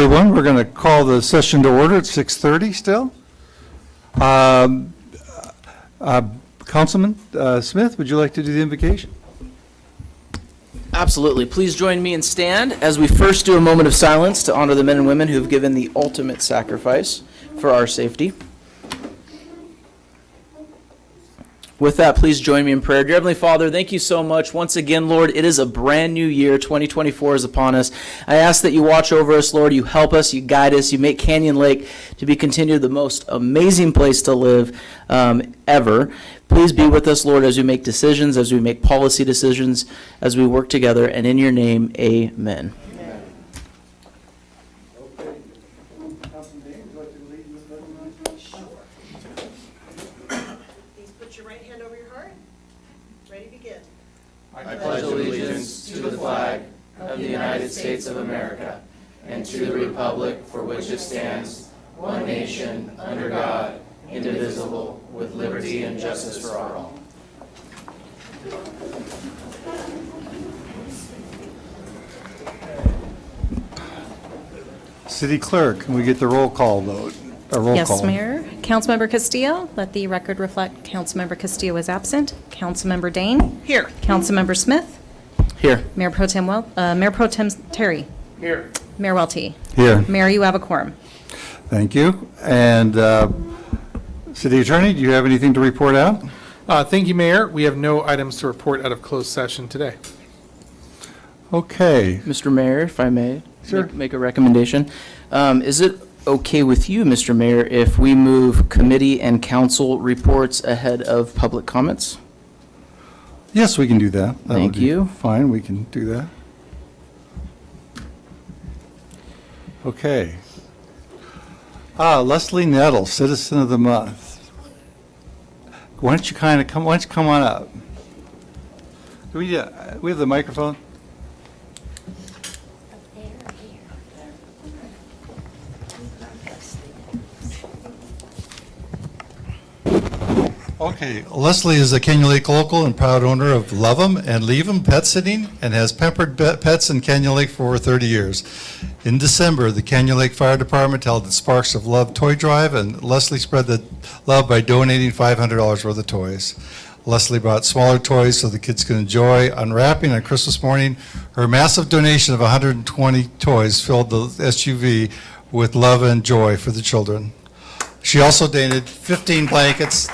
everyone. We're going to call the session to order at 6:30 still. Councilman Smith, would you like to do the invocation? Absolutely. Please join me and stand as we first do a moment of silence to honor the men and women who have given the ultimate sacrifice for our safety. With that, please join me in prayer. Dear Heavenly Father, thank you so much. Once again, Lord, it is a brand new year. 2024 is upon us. I ask that you watch over us, Lord. You help us, you guide us, you make Canyon Lake to be continued the most amazing place to live ever. Please be with us, Lord, as we make decisions, as we make policy decisions, as we work together. And in your name, amen. I pledge allegiance to the flag of the United States of America and to the republic for which it stands, one nation, under God, indivisible, with liberty and justice for all. City Clerk, can we get the roll call vote? A roll Yes, call. Mayor. Councilmember Castillo, let the record reflect Councilmember Castillo is absent. Councilmember Dane. Here. Councilmember Smith. Here. Mayor Pro Tem Terry. Here. Mayor Welty. Here. Mayor, you have a quorum. Thank you. And City Attorney, do you have anything to report out? Thank you, Mayor. We have no items to report out of closed session today. Okay. Mr. Mayor, if I may Sure. make a recommendation. Is it okay with you, Mr. Mayor, if we move committee and council reports ahead of public comments? Yes, we can do that. That Thank would be you. Fine, we can do that. Okay. Leslie Nettle, Citizen of the Month. Why don't you come on up? Do we have the microphone? Okay, Leslie is a Canyon Lake local and proud owner of Love 'em and Leave 'em Pet Sitting and has pampered pets in Canyon Lake for over 30 years. In December, the Canyon Lake Fire Department held the Sparks of Love toy drive, and Leslie spread the love by donating $500 worth of toys. Leslie brought smaller toys so the kids could enjoy unwrapping on Christmas morning. Her massive donation of 120 toys filled the SUV with love and joy for the children. She also donated 15 blankets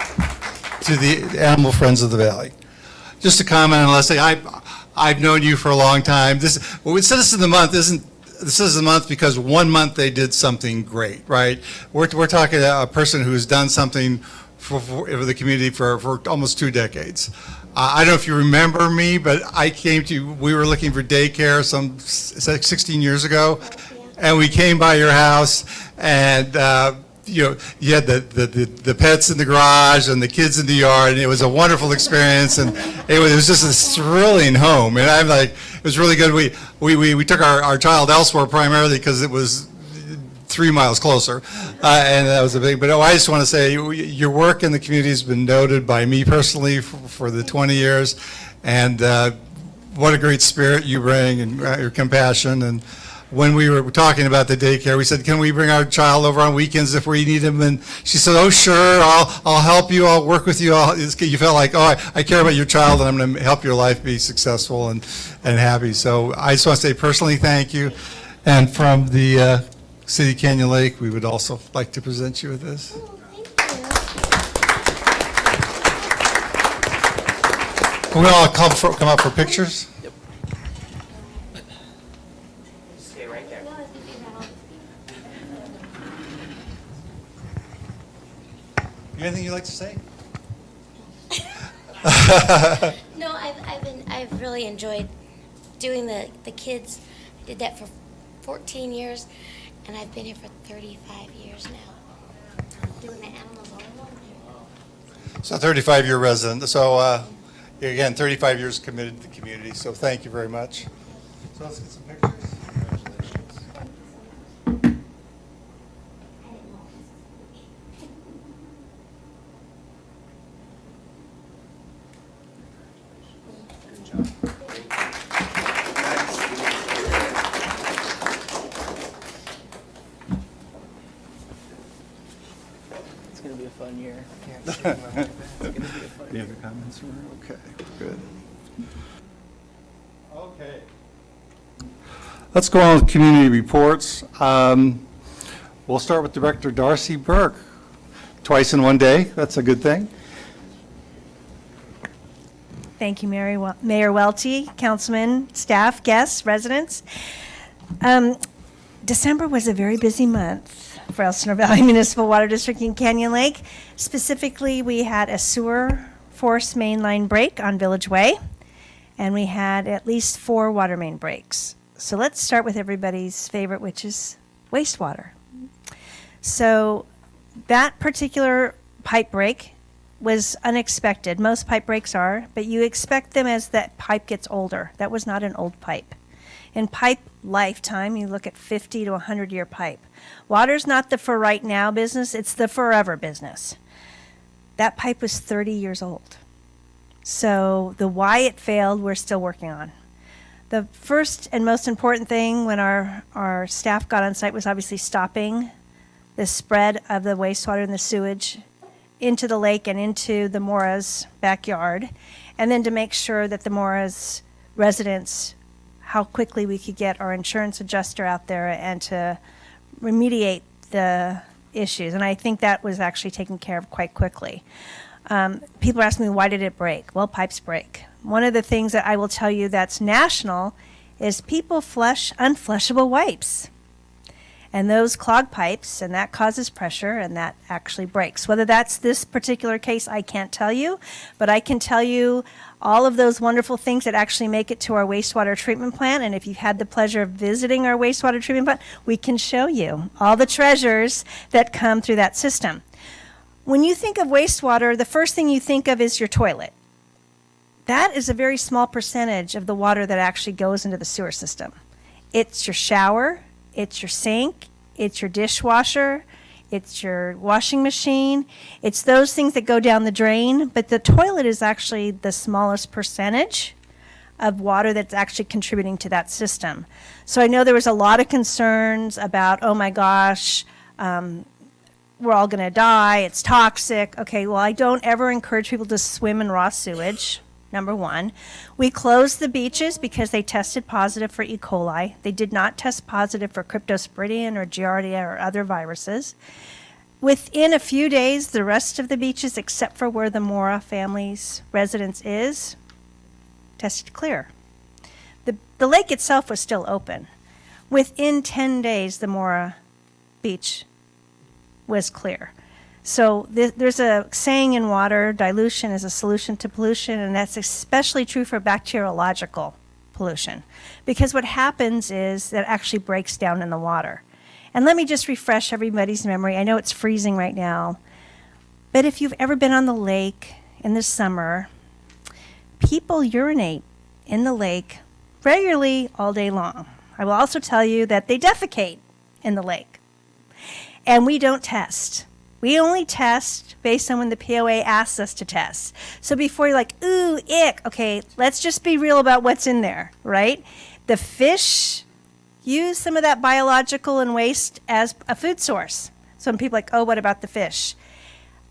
to the Animal Friends of the Valley. Just a comment on Leslie, I've known you for a long time. Citizen of the Month isn't the Citizen of the Month because 1 month they did something great, right? We're talking about a person who's done something for the community for almost 2 decades. I don't know if you remember me, but we were looking for daycare some 16 years ago, and we came by your house, and you had the pets in the garage and the kids in the yard, and it was a wonderful experience, and it was just a thrilling home. And I'm like, it was really good. We took our child elsewhere primarily because it was 3 miles closer, and that was a big. But I just want to say your work in the community has been noted by me personally for the 20 years, and what a great spirit you bring and your compassion. And when we were talking about the daycare, we said, can we bring our child over on weekends if we need him? And she said, oh, sure, I'll help you, I'll work with you. You felt like, oh, I care about your child, and I'm going to help your life be successful and happy. So I just want to say personally thank you. And from the City of Canyon Lake, we would also like to present you with this. Can we all come up for pictures? Anything you'd like to say? No, I've really enjoyed doing the kids. I did that for 14 years, and I've been here for 35 years now. Doing the animals all along. So 35-year resident. So again, 35 years committed to the community. So thank you very much. So let's get some pictures. It's going to be a fun year. Any other comments? Okay, good. Okay. Let's go on with community reports. We'll start with Director Darcy Burke. Twice in one day, that's a good thing. Thank you, Mayor Welty, councilmen, staff, guests, residents. December was a very busy month for Elsinore Valley Municipal Water District in Canyon Lake. Specifically, we had a sewer force main line break on Village Way, and we had at least 4 water main breaks. So let's start with everybody's favorite, which is wastewater. So that particular pipe break was unexpected. Most pipe breaks are, but you expect them as that pipe gets older. That was not an old pipe. In pipe lifetime, you look at 50 to 100-year pipe. Water's not the for right now business, it's the forever business. That pipe was 30 years old. So the why it failed, we're still working on. The first and most important thing when our staff got on site was obviously stopping the spread of the wastewater and the sewage into the lake and into the Mora's backyard, and then to make sure that the Mora's residents, how quickly we could get our insurance adjuster out there and to remediate the issues. And I think that was actually taken care of quite quickly. People are asking me, why did it break? Well, pipes break. One of the things that I will tell you that's national is people flush unflushable wipes. And those clog pipes, and that causes pressure, and that actually breaks. Whether that's this particular case, I can't tell you, but I can tell you all of those wonderful things that actually make it to our wastewater treatment plant. And if you've had the pleasure of visiting our wastewater treatment plant, we can show you all the treasures that come through that system. When you think of wastewater, the first thing you think of is your toilet. That is a very small percentage of the water that actually goes into the sewer system. It's your shower. It's your sink, it's your dishwasher, it's your washing machine. It's those things that go down the drain, but the toilet is actually the smallest percentage of water that's actually contributing to that system. So I know there was a lot of concerns about, oh my gosh, we're all going to die, it's toxic. Okay, well, I don't ever encourage people to swim in raw sewage. Number one. We closed the beaches because they tested positive for E. coli. They did not test positive for Cryptosporidium or Giardia or other viruses. Within a few days, the rest of the beaches, except for where the Mora family's residence is, tested clear. The lake itself was still open. Within 10 days, the Mora beach was clear. So there's a saying in water, dilution is a solution to pollution, and that's especially true for bacteriological pollution. Because what happens is that it actually breaks down in the water. And let me just refresh everybody's memory. I know it's freezing right now, but if you've ever been on the lake in the summer, people urinate in the lake regularly all day long. I will also tell you that they defecate in the lake. And we don't test. We only test based on when the POA asks us to test. So before you're like, ooh, ick, okay, let's just be real about what's in there, right? The fish use some of that biological and waste as a food source. So when people are like, oh, what about the fish?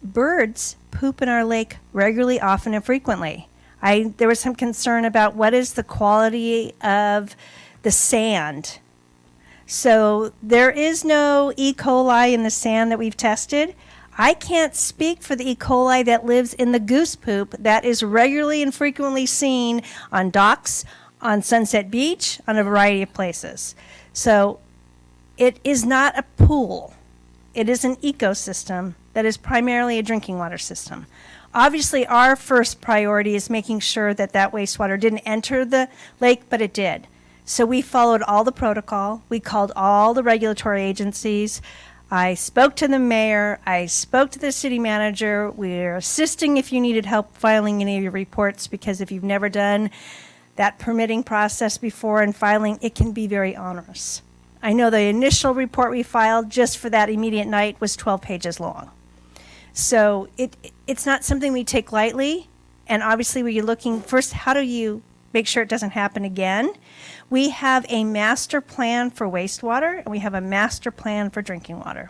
Birds poop in our lake regularly, often, and frequently. There was some concern about what is the quality of the sand. So there is no E. coli in the sand that we've tested. I can't speak for the E. coli that lives in the goose poop that is regularly and frequently seen on docks, on Sunset Beach, on a variety of places. So it is not a pool. It is an ecosystem that is primarily a drinking water system. Obviously, our first priority is making sure that that wastewater didn't enter the lake, but it did. So we followed all the protocol. We called all the regulatory agencies. I spoke to the mayor. I spoke to the city manager. We're assisting if you needed help filing any of your reports, because if you've never done that permitting process before and filing, it can be very onerous. I know the initial report we filed just for that immediate night was 12 pages long. So it's not something we take lightly. And obviously, we're looking first, how do you make sure it doesn't happen again? We have a master plan for wastewater, and we have a master plan for drinking water.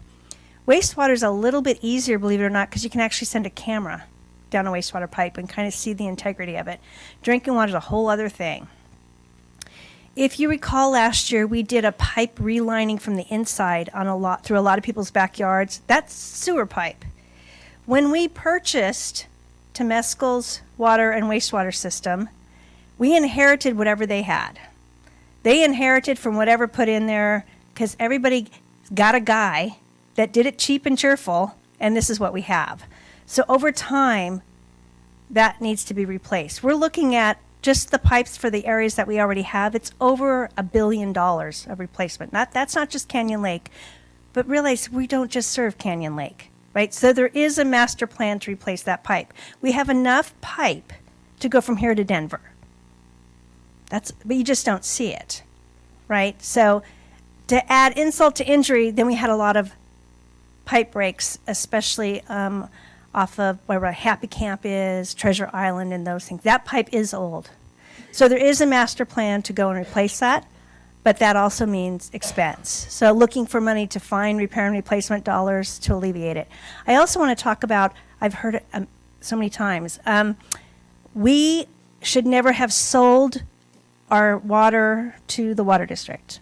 Wastewater is a little bit easier, believe it or not, because you can actually send a camera down a wastewater pipe and kind of see the integrity of it. Drinking water is a whole other thing. If you recall last year, we did a pipe relining from the inside on through a lot of people's backyards. That's sewer pipe. When we purchased Temescal's water and wastewater system, we inherited whatever they had. They inherited from whatever put in there, because everybody got a guy that did it cheap and cheerful, and this is what we have. So over time, that needs to be replaced. We're looking at just the pipes for the areas that we already have. It's over $1 billion of replacement. That's not just Canyon Lake, but realize we don't just serve Canyon Lake, right? So there is a master plan to replace that pipe. We have enough pipe to go from here to Denver. But you just don't see it, right? So to add insult to injury, then we had a lot of pipe breaks, especially off of where Happy Camp is, Treasure Island, and those things. That pipe is old. So there is a master plan to go and replace that, but that also means expense. So looking for money to find repair and replacement dollars to alleviate it. I also want to talk about, I've heard it so many times, we should never have sold our water to the water district.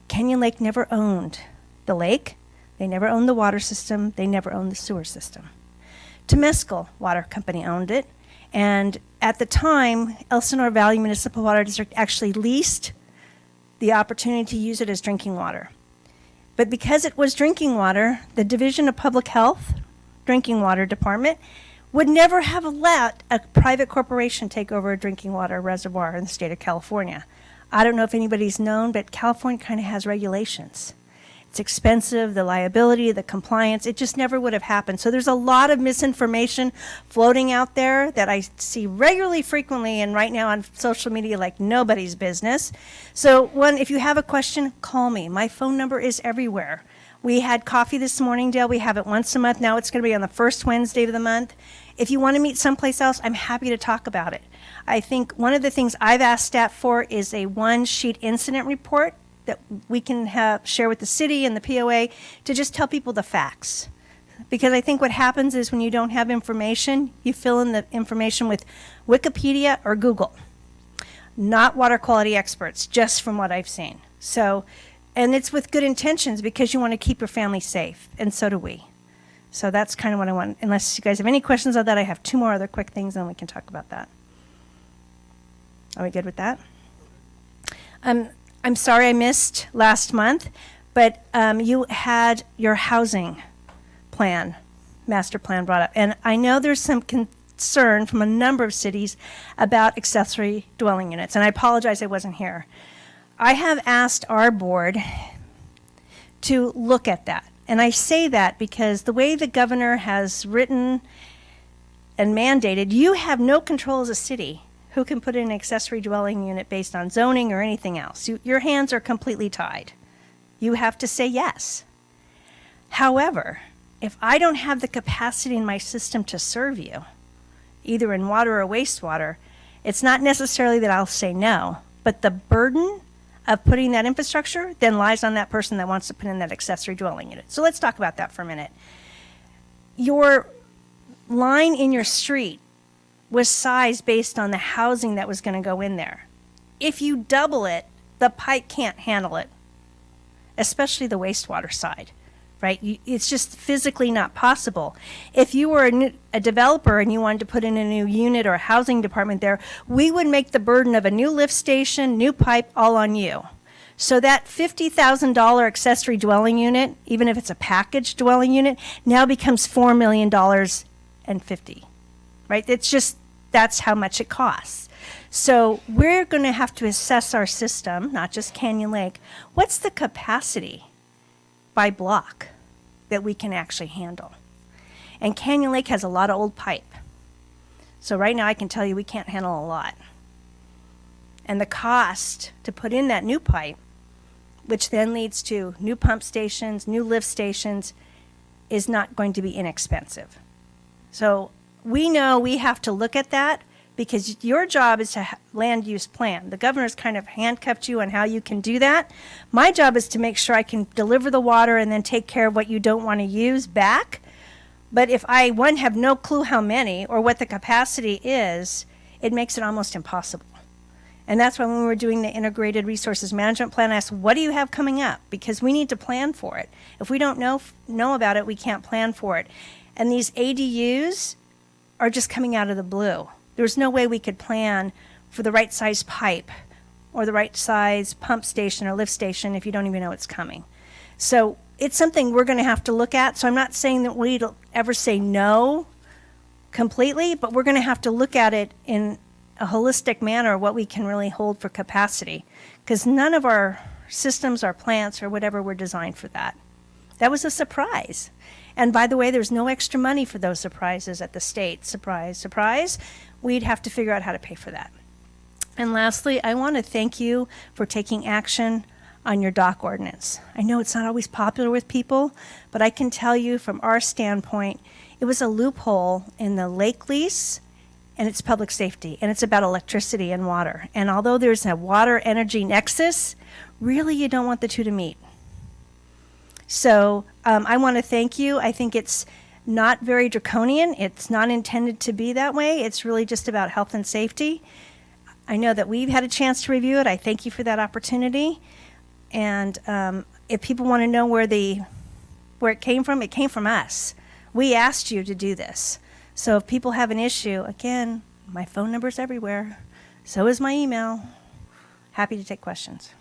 Canyon Lake never owned the lake. They never owned the water system. They never owned the sewer system. Temescal Water Company owned it. And at the time, Elsinore Valley Municipal Water District actually leased the opportunity to use it as drinking water. But because it was drinking water, the Division of Public Health, Drinking Water Department, would never have let a private corporation take over a drinking water reservoir in the state of California. I don't know if anybody's known, but California kind of has regulations. It's expensive, the liability, the compliance, it just never would have happened. So there's a lot of misinformation floating out there that I see regularly, frequently, and right now on social media like nobody's business. So if you have a question, call me. My phone number is everywhere. We had coffee this morning, Dale. We have it once a month. Now it's going to be on the first Wednesday of the month. If you want to meet someplace else, I'm happy to talk about it. I think one of the things I've asked staff for is a one-sheet incident report that we can share with the city and the POA to just tell people the facts. Because I think what happens is when you don't have information, you fill in the information with Wikipedia or Google. Not water quality experts, just from what I've seen. So, and it's with good intentions because you want to keep your family safe, and so do we. So that's kind of what I want. Unless you guys have any questions on that, I have two more other quick things, and we can talk about that. Are we good with that? I'm sorry I missed last month, but you had your housing plan, master plan brought up. And I know there's some concern from a number of cities about accessory dwelling units. And I apologize I wasn't here. I have asked our board to look at that. And I say that because the way the governor has written and mandated, you have no control as a city who can put in an accessory dwelling unit based on zoning or anything else. Your hands are completely tied. You have to say yes. However, if I don't have the capacity in my system to serve you, either in water or wastewater, it's not necessarily that I'll say no, but the burden of putting that infrastructure then lies on that person that wants to put in that accessory dwelling unit. So let's talk about that for a minute. Your line in your street was sized based on the housing that was going to go in there. If you double it, the pipe can't handle it, especially the wastewater side, right? It's just physically not possible. If you were a developer and you wanted to put in a new unit or a housing department there, we would make the burden of a new lift station, new pipe, all on you. So that $50,000 accessory dwelling unit, even if it's a package dwelling unit, now becomes $4 million and $50,000. Right? That's how much it costs. So we're going to have to assess our system, not just Canyon Lake. What's the capacity by block that we can actually handle? And Canyon Lake has a lot of old pipe. So right now I can tell you we can't handle a lot. And the cost to put in that new pipe, which then leads to new pump stations, new lift stations, is not going to be inexpensive. So we know we have to look at that because your job is to land use plan. The governor's kind of handcuffed you on how you can do that. My job is to make sure I can deliver the water and then take care of what you don't want to use back. But if I, one, have no clue how many or what the capacity is, it makes it almost impossible. And that's why when we were doing the integrated resources management plan, I asked, what do you have coming up? Because we need to plan for it. If we don't know about it, we can't plan for it. And these ADUs are just coming out of the blue. There's no way we could plan for the right size pipe or the right size pump station or lift station if you don't even know it's coming. So it's something we're going to have to look at. So I'm not saying that we'd ever say no completely, but we're going to have to look at it in a holistic manner, what we can really hold for capacity. Because none of our systems, our plants, or whatever were designed for that. That was a surprise. And by the way, there's no extra money for those surprises at the state. Surprise, surprise. We'd have to figure out how to pay for that. And lastly, I want to thank you for taking action on your dock ordinance. I know it's not always popular with people, but I can tell you from our standpoint, it was a loophole in the lake lease, and it's public safety, and it's about electricity and water. And although there's a water energy nexus, really you don't want the two to meet. So I want to thank you. I think it's not very draconian. It's not intended to be that way. It's really just about health and safety. I know that we've had a chance to review it. I thank you for that opportunity. And if people want to know where it came from us. We asked you to do this. So if people have an issue, again, my phone number's everywhere. So is my email. Happy to take questions.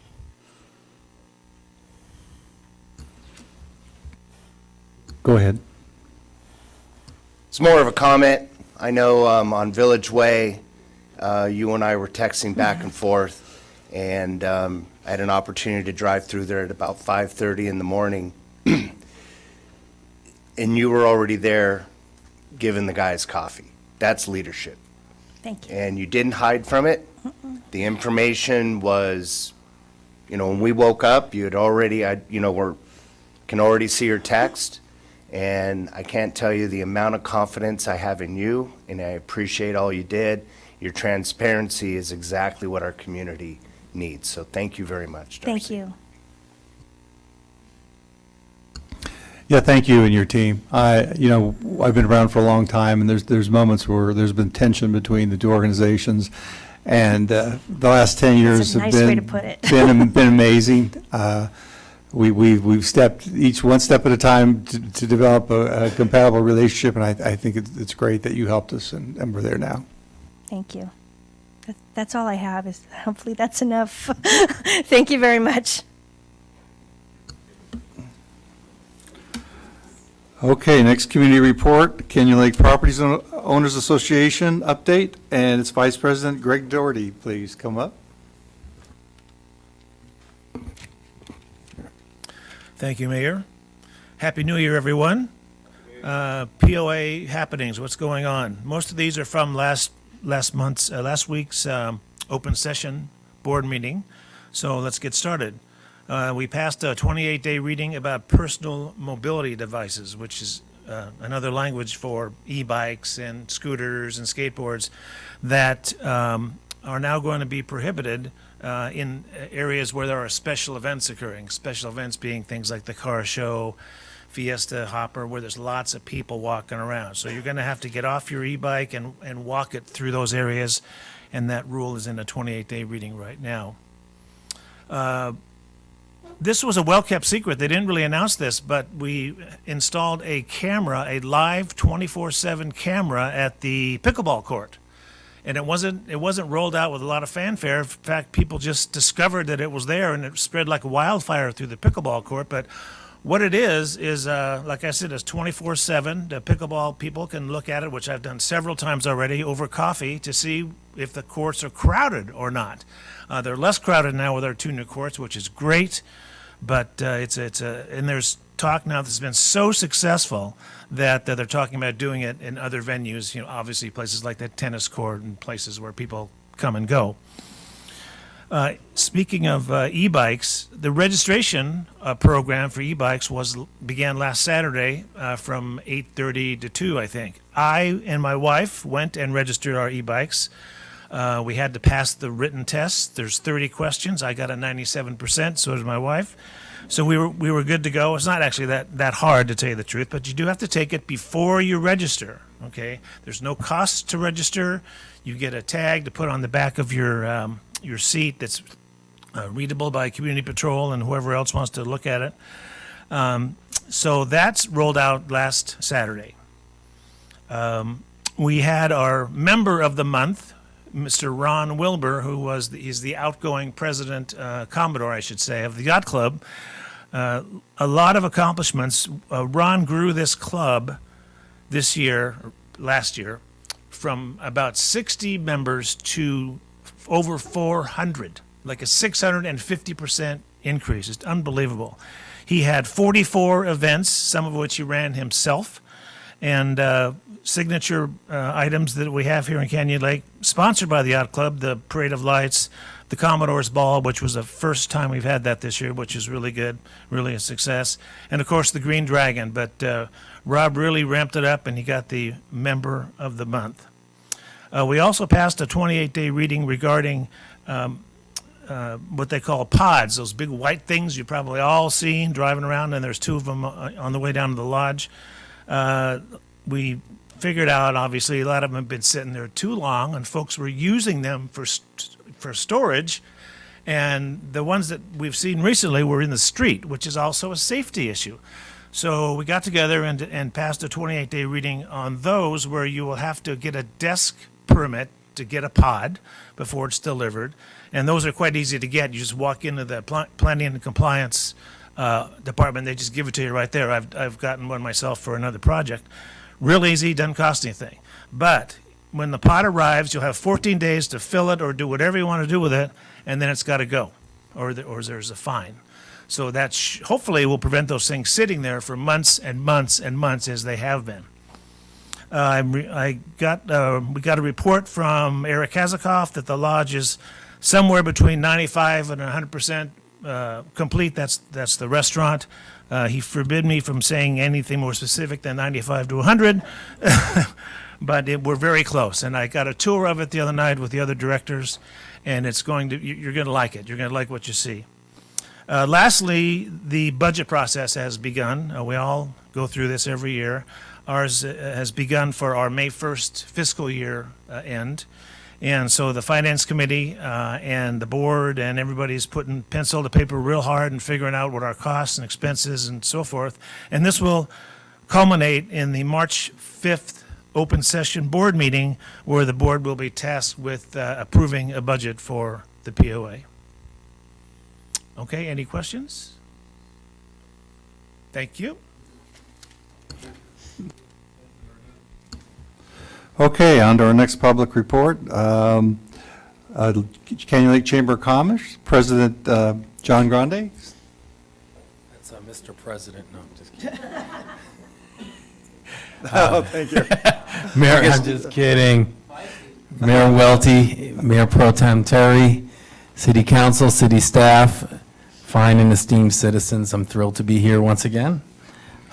Go ahead. It's more of a comment. I know on Village Way, you and I were texting back and forth, and I had an opportunity to drive through there at about 5:30 in the morning, and you were already there giving the guys coffee. That's leadership. Thank you. And you didn't hide from it. The information was, when we woke up, you had already, can already see your text. And I can't tell you the amount of confidence I have in you, and I appreciate all you did. Your transparency is exactly what our community needs. So thank you very much, Darcy. Thank you. Yeah, thank you and your team. I've been around for a long time, and there's moments where there's been tension between the two organizations, and the last 10 years That's a have nice way been to put it. been amazing. We've stepped each one step at a time to develop a compatible relationship, and I think it's great that you helped us, and we're there now. Thank you. That's all I have. Is hopefully that's enough. Thank you very much. Okay, next community report, Canyon Lake Properties Owners Association update, and it's Vice President Greg Doherty. Please come up. Thank you, Mayor. Happy New Year, everyone. POA happenings, what's going on? Most of these are from last week's open session board meeting. So let's get started. We passed a 28-day reading about personal mobility devices, which is another language for e-bikes and scooters and skateboards that are now going to be prohibited in areas where there are special events occurring. Special events being things like the car show, Fiesta Hopper, where there's lots of people walking around. So you're going to have to get off your e-bike and walk it through those areas, and that rule is in a 28-day reading right now. This was a well-kept secret. They didn't really announce this, but we installed a camera, a live 24/7 camera at the pickleball court. And it wasn't rolled out with a lot of fanfare. In fact, people just discovered that it was there, and it spread like wildfire through the pickleball court. But what it is like I said, it's 24/7. The pickleball people can look at it, which I've done several times already, over coffee to see if the courts are crowded or not. They're less crowded now with our two new courts, which is great. But and there's talk now that's been so successful that they're talking about doing it in other venues, obviously places like the tennis court and places where people come and go. Speaking of e-bikes, the registration program for e-bikes began last Saturday from 8:30 to 2, I think. I and my wife went and registered our e-bikes. We had to pass the written test. There's 30 questions. I got a 97%, so did my wife. So we were good to go. It's not actually that hard, to tell you the truth, but you do have to take it before you register, okay? There's no cost to register. You get a tag to put on the back of your seat that's readable by Community Patrol and whoever else wants to look at it. So that's rolled out last Saturday. We had our member of the month, Mr. Ron Wilbur, he's the outgoing president, Commodore, I should say, of the Yacht Club. A lot of accomplishments. Ron grew this club last year, from about 60 members to over 400, like a 650% increase. It's unbelievable. He had 44 events, some of which he ran himself, and signature items that we have here in Canyon Lake, sponsored by the Yacht Club, the Parade of Lights, the Commodore's Ball, which was the first time we've had that this year, which is really good, really a success, and of course the Green Dragon. But Rob really ramped it up, and he got the Member of the Month. We also passed a 28-day reading regarding what they call pods, those big white things you've probably all seen driving around, and there's 2 of them on the way down to the lodge. We figured out, obviously, a lot of them have been sitting there too long, and folks were using them for storage, and the ones that we've seen recently were in the street, which is also a safety issue. So we got together and passed a 28-day reading on those, where you will have to get a desk permit to get a pod before it's delivered, and those are quite easy to get. You just walk into the planning and compliance department, they just give it to you right there. I've gotten one myself for another project. Real easy, doesn't cost anything. But when the pod arrives, you'll have 14 days to fill it or do whatever you want to do with it, and then it's got to go, or there's a fine. So that hopefully will prevent those things sitting there for months and months and months, as they have been. We got a report from Eric Kazakov that the lodge is somewhere between 95 and 100% complete. That's the restaurant. He forbid me from saying anything more specific than 95 to 100, but we're very close. And I got a tour of it the other night with the other directors, and you're going to like it. You're going to like what you see. Lastly, the budget process has begun. We all go through this every year. Ours has begun for our May 1st fiscal year end. And so the Finance Committee and the board and everybody's putting pencil to paper real hard and figuring out what our costs and expenses and so forth. And this will culminate in the March 5th open session board meeting, where the board will be tasked with approving a budget for the POA. Okay, any questions? Thank you. Okay, on to our next public report. Canyon Lake Chamber of Commerce, President John Grande. That's Mr. President. No, I'm just kidding. Oh, thank you. Mayor, I'm just kidding. Mayor Welty, Mayor Pro Tem Terry, City Council, City staff, fine and esteemed citizens, I'm thrilled to be here once again.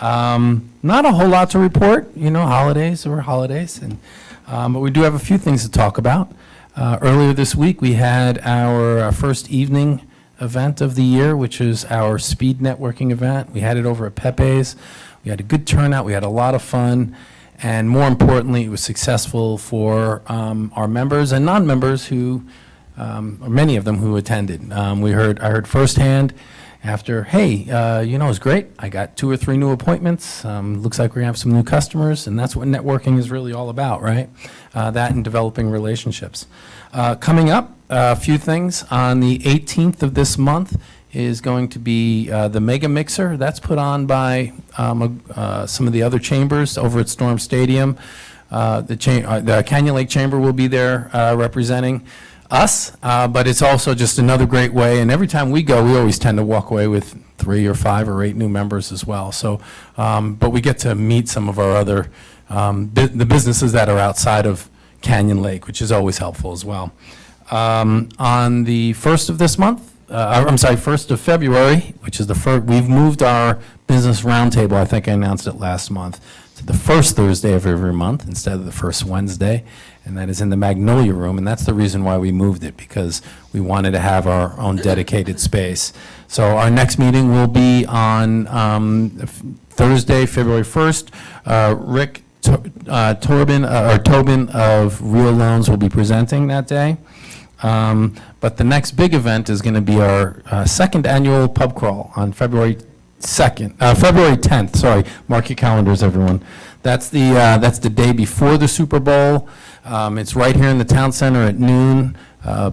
Not a whole lot to report, holidays, and but we do have a few things to talk about. Earlier this week, we had our first evening event of the year, which is our speed networking event. We had it over at Pepe's. We had a good turnout. We had a lot of fun. And more importantly, it was successful for our members and non-members who, or many of them who attended. I heard firsthand after, hey, it was great. I got 2 or 3 new appointments. Looks like we're going to have some new customers, and that's what networking is really all about, right? That and developing relationships. Coming up, a few things. On the 18th of this month is going to be the Mega Mixer. That's put on by some of the other chambers over at Storm Stadium. The Canyon Lake Chamber will be there representing us, but it's also just another great way, and every time we go, we always tend to walk away with 3 or 5 or 8 new members as well. So, but we get to meet some of our other, the businesses that are outside of Canyon Lake, which is always helpful as well. On the 1st of this month, 1st of February, which is the first, we've moved our business roundtable, I think I announced it last month, to the first Thursday of every month instead of the first Wednesday, and that is in the Magnolia Room, and that's the reason why we moved it, because we wanted to have our own dedicated space. So our next meeting will be on Thursday, February 1st. Rick Tobin of Real Loans will be presenting that day. But the next big event is going to be our second annual pub crawl on February 10th, sorry. Mark your calendars, everyone. That's the day before the Super Bowl. It's right here in the town center at noon.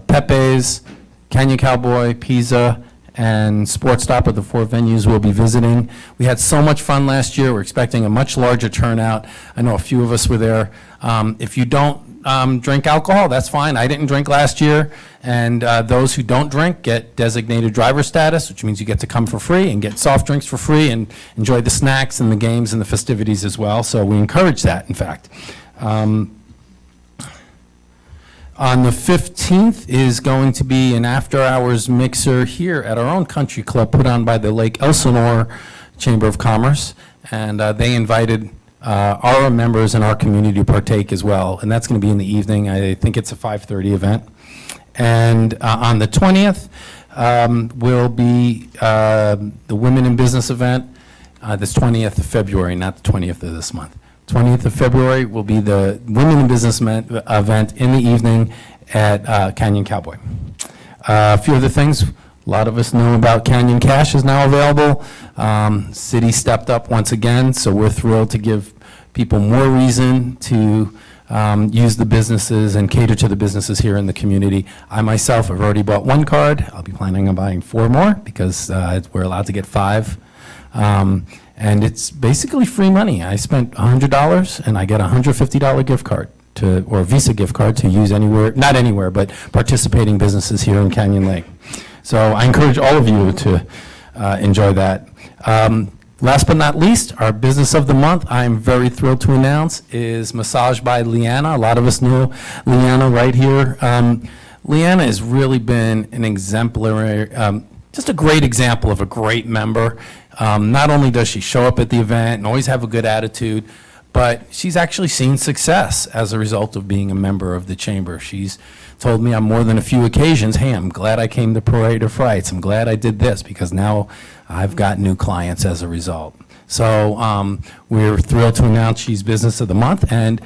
Pepe's, Canyon Cowboy, Pizza, and Sports Stop are the 4 venues we'll be visiting. We had so much fun last year. We're expecting a much larger turnout. I know a few of us were there. If you don't drink alcohol, that's fine. I didn't drink last year. And those who don't drink get designated driver status, which means you get to come for free and get soft drinks for free and enjoy the snacks and the games and the festivities as well. So we encourage that, in fact. On the 15th is going to be an after-hours mixer here at our own country club put on by the Lake Elsinore Chamber of Commerce. And they invited our members in our community to partake as well. And that's going to be in the evening. I think it's a 5:30 event. And on the 20th will be the Women in Business event. This 20th of February, not the 20th of this month. 20th of February will be the Women in Business event in the evening at Canyon Cowboy. A few other things. A lot of us know about Canyon Cash is now available. City stepped up once again, so we're thrilled to give people more reason to use the businesses and cater to the businesses here in the community. I myself have already bought 1 card. I'll be planning on buying 4 more because we're allowed to get 5. And it's basically free money. I spent $100 and I get a $150 gift card or a Visa gift card to use anywhere, not anywhere, but participating businesses here in Canyon Lake. So I encourage all of you to enjoy that. Last but not least, our business of the month, I'm very thrilled to announce, is Massage by Leanna. A lot of us know Leanna right here. Leanna has really been an exemplary, just a great example of a great member. Not only does she show up at the event and always have a good attitude, but she's actually seen success as a result of being a member of the chamber. She's told me on more than a few occasions, hey, I'm glad I came to Parade of Frights. I'm glad I did this because now I've got new clients as a result. So we're thrilled to announce she's Business of the Month. And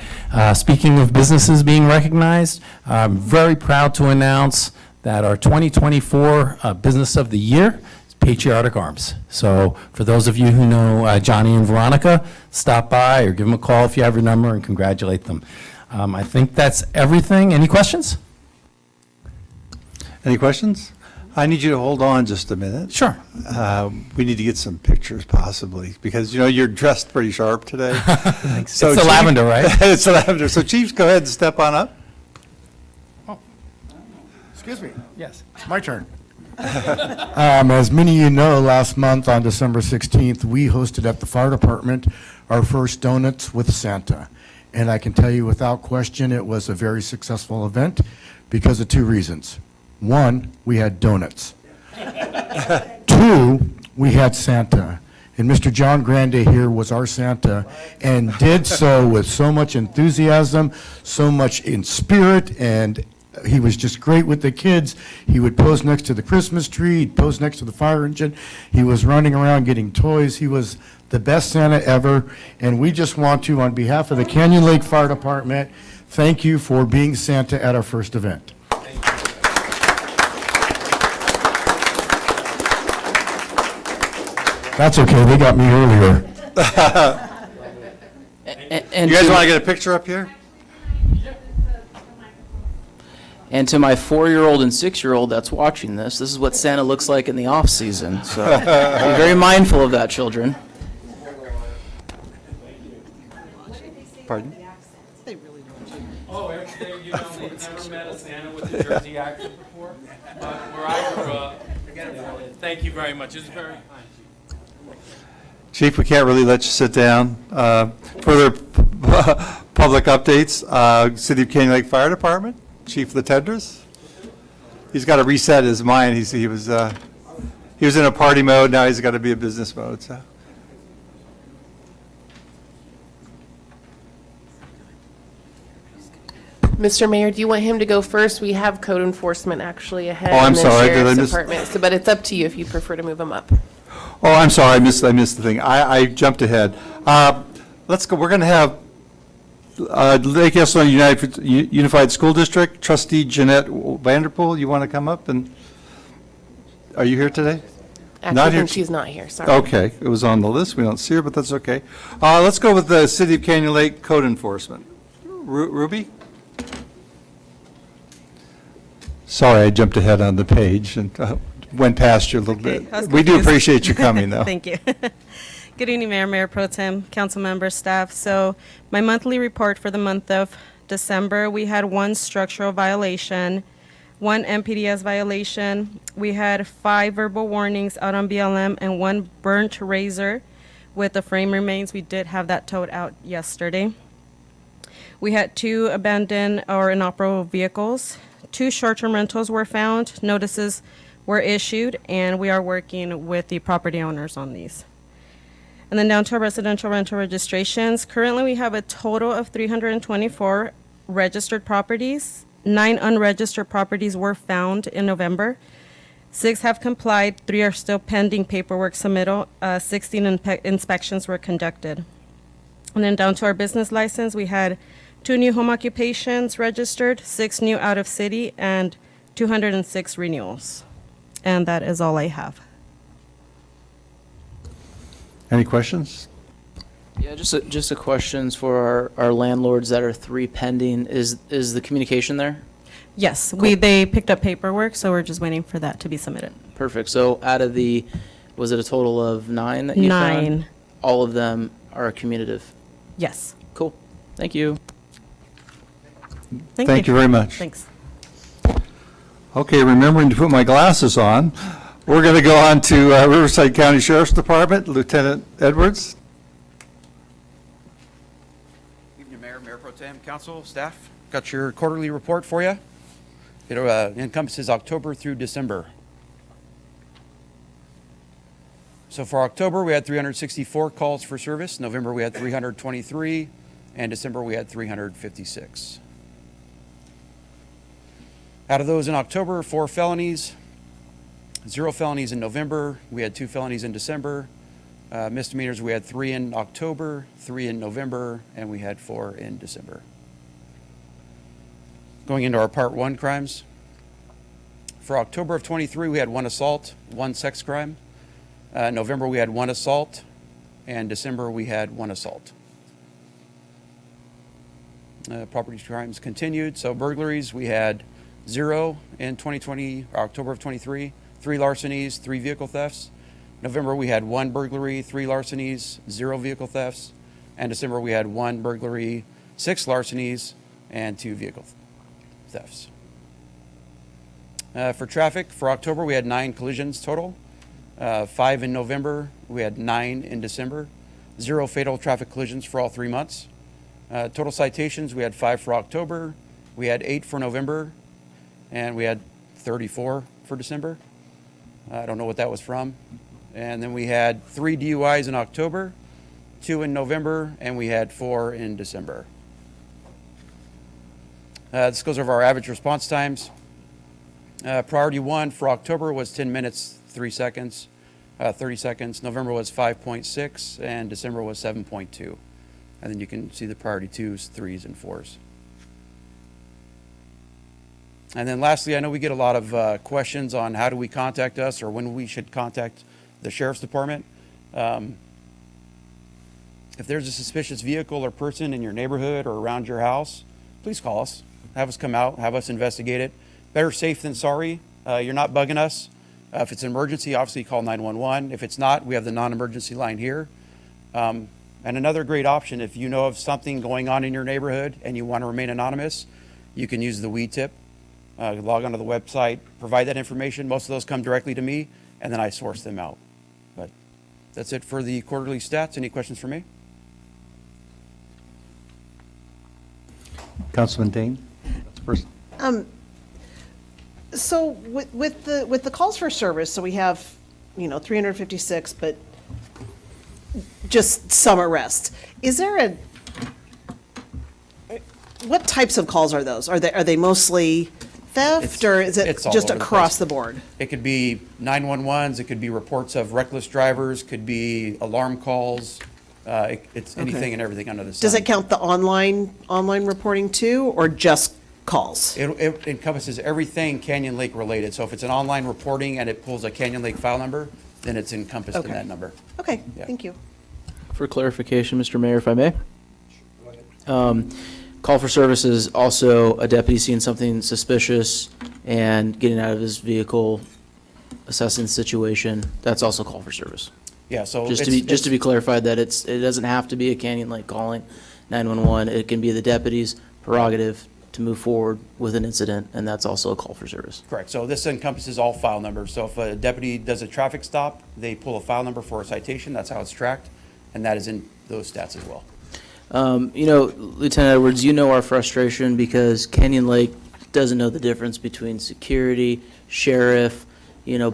speaking of businesses being recognized, I'm very proud to announce that our 2024 Business of the Year is Patriotic Arms. So for those of you who know Johnny and Veronica, stop by or give them a call if you have your number and congratulate them. I think that's everything. Any questions? Any questions? I need you to hold on just a minute. Sure. We need to get some pictures possibly, because, you know, you're dressed pretty sharp today. It's the lavender, right? It's the lavender. So Chiefs, go ahead and step on up. Excuse me. Yes. It's my turn. As many of you know, last month on December 16th, we hosted at the fire department our first Donuts with Santa. And I can tell you without question, it was a very successful event because of 2 reasons. 1, we had donuts. 2, we had Santa. And Mr. John Grande here was our Santa and did so with so much enthusiasm, so much in spirit, and he was just great with the kids. He would pose next to the Christmas tree, he'd pose next to the fire engine. He was running around getting toys. He was the best Santa ever. And we just want to, on behalf of the Canyon Lake Fire Department, thank you for being Santa at our first event. That's okay, they got me earlier. And You guys to- want to get a picture up here? And to my 4-year-old and 6-year-old that's watching this is what Santa looks like in the off season. So be very mindful of that, children. Pardon? Oh, you know, we've never met a Santa with a Jersey accent before, but where I grew up, thank you very much. It's very kind. Chief, we can't really let you sit down. Further public updates, City of Canyon Lake Fire Department, Chief Latendress. he's got to reset his mind. He was in a party mode, now he's got to be a business mode, so. Mr. Mayor, do you want him to go first? We have code enforcement actually ahead. Oh, I'm and then sorry, did I Sheriff's miss- Department. So, but it's up to you if you prefer to move him up. Oh, I'm sorry, I missed the thing. I jumped ahead. Let's go, we're going to have Lake Esteban Unified School District, trustee Jeanette Vanderpool, you want to come up and, are you here today? Actually, Not I here. think she's not here, sorry. Okay, it was on the list, we don't see her, but that's okay. Let's go with the City of Canyon Lake Code Enforcement. Ruby? Sorry, I jumped ahead on the page and went past you a little Okay, bit. I was We do confused. appreciate you coming, though. Thank you. Good evening, Mayor, Mayor Pro Tem, council members, staff. So my monthly report for the month of December, we had 1 structural violation, 1 MPDS violation. We had 5 verbal warnings out on BLM and 1 burnt razor with the frame remains. We did have that towed out yesterday. We had 2 abandoned or inoperable vehicles. 2 short-term rentals were found. Notices were issued, and we are working with the property owners on these. And then down to our residential rental registrations. Currently, we have a total of 324 registered properties. 9 unregistered properties were found in November. 6 have complied, 3 are still pending paperwork submittal. 16 inspections were conducted. And then down to our business license, we had 2 new home occupations registered, 6 new out of city, and 206 renewals. And that is all I have. Any questions? Yeah, just a questions for our landlords that are 3 pending. Is the communication there? Yes, Cool. they picked up paperwork, so we're just waiting for that to be submitted. Perfect. So out of was it a total of 9 that you found? 9, All of them are commutative. yes. Cool. Thank you. Thank you very much. Thanks. Okay, remembering to put my glasses on, we're going to go on to Riverside County Sheriff's Department, Lieutenant Edwards. Evening, Mayor, Mayor Pro Tem, Council, staff. Got your quarterly report for you. It encompasses October through December. So for October, we had 364 calls for service. November, we had 323. And December, we had 356. Out of those in October, 4 felonies, 0 felonies in November. We had 2 felonies in December. Misdemeanors, we had 3 in October, 3 in November, and we had 4 in December. Going into our Part 1 crimes. For October of 23, we had 1 assault, 1 sex crime. November, we had 1 assault, and December, we had 1 assault. Property crimes continued. So burglaries, we had 0 in 2020, October of 23, 3 larcenies, 3 vehicle thefts. November, we had 1 burglary, 3 larcenies, 0 vehicle thefts. And December, we had 1 burglary, 6 larcenies, and 2 vehicle thefts. For traffic, for October, we had 9 collisions total. 5 in November, we had 9 in December. 0 fatal traffic collisions for all 3 months. Total citations, we had 5 for October, we had 8 for November, and we had 34 for December. I don't know what that was from. And then we had 3 DUIs in October, 2 in November, and we had 4 in December. This goes over our average response times. Priority 1 for October was 10 minutes, 3 seconds, 30 seconds. November was 5.6, and December was 7.2. And then you can see the priority 2s, 3s, and 4s. And then lastly, I know we get a lot of questions on how do we contact us or when we should contact the Sheriff's Department. If there's a suspicious vehicle or person in your neighborhood or around your house, please call us. Have us come out, have us investigate it. Better safe than sorry. You're not bugging us. If it's an emergency, obviously call 911. If it's not, we have the non-emergency line here. And another great option, if you know of something going on in your neighborhood and you want to remain anonymous, you can use the We Tip. Log onto the website, provide that information. Most of those come directly to me, and then I source them out. But that's it for the quarterly stats. Any questions for me? Councilman Dane? First. So with the calls for service, so we have, 356, but just some arrests. Is there what types of calls are those? Are they mostly theft, or is it it's all just over the across place. the board? It could be 911s, it could be reports of reckless drivers, could be alarm calls. It's anything and everything under the sun. Does it count the online reporting too, or just calls? It encompasses everything Canyon Lake related. So if it's an online reporting and it pulls a Canyon Lake file number, then it's encompassed in Okay. that number. Okay, Yeah. thank you. For clarification, Mr. Mayor, if I may. Call for service is also a deputy seeing something suspicious and getting out of his vehicle, assessing the situation. That's also call for service. Yeah, so Just to be clarified that it doesn't have to be a Canyon Lake calling 911. It can be the deputy's prerogative to move forward with an incident, and that's also a call for service. Correct. So this encompasses all file numbers. So if a deputy does a traffic stop, they pull a file number for a citation. That's how it's tracked, and that is in those stats as well. Lieutenant Edwards, you know our frustration because Canyon Lake doesn't know the difference between security, sheriff,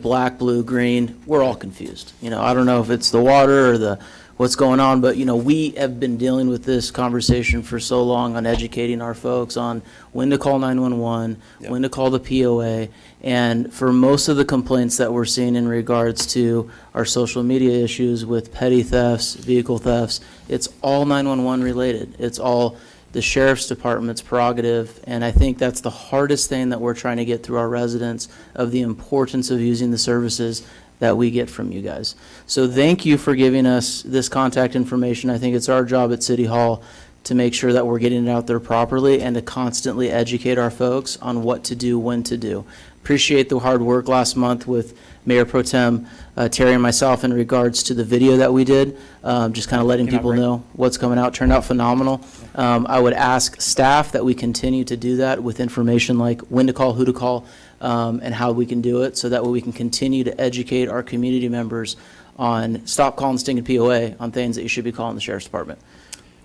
black, blue, green. We're all confused. I don't know if it's the water or what's going on, but, we have been dealing with this conversation for so long on educating our folks on when to call 911, Yep. when to call the POA. And for most of the complaints that we're seeing in regards to our social media issues with petty thefts, vehicle thefts, it's all 911 related. It's all the sheriff's department's prerogative, and I think that's the hardest thing that we're trying to get through our residents of the importance of using the services that we get from you guys. So thank you for giving us this contact information. I think it's our job at City Hall to make sure that we're getting it out there properly and to constantly educate our folks on what to do, when to do. Appreciate the hard work last month with Mayor Pro Tem Terry and myself in regards to the video that we did, just kind of letting Came out people great. know what's coming out. Turned out phenomenal. I would ask staff that we continue to do that with information like when to call, who to call, and how we can do it, so that way we can continue to educate our community members on stop calling stinking POA on things that you should be calling the sheriff's department.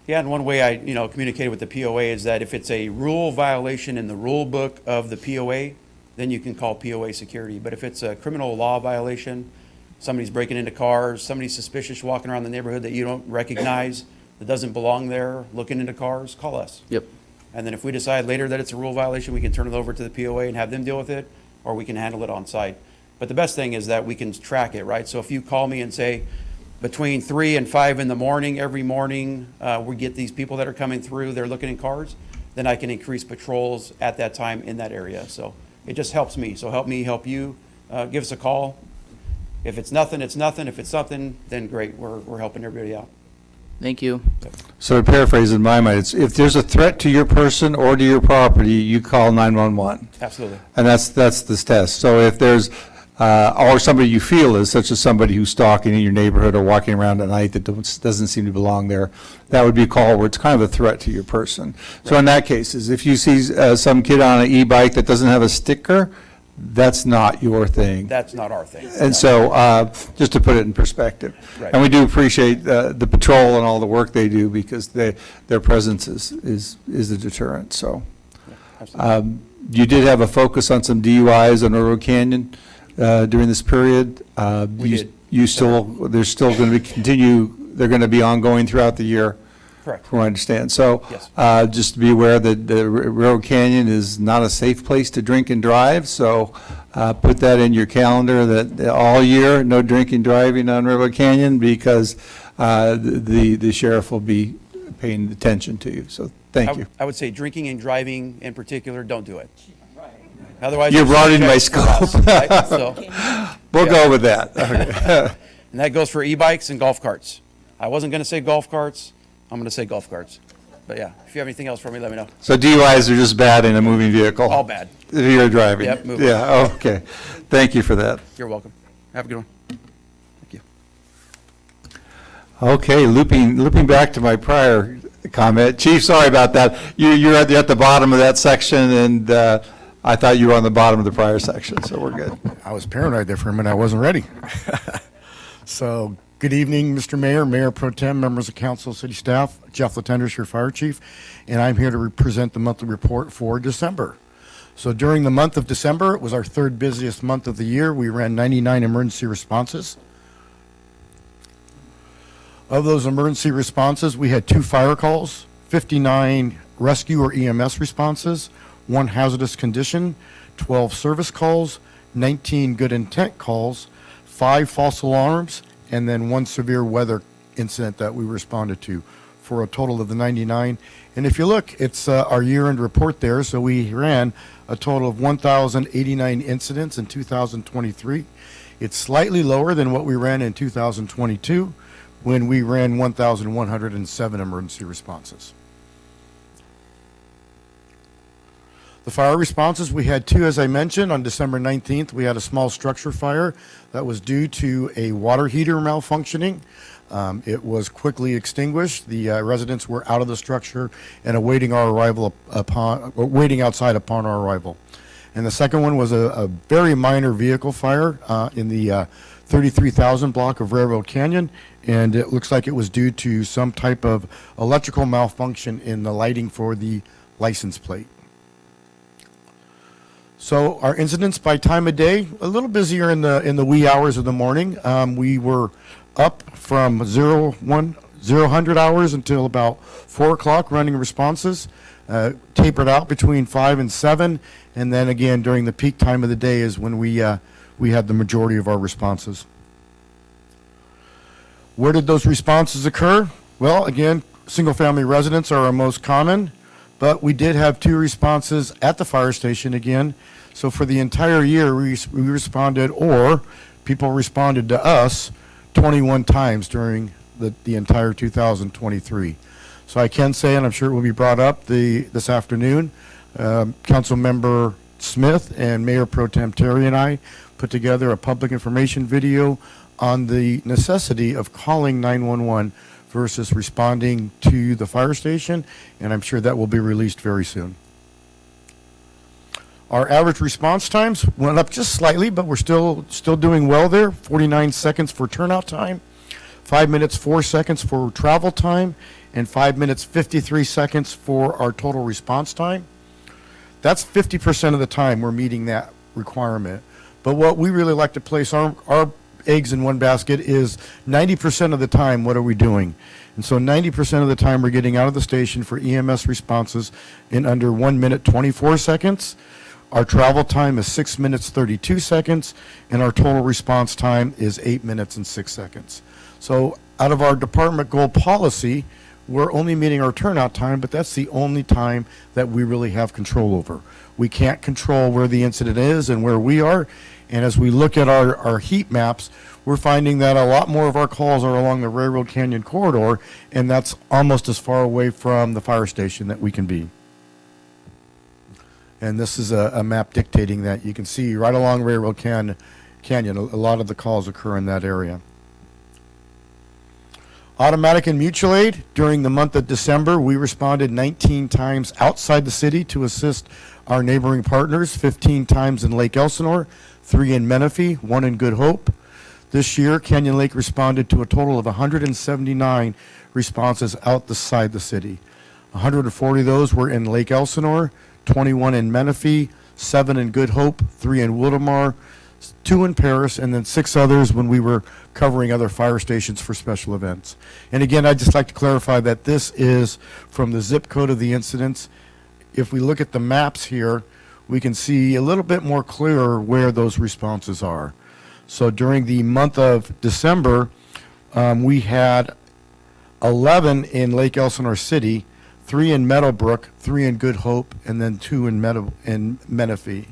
Yeah, and one way I, communicated with the POA is that if it's a rule violation in the rule book of the POA, then you can call POA security. But if it's a criminal law violation, somebody's breaking into cars, somebody's suspicious walking around the neighborhood that you don't recognize, that doesn't belong there, looking into cars, call us. Yep. And then if we decide later that it's a rule violation, we can turn it over to the POA and have them deal with it, or we can handle it on site. But the best thing is that we can track it, right? So if you call me and say, between 3 and 5 in the morning, every morning, we get these people that are coming through, they're looking in cars, then I can increase patrols at that time in that area. So it just helps me. So help me, help you. Give us a call. If it's nothing, it's nothing. If it's something, then great. We're helping everybody out. Thank you. So to paraphrase in my mind, it's if there's a threat to your person or to your property, you call 911. Absolutely. And that's this test. So if there's, or somebody you feel is, such as somebody who's stalking in your neighborhood or walking around at night that doesn't seem to belong there, that would be a call where it's kind of a threat to your person. So in that case, is if you see some kid on an e-bike that doesn't have a sticker, that's not your thing. That's not our thing. And so, just to put it in perspective. Right. And we do appreciate the patrol and all the work they do, because their presence is a deterrent, so. Absolutely. You did have a focus on some DUIs on Railroad Canyon during this period. We did. There's still going to be they're going to be ongoing throughout the year. Correct. From what I understand. So, Yes. just to be aware that the Railroad Canyon is not a safe place to drink and drive, so put that in your calendar that all year, no drinking, driving on Railroad Canyon, because the sheriff will be paying attention to you, so thank you. I would say drinking and driving in particular, don't do it. Otherwise. You it's brought in my subject for us, scope. right? So, We'll yeah. go with that. Okay. And that goes for e-bikes and golf carts. I wasn't going to say golf carts. I'm going to say golf carts. But yeah, if you have anything else for me, let me know. So DUIs are just bad in a moving vehicle? All bad. If you're driving? Yep, moving. Yeah, okay. Thank you for that. You're welcome. Have a good one. Thank you. Okay, looping back to my prior comment. Chief, sorry about that. You're at the bottom of that section, and I thought you were on the bottom of the prior section, so we're good. I was paranoid there for a minute. I wasn't ready. So, good evening, Mr. Mayor, Mayor Pro Tem, members of council, city staff. Jeff Latenders, your fire chief, and I'm here to present the monthly report for December. So during the month of December, it was our third busiest month of the year. We ran 99 emergency responses. Of those emergency responses, we had 2 fire calls, 59 rescue or EMS responses, 1 hazardous condition, 12 service calls, 19 good intent calls, 5 false alarms, and then 1 severe weather incident that we responded to, for a total of the 99. And if you look, it's our year-end report there. So we ran a total of 1,089 incidents in 2023. It's slightly lower than what we ran in 2022, when we ran 1,107 emergency responses. The fire responses, we had 2, as I mentioned. On December 19th, we had a small structure fire that was due to a water heater malfunctioning. It was quickly extinguished. The residents were out of the structure and awaiting our arrival waiting outside upon our arrival. And the second one was a very minor vehicle fire in the 33,000 block of Railroad Canyon, and it looks like it was due to some type of electrical malfunction in the lighting for the license plate. So our incidents by time of day, a little busier in the wee hours of the morning. We were up from 0 100 hours until about 4 o'clock running responses, tapered out between 5 and 7, and then again during the peak time of the day is when we had the majority of our responses. Where did those responses occur? Well, again, single-family residents are our most common, but we did have 2 responses at the fire station again. So for the entire year, we responded, or people responded to us 21 times during the entire 2023. So I can say, and I'm sure it will be brought up this afternoon, Councilmember Smith and Mayor Pro Tem Terry and I put together a public information video on the necessity of calling 911 versus responding to the fire station, and I'm sure that will be released very soon. Our average response times went up just slightly, but we're still doing well there. 49 seconds for turnout time, 5 minutes 4 seconds for travel time, and 5 minutes 53 seconds for our total response time. That's 50% of the time we're meeting that requirement. But what we really like to place our eggs in one basket is 90% of the time, what are we doing? And so 90% of the time we're getting out of the station for EMS responses in under 1 minute 24 seconds. Our travel time is 6 minutes 32 seconds, and our total response time is 8 minutes and 6 seconds. So out of our department goal policy, we're only meeting our turnout time, but that's the only time that we really have control over. We can't control where the incident is and where we are. And as we look at our heat maps, we're finding that a lot more of our calls are along the Railroad Canyon corridor, and that's almost as far away from the fire station that we can be. And this is a map dictating that. You can see right along Railroad Canyon, a lot of the calls occur in that area. Automatic and mutual aid, during the month of December, we responded 19 times outside the city to assist our neighboring partners, 15 times in Lake Elsinore, 3 in Menifee, 1 in Good Hope. This year, Canyon Lake responded to a total of 179 responses outside the city. 140 of those were in Lake Elsinore, 21 in Menifee, 7 in Good Hope, 3 in Wildomar, 2 in Paris, and then 6 others when we were covering other fire stations for special events. And again, I'd just like to clarify that this is from the zip code of the incidents. If we look at the maps here, we can see a little bit more clearer where those responses are. So during the month of December, we had 11 in Lake Elsinore City, 3 in Meadowbrook, 3 in Good Hope, and then 2 in Menifee.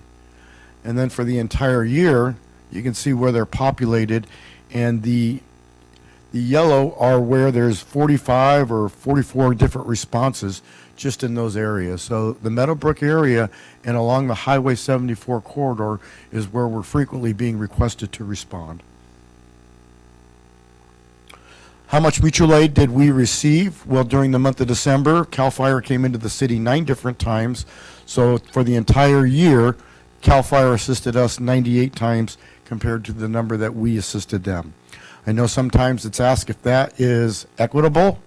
And then for the entire year, you can see where they're populated, and the yellow are where there's 45 or 44 different responses just in those areas. So the Meadowbrook area and along the Highway 74 corridor is where we're frequently being requested to respond. How much mutual aid did we receive? Well, during the month of December, CAL FIRE came into the city 9 different times. So for the entire year, CAL FIRE assisted us 98 times compared to the number that we assisted them. I know sometimes it's asked if that is equitable,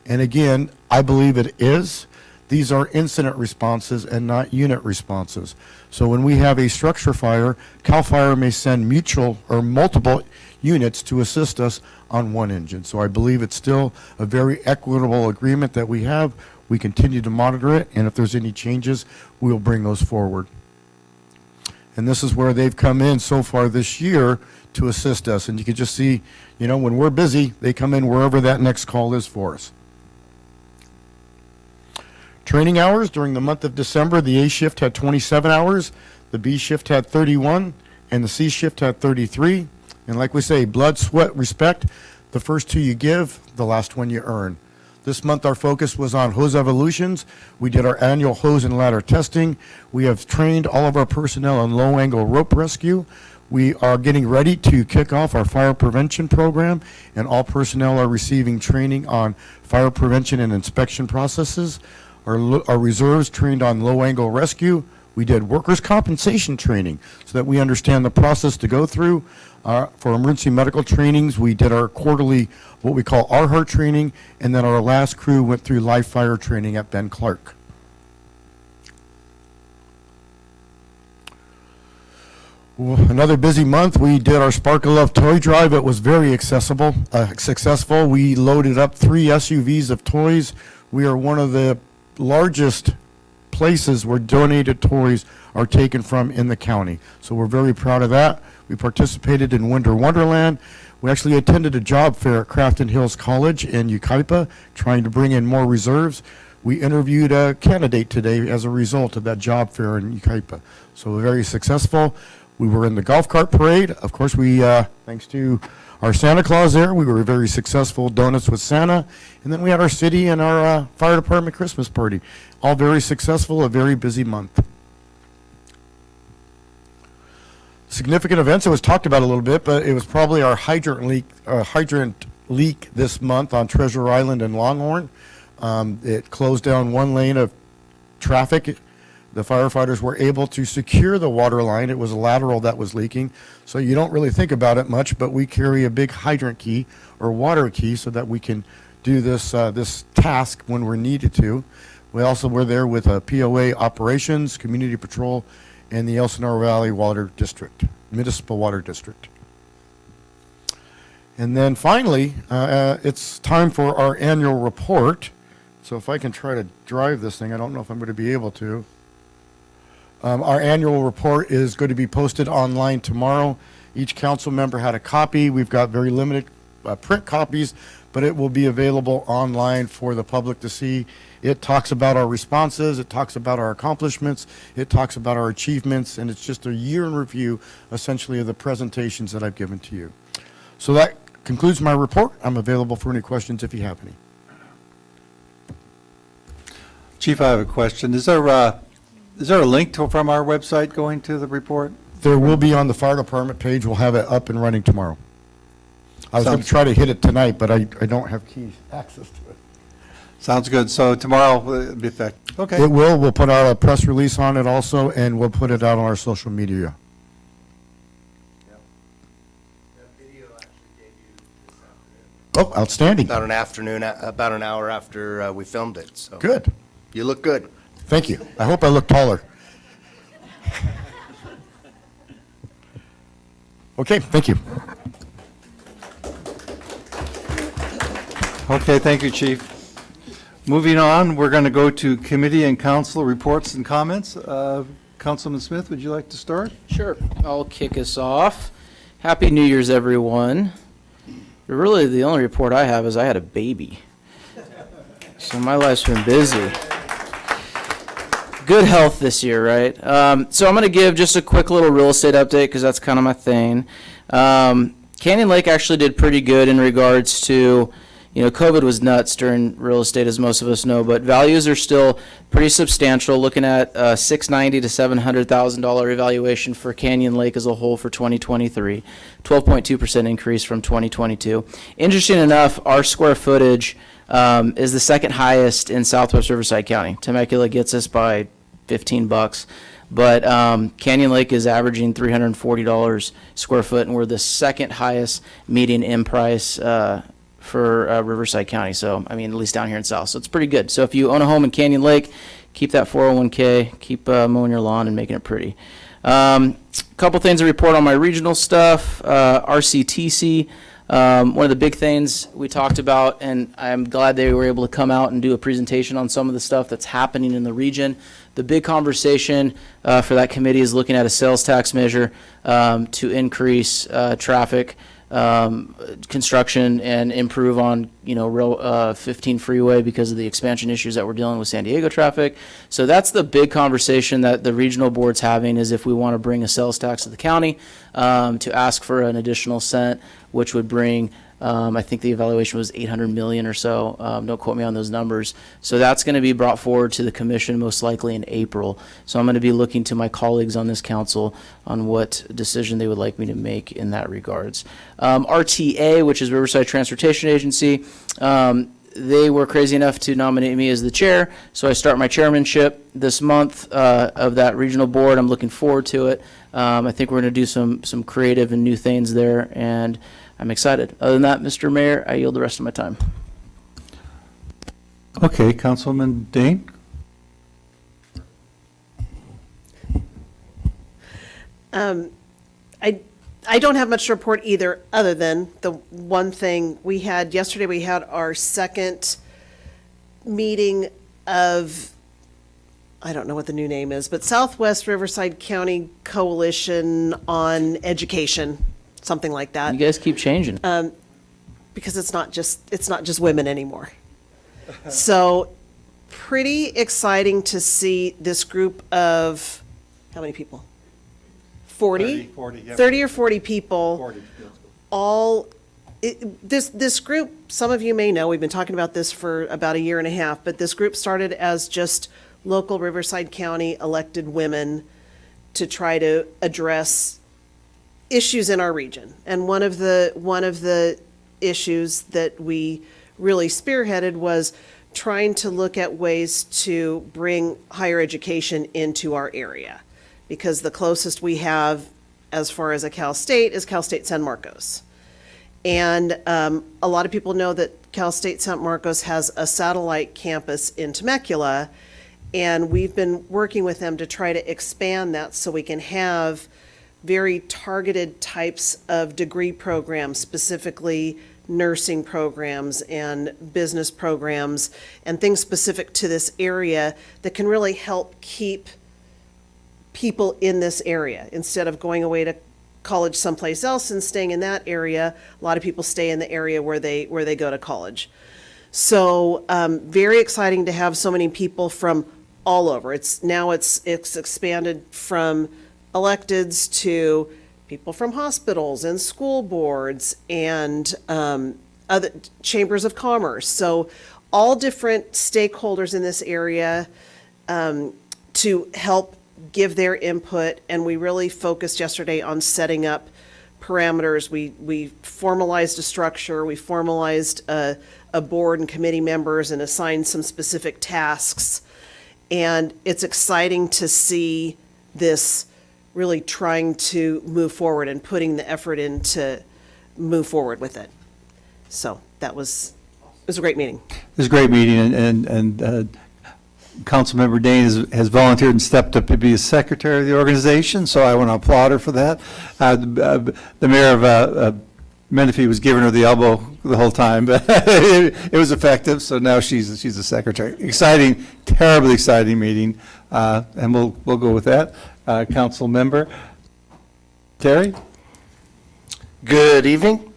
and again, I believe it is. These are incident responses and not unit responses. So when we have a structure fire, CAL FIRE may send mutual or multiple units to assist us on one engine. So I believe it's still a very equitable agreement that we have. We continue to monitor it, and if there's any changes, we'll bring those forward. And this is where they've come in so far this year to assist us. And you can just see, you know, when we're busy, they come in wherever that next call is for us. Training hours during the month of December, the A shift had 27 hours, the B shift had 31, and the C shift had 33. And like we say, blood, sweat, respect. The first two you give, the last one you earn. This month our focus was on hose evolutions. We did our annual hose and ladder testing. We have trained all of our personnel on low-angle rope rescue. We are getting ready to kick off our fire prevention program, and all personnel are receiving training on fire prevention and inspection processes. Our reserves trained on low-angle rescue. We did workers' compensation training so that we understand the process to go through. For emergency medical trainings, we did our quarterly, what we call our heart training, and then our last crew went through live fire training at Ben Clark. Well, another busy month. We did our Sparkle Love toy drive. It was very successful. We loaded up 3 SUVs of toys. We are one of the largest places where donated toys are taken from in the county. So we're very proud of that. We participated in Winter Wonderland. We actually attended a job fair at Crafton Hills College in Yucaipa, trying to bring in more reserves. We interviewed a candidate today as a result of that job fair in Yucaipa. So we're very successful. We were in the golf cart parade. Of course, we, thanks to our Santa Claus there, we were very successful, Donuts with Santa. And then we had our city and our fire department Christmas party. All very successful, a very busy month. Significant events, it was talked about a little bit, but it was probably our hydrant leak this month on Treasure Island and Longhorn. It closed down one lane of traffic. The firefighters were able to secure the water line. It was a lateral that was leaking, so you don't really think about it much, but we carry a big hydrant key or water key so that we can do this task when we're needed to. We also were there with POA operations, community patrol, and the Elsinore Valley Water District, Municipal Water District. And then finally, it's time for our annual report. So if I can try to drive this thing, I don't know if I'm going to be able to. Our annual report is going to be posted online tomorrow. Each council member had a copy. We've got very limited print copies, but it will be available online for the public to see. It talks about our responses, it talks about our accomplishments, it talks about our achievements, and it's just a year in review, essentially, of the presentations that I've given to you. So that concludes my report. I'm available for any questions if you have any. Chief, I have a question. Is there a link from our website going to the report? There will be on the fire department page. We'll have it up and running tomorrow. I was going to try to hit it tonight, but I don't have access to it. Sounds good. So tomorrow it'll be effective. Okay. It will. We'll put out a press release on it also, and we'll put it out on our social media. Oh, outstanding. About an hour after we filmed it. So Good. you look good. Thank you. I hope I look taller. Okay, thank you. Okay, thank you, Chief. Moving on, we're going to go to committee and council reports and comments. Councilman Smith, would you like to start? Sure. I'll kick us off. Happy New Year's, everyone. Really, the only report I have is I had a baby. So my life's been busy. Good health this year, right? So I'm going to give just a quick little real estate update because that's kind of my thing. Canyon Lake actually did pretty good in regards to, COVID was nuts during real estate, as most of us know, but values are still pretty substantial. Looking at $690,000 to $700,000 evaluation for Canyon Lake as a whole for 2023, 12.2% increase from 2022. Interesting enough, our square footage is the second highest in Southwest Riverside County. Temecula gets us by $15, but Canyon Lake is averaging $340 square foot, and we're the second highest median in price for Riverside County. So, I mean, at least down here in South. So it's pretty good. So if you own a home in Canyon Lake, keep that 401k, keep mowing your lawn and making it pretty. Couple things to report on my regional stuff. RCTC, one of the big things we talked about, and I'm glad they were able to come out and do a presentation on some of the stuff that's happening in the region. The big conversation for that committee is looking at a sales tax measure to increase traffic, construction, and improve on, Rail 15 freeway because of the expansion issues that we're dealing with San Diego traffic. So that's the big conversation that the regional board's having, is if we want to bring a sales tax to the county, to ask for an additional cent, which would bring, I think the evaluation was 800 million or so. Don't quote me on those numbers. So that's going to be brought forward to the commission most likely in April. So I'm going to be looking to my colleagues on this council on what decision they would like me to make in that regards. RTA, which is Riverside Transportation Agency, they were crazy enough to nominate me as the chair. So I start my chairmanship this month of that regional board. I'm looking forward to it. I think we're going to do some creative and new things there, and I'm excited. Other than that, Mr. Mayor, I yield the rest of my time. Okay, Councilman Dane? I don't have much to report either, other than the one thing we had, yesterday we had our second meeting of, I don't know what the new name is, but Southwest Riverside County Coalition on Education, something like that. You guys keep changing. Because it's not just women anymore. So pretty exciting to see this group of, how many people? 40? 30 or 40 people. All, this group, some of you may know, we've been talking about this for about a year and a half, but this group started as just local Riverside County elected women to try to address issues in our region. And one of the issues that we really spearheaded was trying to look at ways to bring higher education into our area. Because the closest we have as far as a Cal State is Cal State San Marcos. And a lot of people know that Cal State San Marcos has a satellite campus in Temecula, and we've been working with them to try to expand that so we can have very targeted types of degree programs, specifically nursing programs and business programs and things specific to this area that can really help keep people in this area. Instead of going away to college someplace else and staying in that area, a lot of people stay in the area where they go to college. So very exciting to have so many people from all over. It's expanded from electeds to people from hospitals and school boards and other chambers of commerce. So all different stakeholders in this area to help give their input, and we really focused yesterday on setting up parameters. We formalized a structure, we formalized a board and committee members and assigned some specific tasks. And it's exciting to see this really trying to move forward and putting the effort in to move forward with it. So it was a great meeting. It was a great meeting, and Councilmember Dane has volunteered and stepped up to be a secretary of the organization, so I want to applaud her for that. The mayor of Menifee was giving her the elbow the whole time, but it was effective, so now she's a secretary. Exciting, terribly exciting meeting, and we'll go with that. Council member Terry? Good evening.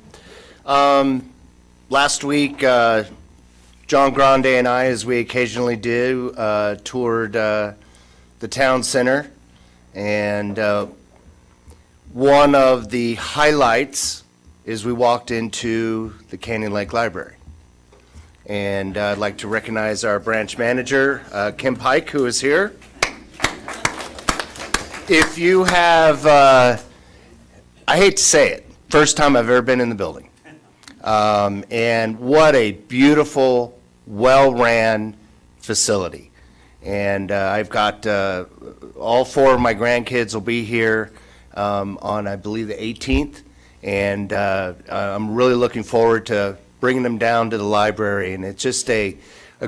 Last week, John Grande and I, as we occasionally do, toured the town center, and one of the highlights is we walked into the Canyon Lake Library. And I'd like to recognize our branch manager, Kim Pike, who is here. If you have, I hate to say it, first time I've ever been in the building. And what a beautiful, well-ran facility. And I've got all four of my grandkids will be here on, I believe, the 18th. And I'm really looking forward to bringing them down to the library. And it's just a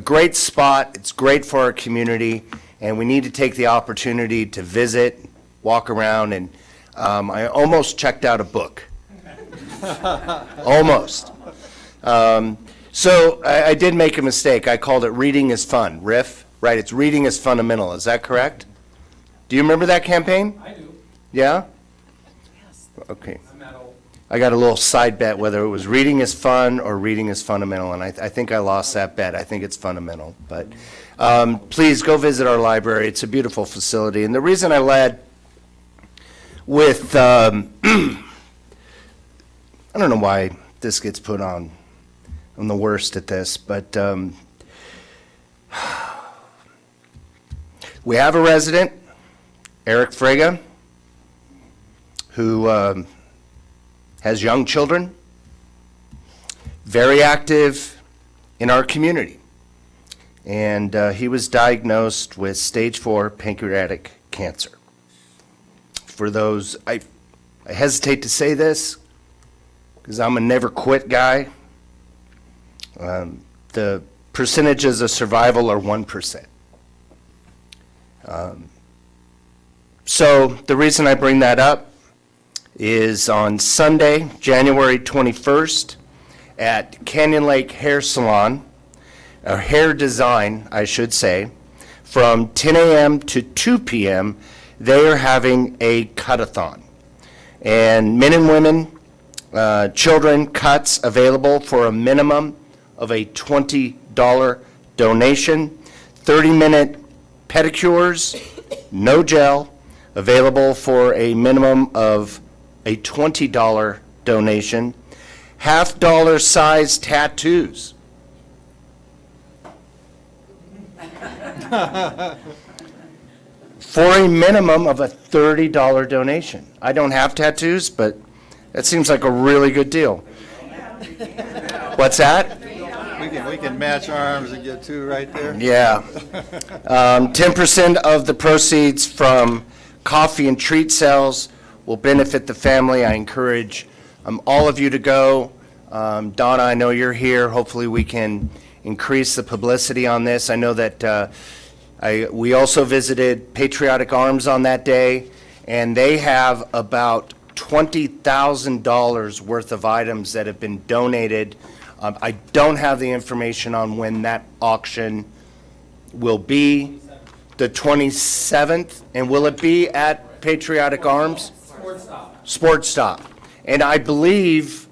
great spot. It's great for our community, and we need to take the opportunity to visit, walk around, and I almost checked out a book. Almost. So I did make a mistake. I called it Reading is Fun. Riff, right? It's Reading is Fundamental. Is that correct? Do you remember that campaign? I do. Yeah? Okay. I'm that old. I got a little side bet whether it was Reading is Fun or Reading is Fundamental, and I think I lost that bet. I think it's fundamental. But please go visit our library. It's a beautiful facility. And the reason I led with, I don't know why this gets put on. I'm the worst at this, but we have a resident, Eric Frega, who has young children, very active in our community. And he was diagnosed with stage 4 pancreatic cancer. For those, I hesitate to say this because I'm a never quit guy. The percentages of survival are 1%. So the reason I bring that up is on Sunday, January 21st, at Canyon Lake Hair Salon, or Hair Design, I should say, from 10 a.m. to 2 p.m., they are having a cut-a-thon. And men and women, children, cuts available for a minimum of a $20 donation. 30-minute pedicures, no gel, available for a minimum of a $20 donation. $half size tattoos. For a minimum of a $30 donation. I don't have tattoos, but that seems like a really good deal. What's that? We can match arms and get two right there. Yeah. 10% of the proceeds from coffee and treat sales will benefit the family. I encourage all of you to go. Donna, I know you're here. Hopefully we can increase the publicity on this. I know that we also visited Patriotic Arms on that day, and they have about $20,000 worth of items that have been donated. I don't have the information on when that auction will be, the 27th, and will it be at Patriotic Arms? Sports Stop. And I believe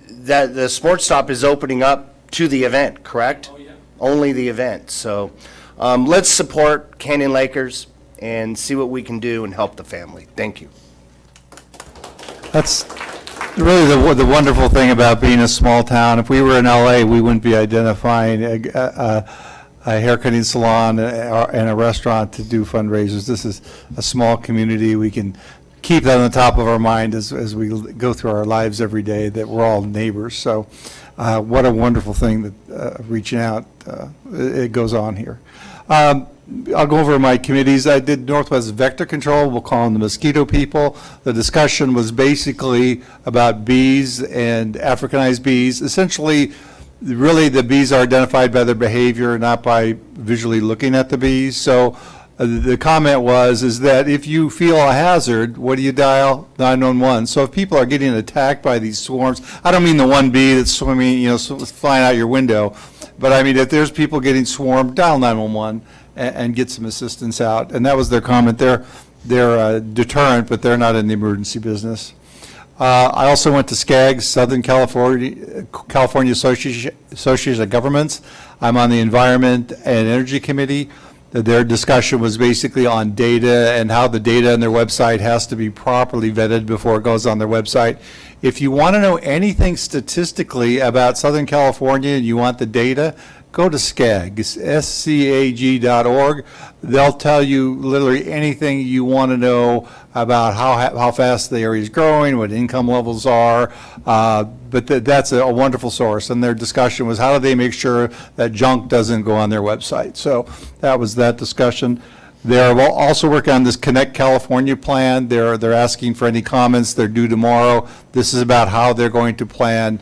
that the Sports Stop is opening up to the event, correct? Oh, yeah. Only the event. So let's support Canyon Lakers and see what we can do and help the family. Thank you. That's really the wonderful thing about being a small town. If we were in LA, we wouldn't be identifying a haircutting salon and a restaurant to do fundraisers. This is a small community. We can keep that on the top of our mind as we go through our lives every day, that we're all neighbors. So what a wonderful thing that reaching out, it goes on here. I'll go over my committees. I did Northwest Vector Control. We'll call them the mosquito people. The discussion was basically about bees and Africanized bees. Essentially, really the bees are identified by their behavior, not by visually looking at the bees. So the comment is that if you feel a hazard, what do you dial? 911. So if people are getting attacked by these swarms, I don't mean the one bee that's swimming, flying out your window, but I mean if there's people getting swarmed, dial 911 and get some assistance out. And that was their comment. They're deterrent, but they're not in the emergency business. I also went to SCAG, Southern California Association of Governments. I'm on the Environment and Energy Committee. Their discussion was basically on data and how the data on their website has to be properly vetted before it goes on their website. If you want to know anything statistically about Southern California and you want the data, go to SCAG, scag.org. They'll tell you literally anything you want to know about how fast the area is growing, what income levels are, but that's a wonderful source. And their discussion was how do they make sure that junk doesn't go on their website. So that was that discussion. They're also working on this Connect California plan. They're asking for any comments. They're due tomorrow. This is about how they're going to plan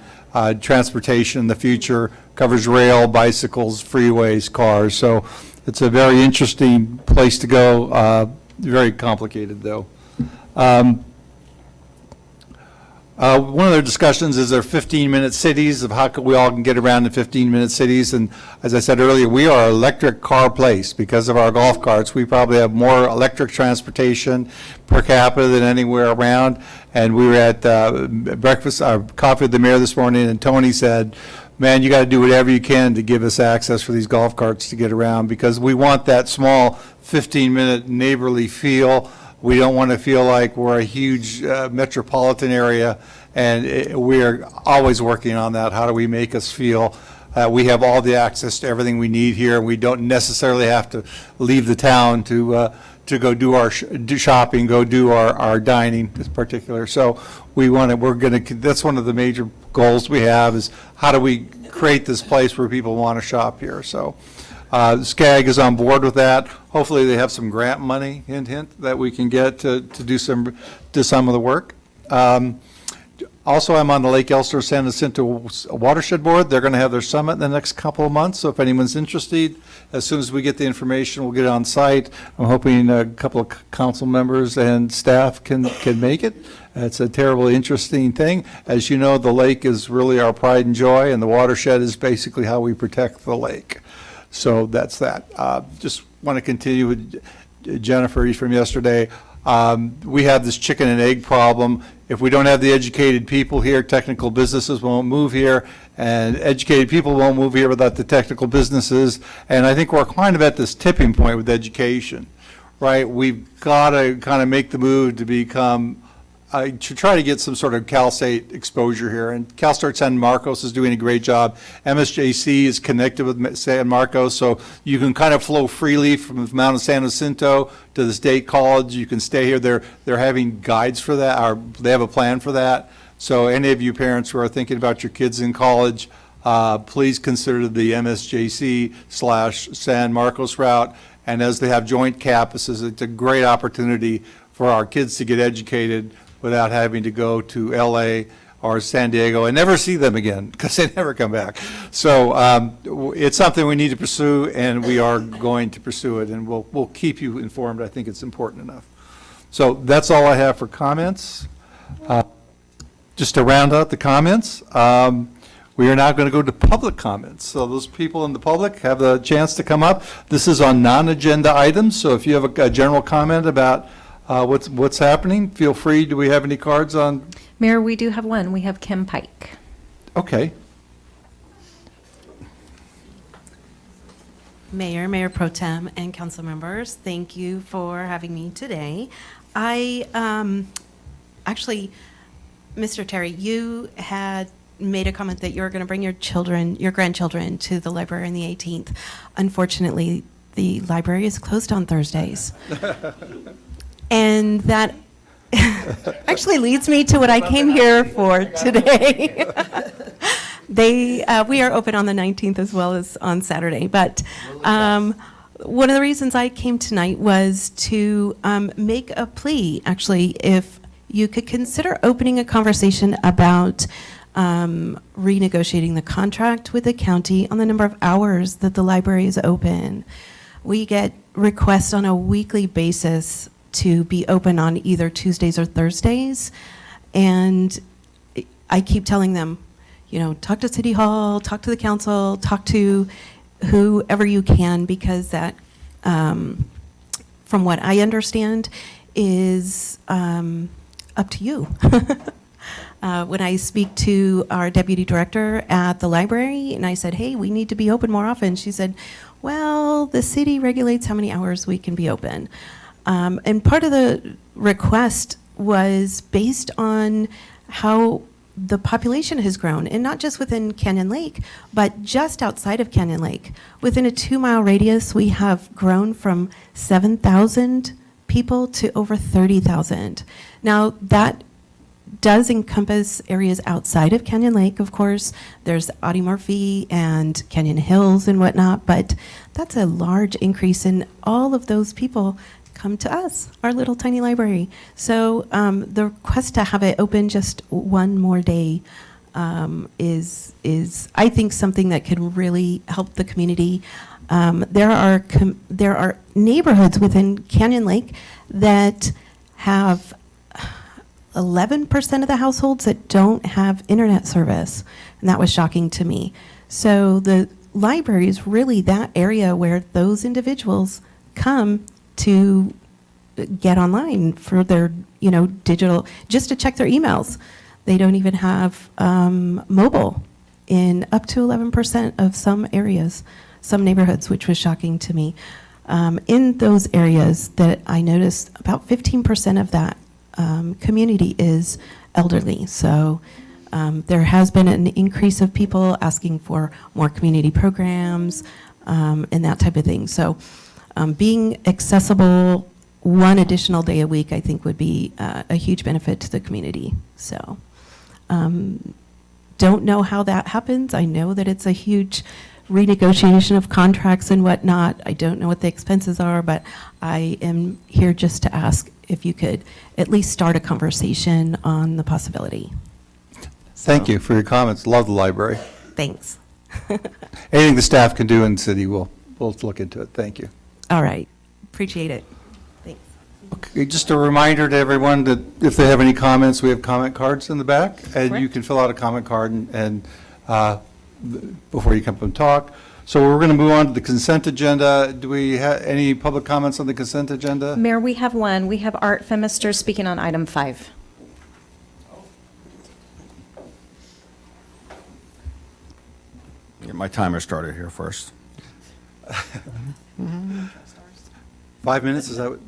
transportation in the future, covers rail, bicycles, freeways, cars. So it's a very interesting place to go, very complicated, though. One of their discussions is their 15-minute cities, of how we all can get around in 15-minute cities. And as I said earlier, we are an electric car place. Because of our golf carts, we probably have more electric transportation per capita than anywhere around. And we were at breakfast, coffee with the mayor this morning, and Tony said, man, you got to do whatever you can to give us access for these golf carts to get around, because we want that small 15-minute neighborly feel. We don't want to feel like we're a huge metropolitan area, and we are always working on that. How do we make us feel we have all the access to everything we need here? We don't necessarily have to leave the town to go do our do shopping, go do our dining in particular. So we're going to, that's one of the major goals we have, is how do we create this place where people want to shop here? So SCAG is on board with that. Hopefully they have some grant money, hint, that we can get to do some of the work. Also, I'm on the Lake Elster San Jacinto Watershed Board. They're going to have their summit in the next couple of months, so if anyone's interested, as soon as we get the information, we'll get it on site. I'm hoping a couple of council members and staff can make it. It's a terribly interesting thing. As you know, the lake is really our pride and joy, and the watershed is basically how we protect the lake. So that's that. Just want to continue with Jennifer from yesterday. We have this chicken and egg problem. If we don't have the educated people here, technical businesses won't move here, and educated people won't move here without the technical businesses. And I think we're kind of at this tipping point with education, right? We've got to kind of make the move to become to try to get some sort of Cal State exposure here. And CalStart San Marcos is doing a great job. MSJC is connected with San Marcos, so you can kind of flow freely from Mount of San Jacinto to the State College. You can stay here. They're having guides for that, or they have a plan for that. So any of you parents who are thinking about your kids in college, please consider the MSJC/San Marcos route. And as they have joint campuses, it's a great opportunity for our kids to get educated without having to go to LA or San Diego and never see them again, because they never come back. So it's something we need to pursue, and we are going to pursue it, and we'll keep you informed. I think it's important enough. So that's all I have for comments. Just to round out the comments, we are now going to go to public comments. So those people in the public have the chance to come up. This is on non-agenda items, so if you have a general comment about what's happening, feel free. Do we have any cards on? Mayor, we do have one. We have Kim Pike. Okay. Mayor Pro Tem, and council members, thank you for having me today. I actually, Mr. Terry, you had made a comment that you were going to bring your grandchildren to the library on the 18th. Unfortunately, the library is closed on Thursdays. And that actually leads me to what I came here for today. We are open on the 19th as well as on Saturday. But one of the reasons I came tonight was to make a plea, actually, if you could consider opening a conversation about renegotiating the contract with the county on the number of hours that the library is open. We get requests on a weekly basis to be open on either Tuesdays or Thursdays. And I keep telling them, talk to City Hall, talk to the council, talk to whoever you can, because that, from what I understand, is up to you. When I speak to our deputy director at the library and I said, hey, we need to be open more often, she said, well, the city regulates how many hours we can be open. And part of the request was based on how the population has grown, and not just within Canyon Lake, but just outside of Canyon Lake. Within a 2-mile radius, we have grown from 7,000 people to over 30,000. Now, that does encompass areas outside of Canyon Lake, of course. There's Audie Murphy and Canyon Hills and whatnot, but that's a large increase, in all of those people come to us, our little tiny library. So the request to have it open just one more day is I think something that can really help the community. There are neighborhoods within Canyon Lake that have 11% of the households that don't have internet service, and that was shocking to me. So the library is really that area where those individuals come to get online for their, digital, just to check their emails. They don't even have mobile in up to 11% of some areas, some neighborhoods, which was shocking to me. In those areas that I noticed, about 15% of that community is elderly. So there has been an increase of people asking for more community programs and that type of thing. So being accessible one additional day a week, I think, would be a huge benefit to the community. So don't know how that happens. I know that it's a huge renegotiation of contracts and whatnot. I don't know what the expenses are, but I am here just to ask if you could at least start a conversation on the possibility. Thank you for your comments. Love the library. Thanks. Anything the staff can do in the city, we'll look into it. Thank you. All right. Appreciate it. Thanks. Okay, just a reminder to everyone that if they have any comments, we have comment cards in the back, and you can fill out a comment card and before you come up and talk. So we're going to move on to the consent agenda. Do we have any public comments on the consent agenda? Mayor, we have one. We have Art Femister speaking on item 5. Get my timer started here first. 5 minutes, is that what?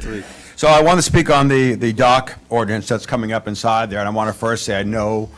3. So I want to speak on the dock ordinance that's coming up inside there, and I want to first say I know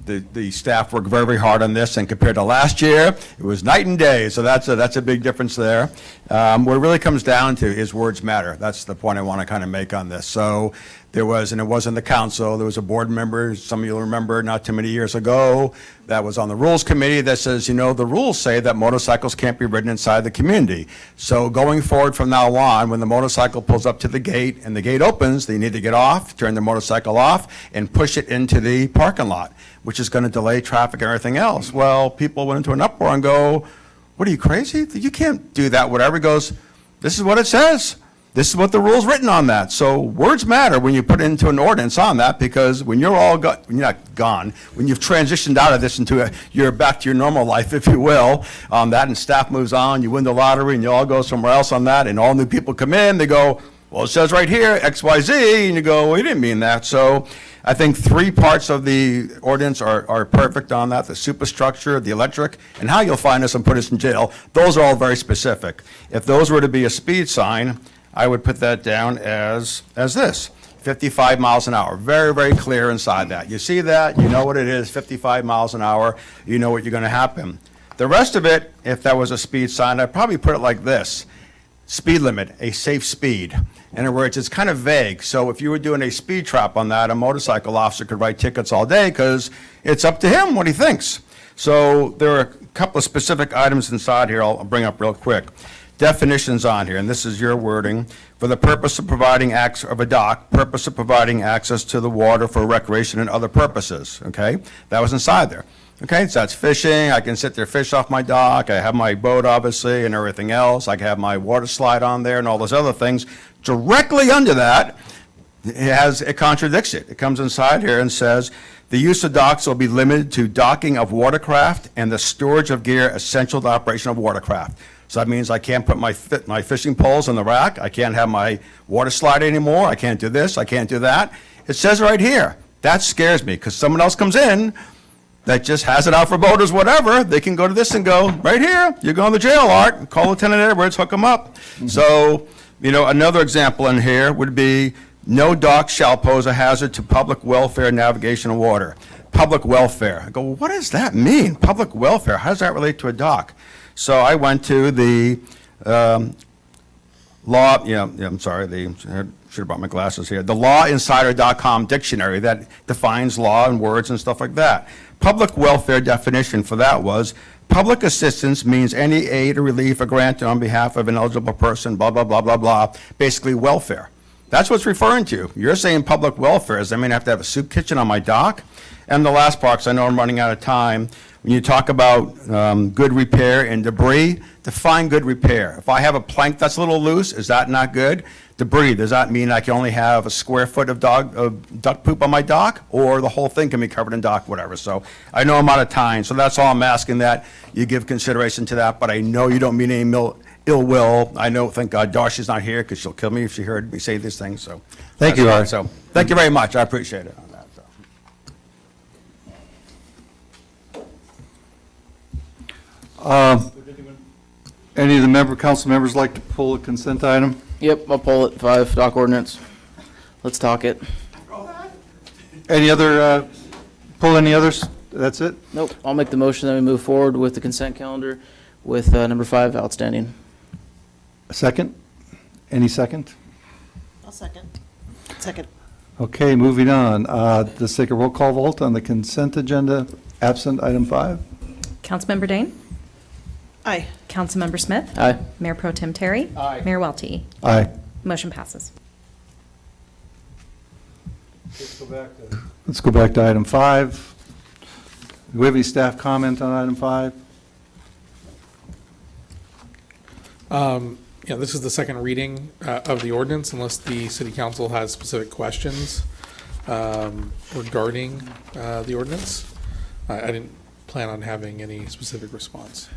the staff worked very, very hard on this, and compared to last year, it was night and day, so that's a big difference there. What it really comes down to is words matter. That's the point I want to kind of make on this. So there was, and it wasn't the council, there was a board member, some of you will remember not too many years ago, that was on the rules committee that says, the rules say that motorcycles can't be ridden inside the community. So going forward from now on, when the motorcycle pulls up to the gate and the gate opens, they need to get off, turn the motorcycle off, and push it into the parking lot, which is going to delay traffic and everything else. Well, people went into an uproar and go, what are you, crazy? You can't do that, whatever. He goes, this is what it says. This is what the rule's written on that. So words matter when you put it into an ordinance on that, because when you're all when you're not gone, when you've transitioned out of this into you're back to your normal life, if you will, on that, and staff moves on, you win the lottery, and you all go somewhere else on that, and all new people come in, they go, well, it says right here, X, Y, Z, and you go, well, you didn't mean that. So I think 3 parts of the ordinance are perfect on that: the superstructure, the electric, and how you'll find us and put us in jail. Those are all very specific. If those were to be a speed sign, I would put that down as this, 55 miles an hour. Very, very clear inside that. You see that, you know what it is, 55 miles an hour, you know what you're going to happen. The rest of it, if that was a speed sign, I'd probably put it like this: speed limit, a safe speed. In other words, it's kind of vague. So if you were doing a speed trap on that, a motorcycle officer could write tickets all day because it's up to him what he thinks. So there are a couple of specific items inside here I'll bring up real quick. Definitions on here, and this is your wording: for the purpose of providing access of a dock, purpose of providing access to the water for recreation and other purposes. Okay, that was inside there. Okay, so that's fishing. I can sit there, fish off my dock. I have my boat, obviously, and everything else. I can have my water slide on there and all those other things. Directly under that, it contradicts it. It comes inside here and says, the use of docks will be limited to docking of watercraft and the storage of gear essential to operation of watercraft. So that means I can't put my fishing poles in the rack. I can't have my water slide anymore. I can't do this. I can't do that. It says right here. That scares me, because someone else comes in that just has it out for boaters, whatever. They can go to this and go, right here, you're going to jail, Art. Call Lieutenant Edwards, hook them up. Mm-hmm. So, another example in here would be, no dock shall pose a hazard to public welfare, navigation, and water. Public welfare. I go, well, what does that mean? Public welfare, how does that relate to a dock? So I went to the law, I'm sorry, I should have brought my glasses here. The lawinsider.com dictionary that defines law and words and stuff like that. Public welfare definition for that was, public assistance means any aid or relief or granted on behalf of an eligible person, blah, blah, blah, blah, blah. Basically welfare. That's what it's referring to. You're saying public welfare. Does that mean I have to have a soup kitchen on my dock? And the last part, 'cause I know I'm running out of time, when you talk about good repair and debris, define good repair. If I have a plank that's a little loose, is that not good? Debris, does that mean I can only have a square foot of duck poop on my dock, or the whole thing can be covered in dock, whatever? So I know I'm out of time, so that's all I'm asking, that you give consideration to that, but I know you don't mean any ill will. I know, thank God Darcy's not here, because she'll kill me if she heard me say these things, so. Thank you, Art. So, thank you very much, I appreciate it on that, so. Any of the council members like to pull a consent item? Yep, I'll pull it. 5, dock ordinance. Let's talk it. Any other, pull any others? That's it? Nope, I'll make the motion that we move forward with the consent calendar with number 5 outstanding. A second? Any second? I'll second. Second. Okay, moving on. Let's take a roll call vote on the consent agenda, absent item 5. Councilmember Dane? Aye. Councilmember Smith? Aye. Mayor Pro Tem Terry? Aye. Mayor Welty? Aye. Motion passes. Let's go back to item 5. Do we have any staff comment on item 5? Yeah, this is the second reading of the ordinance, unless the city council has specific questions regarding the ordinance. I didn't plan on having any specific response.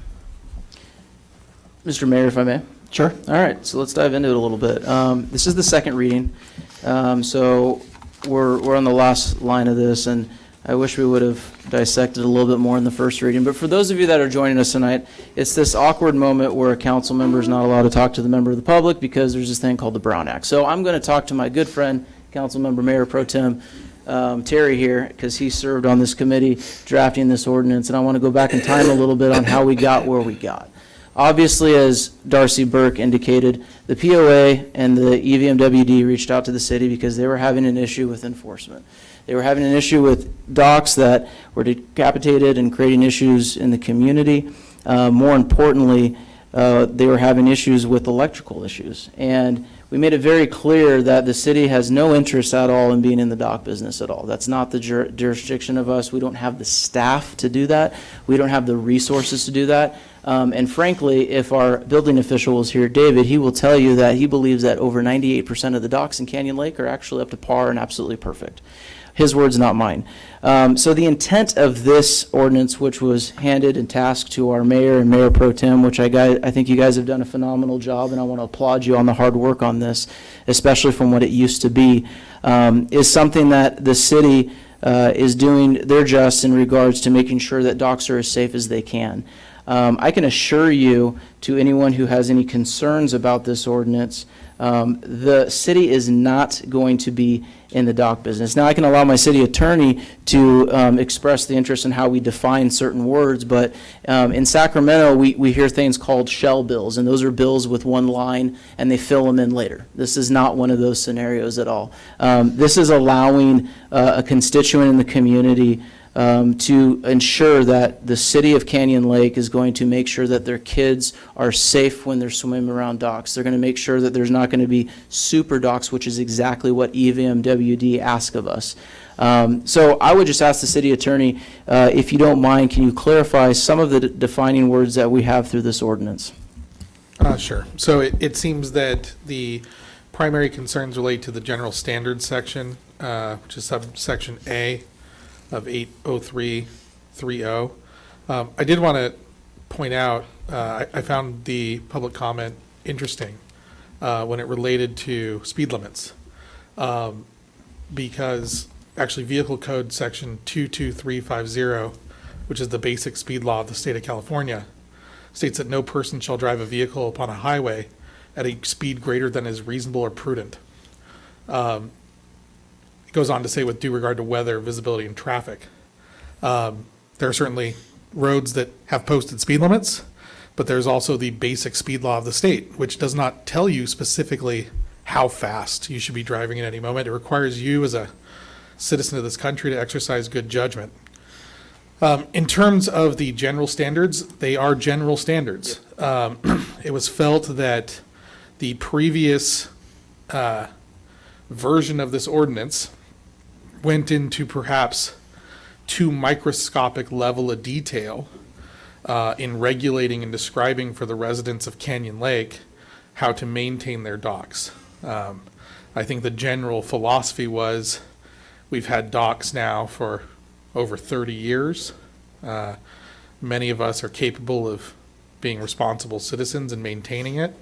Mr. Mayor, if I may? Sure. All right, so let's dive into it a little bit. This is the second reading, so we're on the last line of this, and I wish we would have dissected a little bit more in the first reading. But for those of you that are joining us tonight, it's this awkward moment where a council member is not allowed to talk to the member of the public because there's this thing called the Brown Act. So I'm going to talk to my good friend, council member Mayor Pro Tem Terry here, because he served on this committee drafting this ordinance, and I want to go back in time a little bit on how we got where we got. Obviously, as Darcy Burke indicated, the POA and the EVMWD reached out to the city because they were having an issue with enforcement. They were having an issue with docks that were decapitated and creating issues in the community. More importantly, they were having issues with electrical issues. And we made it very clear that the city has no interest at all in being in the dock business at all. That's not the jurisdiction of us. We don't have the staff to do that. We don't have the resources to do that. And frankly, if our building official was here, David, he will tell you that he believes that over 98% of the docks in Canyon Lake are actually up to par and absolutely perfect. His words, not mine. So the intent of this ordinance, which was handed and tasked to our mayor and mayor pro tem, which I think you guys have done a phenomenal job, and I want to applaud you on the hard work on this, especially from what it used to be, is something that the city is doing their just in regards to making sure that docks are as safe as they can. I can assure you, to anyone who has any concerns about this ordinance, the city is not going to be in the dock business. Now, I can allow my city attorney to express the interest in how we define certain words, but in Sacramento, we hear things called shell bills, and those are bills with one line, and they fill them in later. This is not one of those scenarios at all. This is allowing a constituent in the community to ensure that the city of Canyon Lake is going to make sure that their kids are safe when they're swimming around docks. They're going to make sure that there's not going to be super docks, which is exactly what EVMWD asks of us. So I would just ask the city attorney, if you don't mind, can you clarify some of the defining words that we have through this ordinance? Sure. So it seems that the primary concerns relate to the general standards section, which is subsection A of 80330. I did want to point out, I found the public comment interesting when it related to speed limits, because actually Vehicle Code Section 22350, which is the basic speed law of the state of California, states that no person shall drive a vehicle upon a highway at a speed greater than is reasonable or prudent. Goes on to say with due regard to weather, visibility, and traffic. There are certainly roads that have posted speed limits, but there's also the basic speed law of the state, which does not tell you specifically how fast you should be driving at any moment. It requires you as a citizen of this country to exercise good judgment. In terms of the general standards, they are general standards. It was felt that the previous version of this ordinance went into perhaps too microscopic level of detail in regulating and describing for the residents of Canyon Lake how to maintain their docks. I think the general philosophy was we've had docks now for over 30 years. Many of us are capable of being responsible citizens and maintaining it.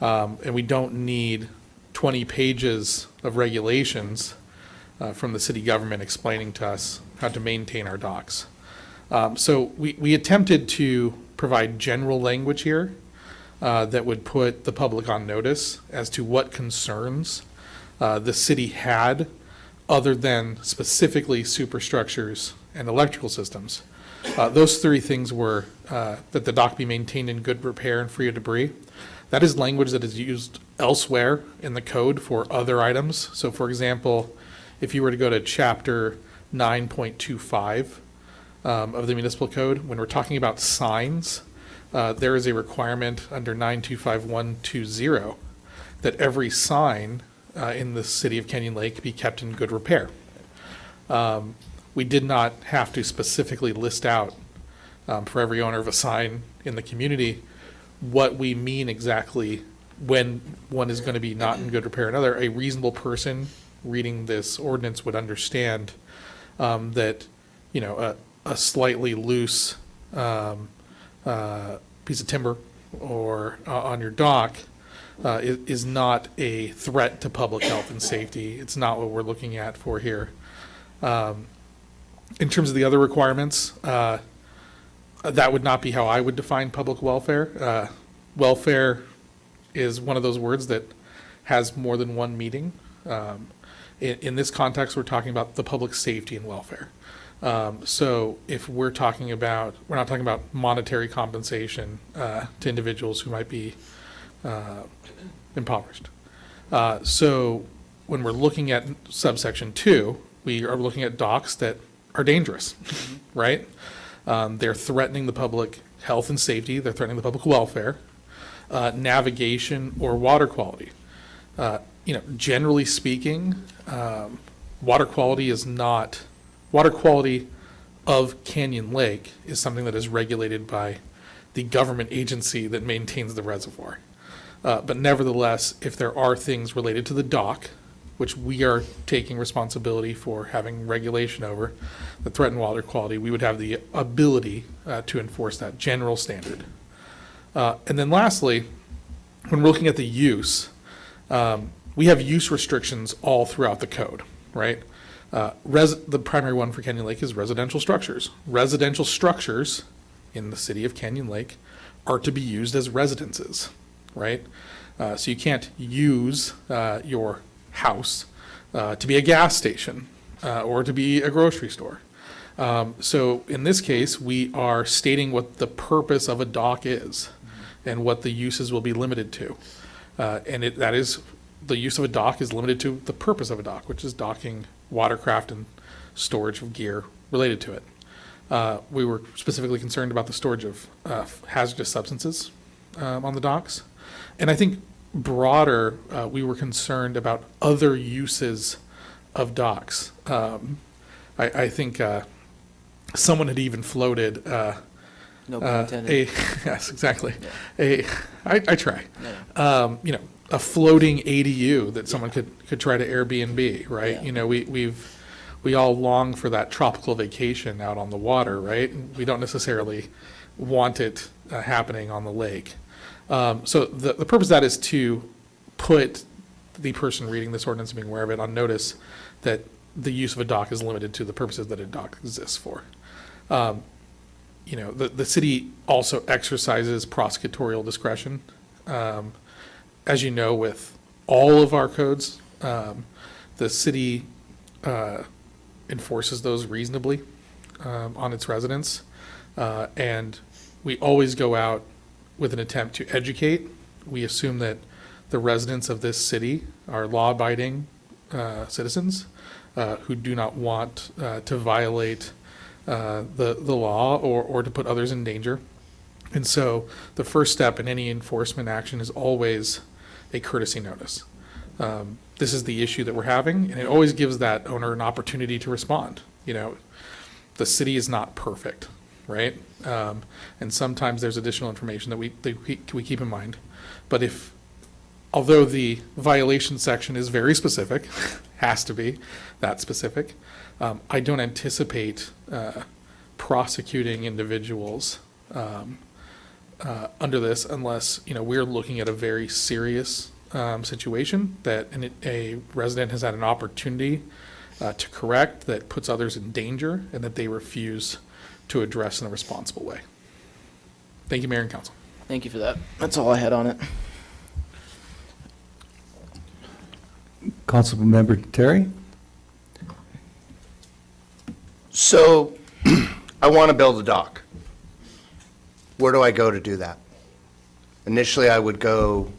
And we don't need 20 pages of regulations from the city government explaining to us how to maintain our docks. So we attempted to provide general language here that would put the public on notice as to what concerns the city had other than specifically superstructures and electrical systems. Those three things were that the dock be maintained in good repair and free of debris. That is language that is used elsewhere in the code for other items. So for example, if you were to go to chapter 9.25 of the municipal code, when we're talking about signs, there is a requirement under 925.120 that every sign in the city of Canyon Lake be kept in good repair. We did not have to specifically list out for every owner of a sign in the community what we mean exactly when one is going to be not in good repair. Another, a reasonable person reading this ordinance would understand that, you know, a slightly loose piece of timber or on your dock is not a threat to public health and safety. It's not what we're looking at for here. In terms of the other requirements, that would not be how I would define public welfare. Welfare is one of those words that has more than one meaning. In this context, we're talking about the public safety and welfare. So if we're not talking about monetary compensation to individuals who might be impoverished. So when we're looking at subsection 2, we are looking at docks that are dangerous, right? They're threatening the public health and safety. They're threatening the public welfare, navigation, or water quality. You know, generally speaking, water quality of Canyon Lake is something that is regulated by the government agency that maintains the reservoir. But nevertheless, if there are things related to the dock, which we are taking responsibility for having regulation over, that threaten water quality, we would have the ability to enforce that general standard. And then lastly, when we're looking at the use, we have use restrictions all throughout the code, right? The primary one for Canyon Lake is residential structures. Residential structures in the city of Canyon Lake are to be used as residences, right? So you can't use your house to be a gas station or to be a grocery store. So in this case, we are stating what the purpose of a dock is and what the uses will be limited to. That is, the use of a dock is limited to the purpose of a dock, which is docking watercraft and storage of gear related to it. We were specifically concerned about the storage of hazardous substances on the docks. And I think broader, we were concerned about other uses of docks. I think someone had even floated No pun intended. yes, exactly. I try. You know, a floating ADU that someone could try to Airbnb, right? Yeah. You know, we all long for that tropical vacation out on the water, right? We don't necessarily want it happening on the lake. So the purpose of that is to put the person reading this ordinance and being aware of it on notice that the use of a dock is limited to the purposes that a dock exists for. You know, the city also exercises prosecutorial discretion. As you know, with all of our codes, the city enforces those reasonably on its residents. And we always go out with an attempt to educate. We assume that the residents of this city are law-abiding citizens who do not want to violate the law or to put others in danger. And so the first step in any enforcement action is always a courtesy notice. This is the issue that we're having, and it always gives that owner an opportunity to respond. You know, the city is not perfect, right? And sometimes there's additional information that we keep in mind. But although the violation section is very specific, has to be that specific, I don't anticipate prosecuting individuals under this unless, we're looking at a very serious situation that a resident has had an opportunity to correct, that puts others in danger, and that they refuse to address in a responsible way. Thank you, Mayor and Council. Thank you for that. That's all I had on it. Councilmember Terry? So, I want to build a dock. Where do I go to do that? Initially, I would go,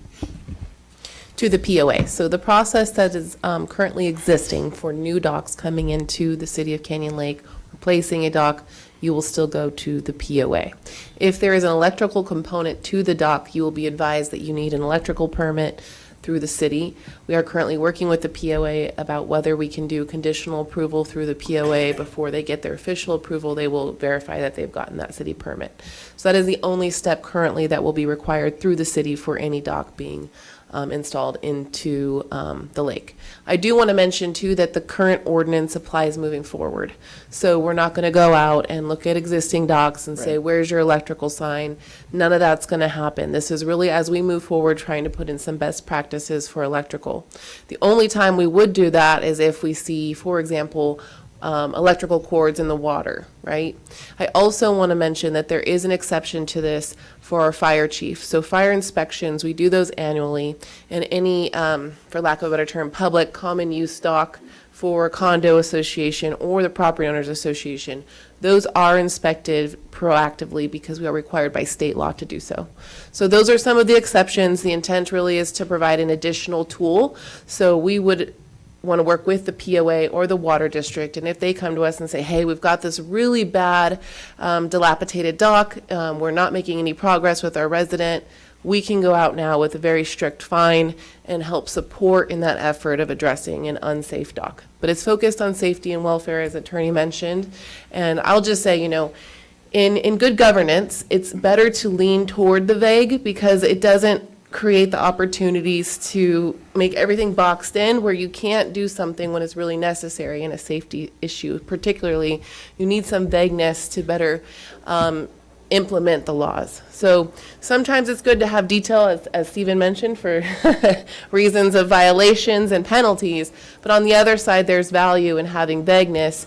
To the POA. So the process that is currently existing for new docks coming into the city of Canyon Lake, replacing a dock, you will still go to the POA. If there is an electrical component to the dock, you will be advised that you need an electrical permit through the city. We are currently working with the POA about whether we can do conditional approval through the POA. Before they get their official approval, they will verify that they've gotten that city permit. So that is the only step currently that will be required through the city for any dock being installed into the lake. I do want to mention too that the current ordinance applies moving forward. So we're not going to go out and look at existing docks and say, where's your electrical sign? None of that's going to happen. This is really, as we move forward, trying to put in some best practices for electrical. The only time we would do that is if we see, for example, electrical cords in the water, right? I also want to mention that there is an exception to this for our fire chief. So fire inspections, we do those annually, and any, for lack of a better term, public common use dock for condo association or the property owners association, those are inspected proactively because we are required by state law to do so. So those are some of the exceptions. The intent really is to provide an additional tool. So we would want to work with the POA or the water district, and if they come to us and say, hey, we've got this really bad dilapidated dock, we're not making any progress with our resident, we can go out now with a very strict fine and help support in that effort of addressing an unsafe dock. But it's focused on safety and welfare, as Attorney mentioned, and I'll just say, in good governance, it's better to lean toward the vague because it doesn't create the opportunities to make everything boxed in where you can't do something when it's really necessary in a safety issue. Particularly, you need some vagueness to better implement the laws. So sometimes it's good to have detail, as Stephen mentioned, for reasons of violations and penalties. But on the other side, there's value in having vagueness,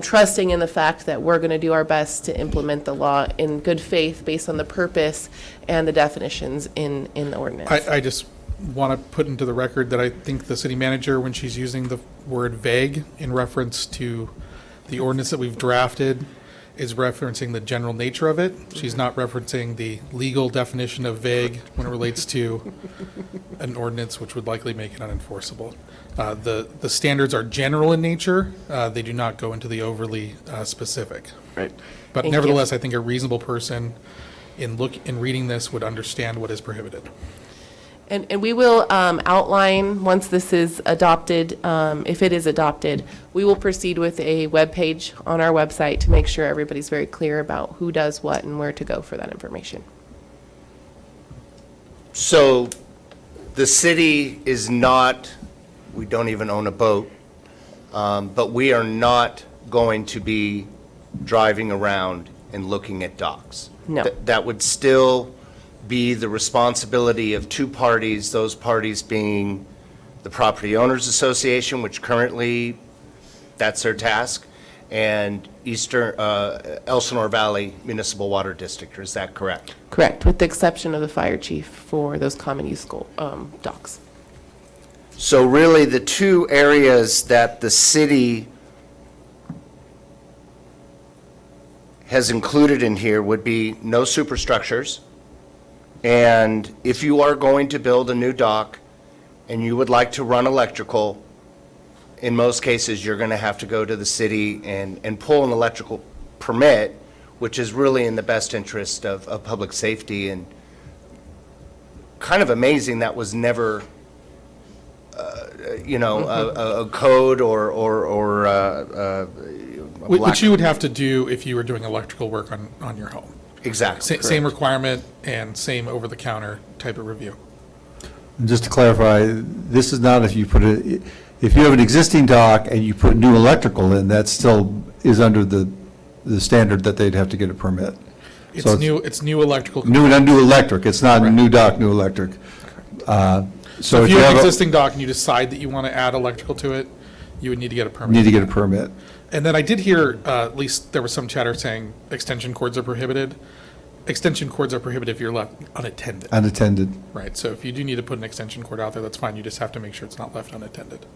trusting in the fact that we're going to do our best to implement the law in good faith based on the purpose and the definitions in the ordinance. I just want to put into the record that I think the city manager, when she's using the word vague in reference to the ordinance that we've drafted, is referencing the general nature of it. She's not referencing the legal definition of vague when it relates to an ordinance, which would likely make it unenforceable. The standards are general in nature. They do not go into the overly specific. Right. But Thank nevertheless, I think a reasonable person in reading this would understand what is prohibited. And we will outline, once this is adopted, if it is adopted, we will proceed with a webpage on our website to make sure everybody's very clear about who does what and where to go for that information. so the city is not, we don't even own a boat, but we are not going to be driving around and looking at docks. No. That would still be the responsibility of two parties, those parties being the Property Owners Association, which currently, that's their task, and Elsinore Valley Municipal Water District. Is that correct? Correct, with the exception of the fire chief for those common use docks. So really, the two areas that the city has included in here would be no superstructures, and if you are going to build a new dock and you would like to run electrical, in most cases, you're going to have to go to the city and pull an electrical permit, which is really in the best interest of public safety, and kind of amazing that was never a code or Which you would have to do if you were doing electrical work on your home. Exactly. Same requirement and same over-the-counter type of review. And just to clarify, this is not if you put it, if you have an existing dock and you put new electrical in, that still is under the standard that they'd have to get a permit. So It's new electrical. New electric, it's not new dock, new electric. So if you have an existing dock and you decide that you want to add electrical to it, you would need to get a permit. Need to get a permit. And then I did hear, at least there was some chatter saying extension cords are prohibited. Extension cords are prohibited if you're left unattended. Unattended. Right, so if you do need to put an extension cord out there, that's fine, you just have to make sure it's not left unattended.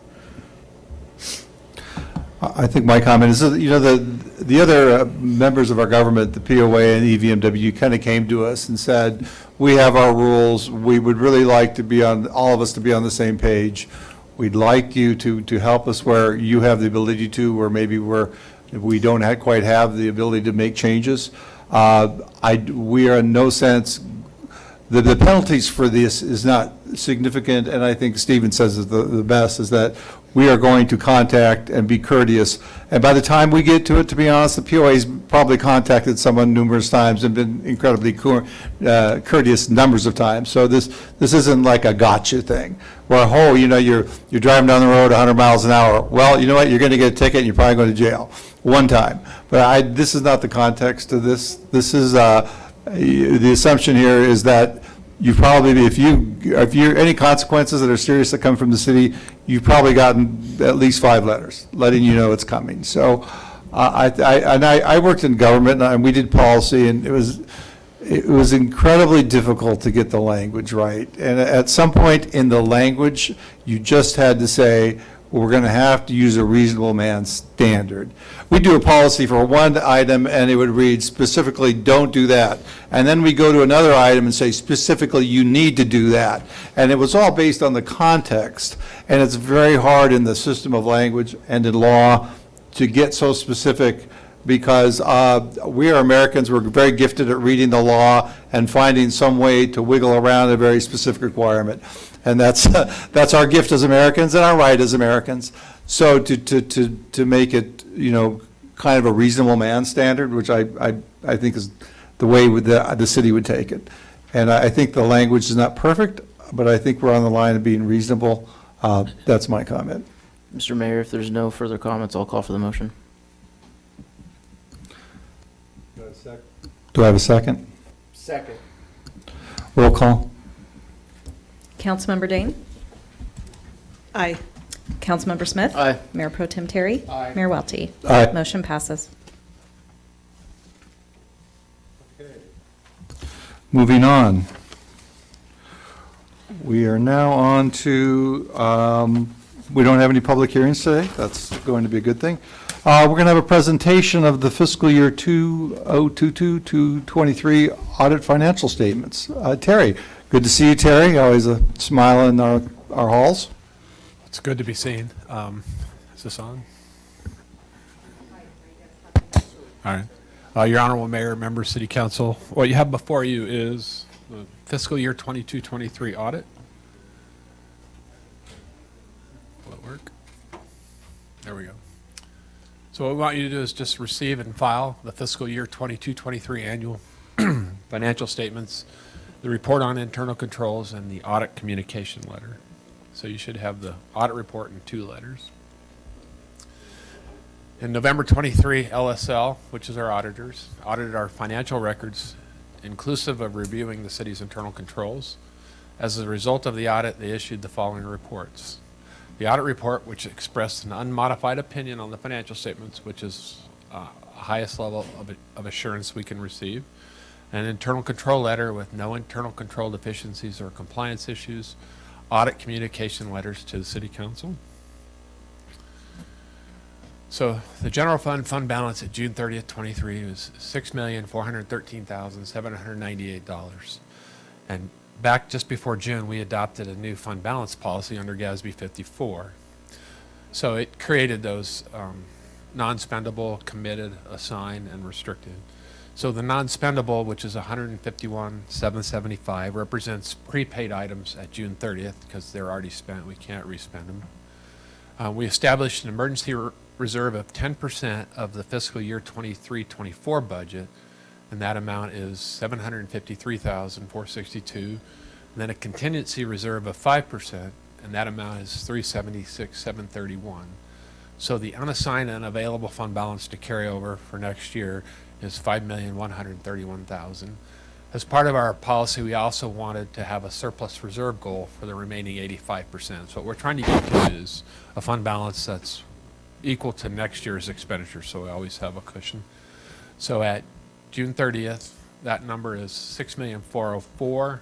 I think my comment is, that, you know, the other members of our government, the POA and EVMW, kind of came to us and said, we have our rules, we would really like to be on, all of us to be on the same page. We'd like you to help us where you have the ability to, where maybe we don't quite have the ability to make changes. We are in no sense, the penalties for this is not significant, and I think Stephen says it the best, is that we are going to contact and be courteous. And by the time we get to it, to be honest, the POA's probably contacted someone numerous times and been incredibly courteous numbers of times. So this isn't like a gotcha thing, where, you know, you're driving down the road 100 miles an hour. Well, you know what, you're going to get a ticket and you're probably going to jail one time. But this is not the context of this. This is, the assumption here is that you probably, if you're any consequences that are serious that come from the city, you've probably gotten at least 5 letters letting you know it's coming. So I worked in government and we did policy, and it was incredibly difficult to get the language right. And at some point in the language, you just had to say, we're going to have to use a reasonable man standard. We do a policy for one item and it would read specifically, don't do that. And then we go to another item and say specifically, you need to do that. And it was all based on the context. And it's very hard in the system of language and in law to get so specific, because we are Americans, we're very gifted at reading the law and finding some way to wiggle around a very specific requirement. And that's our gift as Americans and our right as Americans. So to make it, you know, kind of a reasonable man standard, which I think is the way the city would take it. And I think the language is not perfect, but I think we're on the line of being reasonable. That's my comment. Mr. Mayor, if there's no further comments, I'll call for the motion. Do I have a second? Second. Roll call. Councilmember Dane? Aye. Councilmember Smith? Aye. Mayor Pro Tem Terry? Aye. Mayor Welty? Aye. Motion passes. Moving on. We are now on to, we don't have any public hearings today. That's going to be a good thing. We're going to have a presentation of the fiscal year 2022-23 audit financial statements. Terry, good to see you, Terry. Always a smile in our halls. It's good to be seen. Is this on? All right. Your Honorable Mayor, members, City Council, what you have before you is the fiscal year 22-23 audit. Will it work? There we go. So what we want you to do is just receive and file the fiscal year 22-23 annual financial statements, the report on internal controls, and the audit communication letter. So you should have the audit report in 2 letters. In November 23, LSL, which is our auditors, audited our financial records inclusive of reviewing the city's internal controls. As a result of the audit, they issued the following reports. The audit report, which expressed an unmodified opinion on the financial statements, which is highest level of assurance we can receive. An internal control letter with no internal control deficiencies or compliance issues. Audit communication letters to the City Council. So the general fund balance at June 30th, 23 was $6,413,798. And back just before June, we adopted a new fund balance policy under GASB 54. So it created those non-spendable, committed, assigned, and restricted. So the non-spendable, which is $151,775, represents prepaid items at June 30th because they're already spent. We can't respend them. We established an emergency reserve of 10% of the fiscal year 23-24 budget, and that amount is $753,462. And then a contingency reserve of 5%, and that amount is $376,731. So the unassigned and available fund balance to carry over for next year is $5,131,000. As part of our policy, we also wanted to have a surplus reserve goal for the remaining 85%. So what we're trying to get to is a fund balance that's equal to next year's expenditure, so we always have a cushion. So at June 30th, that number is $6,404,000,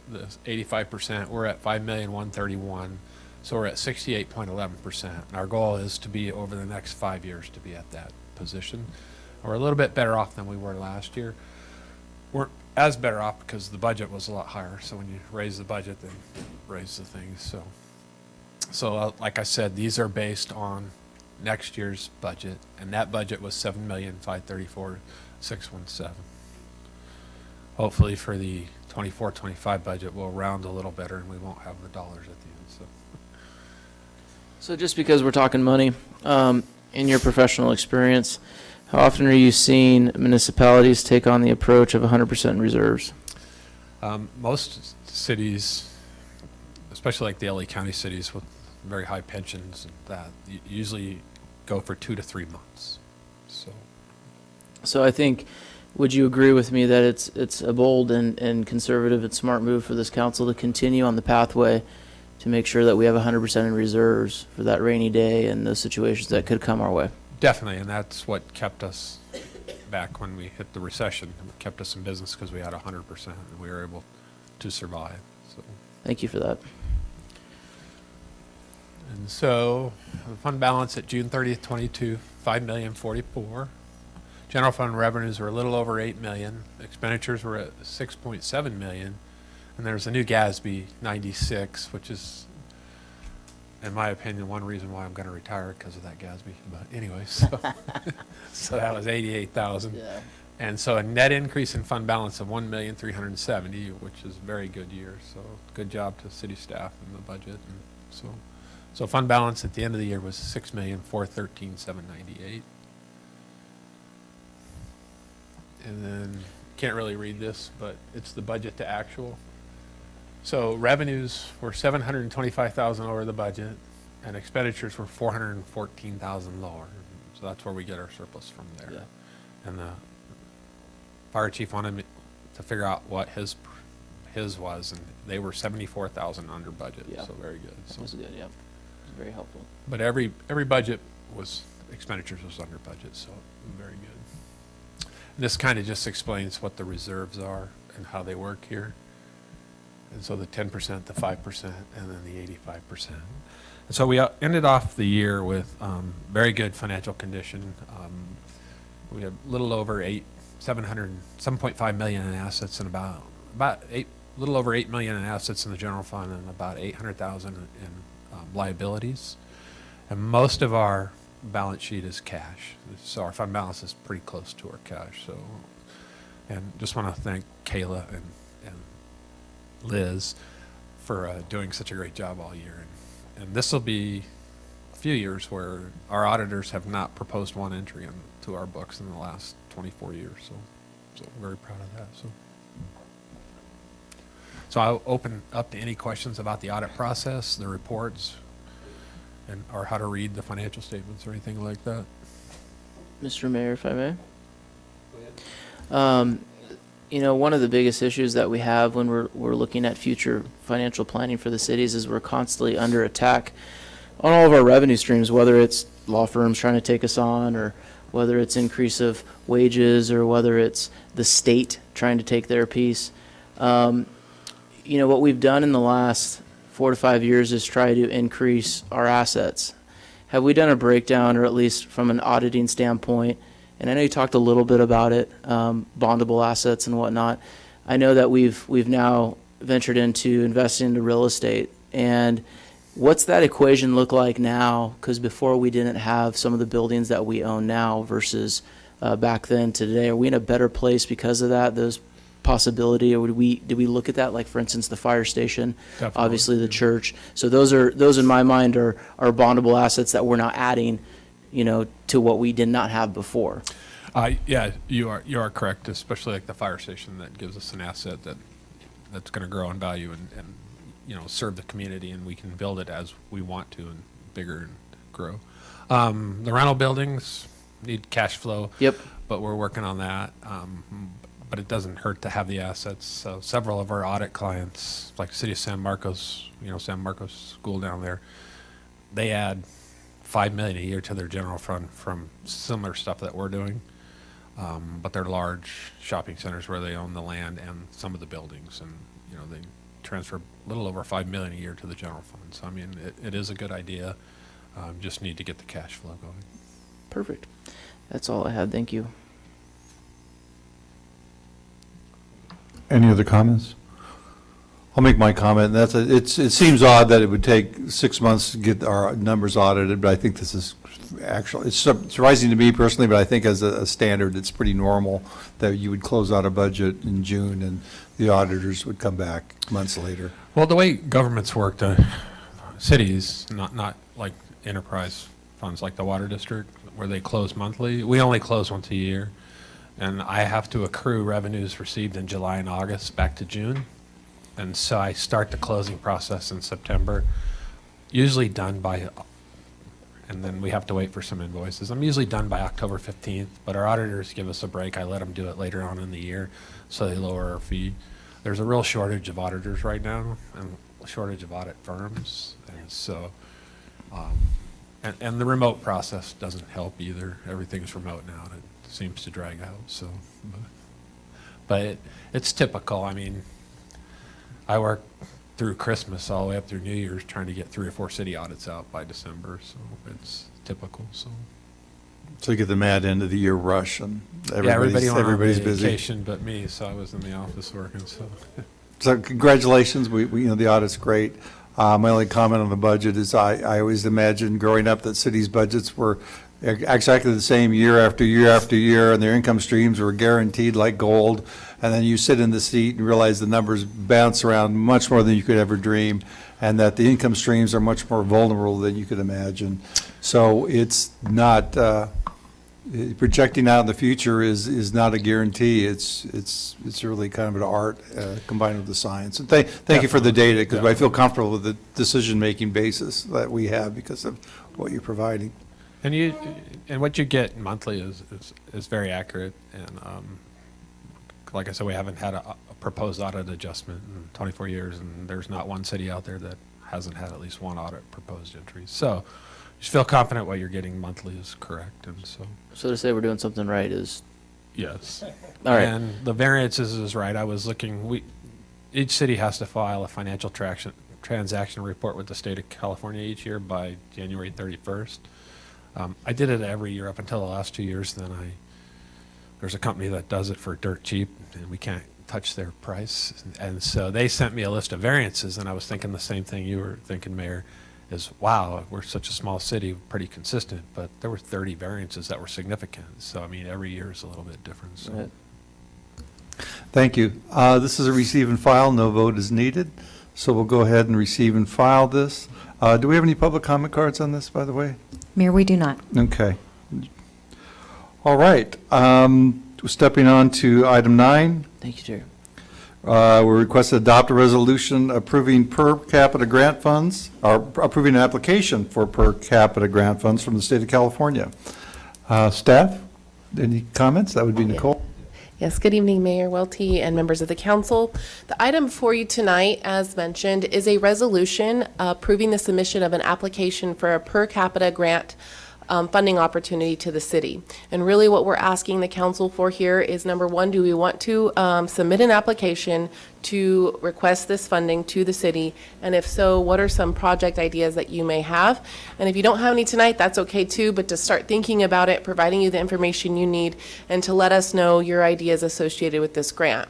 the 85%. We're at $5,131,000, so we're at 68.11%. And our goal is to be, over the next 5 years, to be at that position. We're a little bit better off than we were last year. We're as better off because the budget was a lot higher, so when you raise the budget, then raise the things. So like I said, these are based on next year's budget, and that budget was $7,534,617. Hopefully for the 24-25 budget, we'll round a little better and we won't have the dollars at the end. So just because we're talking money, in your professional experience, how often are you seeing municipalities take on the approach of 100% reserves? Most cities, especially like the LA County cities with very high pensions and that, usually go for 2 to 3 months. So I think, would you agree with me that it's a bold and conservative and smart move for this council to continue on the pathway to make sure that we have 100% in reserves for that rainy day and those situations that could come our way? Definitely, and that's what kept us back when we hit the recession. It kept us in business because we had 100% and we were able to survive. So. Thank you for that. And so the fund balance at June 30th, 22, $5,044,000. General fund revenues were a little over $8 million. Expenditures were at $6.7 million. And there's a new GASB 96, which is, in my opinion, one reason why I'm going to retire, because of that GASB. But anyway, so that was $88,000. Yeah. And so a net increase in fund balance of $1,370,000, which is a very good year. So good job to city staff and the budget. And so fund balance at the end of the year was $6,413,798. And then, can't really read this, but it's the budget to actual. So revenues were $725,000 over the budget, and expenditures were $414,000 lower. So that's where we get our surplus from there. Yeah. And the fire chief wanted me to figure out what his was, and they were $74,000 under budget. Yeah. So very good. So. That was good, yeah. It was very helpful. But every budget was, expenditures was under budget, so very good. And this kind of just explains what the reserves are and how they work here. And so the 10%, the 5%, and then the 85%. And so we ended off the year with very good financial condition. We had a little over $7.5 million in assets, and about little over $8 million in assets in the general fund, and about $800,000 in liabilities. And most of our balance sheet is cash, so our fund balance is pretty close to our cash. So, and just want to thank Kayla and Liz for doing such a great job all year. And this will be a few years where our auditors have not proposed one entry into our books in the last 24 years. So I'm very proud of that. So I'll open up to any questions about the audit process, the reports, or how to read the financial statements or anything like that. Mr. Mayor, if I may. One of the biggest issues that we have when we're looking at future financial planning for the cities is we're constantly under attack on all of our revenue streams, whether it's law firms trying to take us on, or whether it's increase of wages, or whether it's the state trying to take their piece. What we've done in the last 4 to 5 years is try to increase our assets. Have we done a breakdown, or at least from an auditing standpoint? And I know you talked a little bit about it, bondable assets and whatnot. I know that we've now ventured into investing into real estate. And what's that equation look like now? Because before we didn't have some of the buildings that we own now versus back then to today. Are we in a better place because of that? Those possibility, or did we look at that, like for instance the fire station, Definitely. obviously the church? So those in my mind are bondable assets that we're now adding to what we did not have before. Yeah, you are correct, especially like the fire station that gives us an asset that's going to grow in value and serve the community, and we can build it as we want to and bigger and grow. The rental buildings need cash flow. Yep. But we're working on that. But it doesn't hurt to have the assets. So several of our audit clients, like City of San Marcos, San Marcos School down there, they add $5 million a year to their general fund from similar stuff that we're doing. But they're large shopping centers where they own the land and some of the buildings, and they transfer a little over $5 million a year to the general fund. So I mean, it is a good idea. Just need to get the cash flow going. Perfect. That's all I had. Thank you. Any other comments? I'll make my comment. It seems odd that it would take 6 months to get our numbers audited, but I think this is actually, it's surprising to me personally, but I think as a standard, it's pretty normal that you would close out a budget in June and the auditors would come back months later. Well, the way governments work, cities, not like enterprise funds like the water district, where they close monthly, we only close once a year. And I have to accrue revenues received in July and August back to June. And so I start the closing process in September, usually done by, and then we have to wait for some invoices. I'm usually done by October 15th, but our auditors give us a break. I let them do it later on in the year, so they lower our fee. There's a real shortage of auditors right now, and a shortage of audit firms. And so, and the remote process doesn't help either. Everything's remote now, and it seems to drag out. So, but it's typical. I mean, I work through Christmas all the way up through New Year's trying to get 3 or 4 city audits out by December, so it's typical. So you get the mad end of the year rush, and everybody went on busy. vacation but me, so I was in the office working. So congratulations, we the audit's great. My only comment on the budget is I always imagined growing up that cities' budgets were exactly the same year after year after year, and their income streams were guaranteed like gold. And then you sit in the seat and realize the numbers bounce around much more than you could ever dream, and that the income streams are much more vulnerable than you could imagine. So it's not, projecting out in the future is not a guarantee. It's really kind of an art combined with the science. And thank you for the data, because I feel comfortable with the decision-making basis that we have because of what you're providing. And what you get monthly is very accurate. And like I said, we haven't had a proposed audit adjustment in 24 years, and there's not one city out there that hasn't had at least one audit proposed entry. So just feel confident what you're getting monthly is correct. And So to say we're doing something right is? Yes. All right. And the variances is right. I was looking, each city has to file a financial transaction report with the state of California each year by January 31st. I did it every year up until the last 2 years. Then there's a company that does it for dirt cheap, and we can't touch their price. And so they sent me a list of variances, and I was thinking the same thing you were thinking, Mayor, is wow, we're such a small city, pretty consistent, but there were 30 variances that were significant. So, I mean, every year is a little bit different. So. Right. Thank you. This is a receive and file. No vote is needed. So we'll go ahead and receive and file this. Do we have any public comment cards on this, by the way? Mayor, we do not. Okay. All right. Stepping on to item 9. Thank you, Chair. We're requested to adopt a resolution approving per capita grant funds, or approving an application for per capita grant funds from the state of California. Staff, any comments? That would be Nicole. Yes, good evening, Mayor Welty and members of the council. The item before you tonight, as mentioned, is a resolution approving the submission of an application for a per capita grant funding opportunity to the city. And really what we're asking the council for here is, number one, do we want to submit an application to request this funding to the city? And if so, what are some project ideas that you may have? And if you don't have any tonight, that's okay too, but to start thinking about it, providing you the information you need, and to let us know your ideas associated with this grant.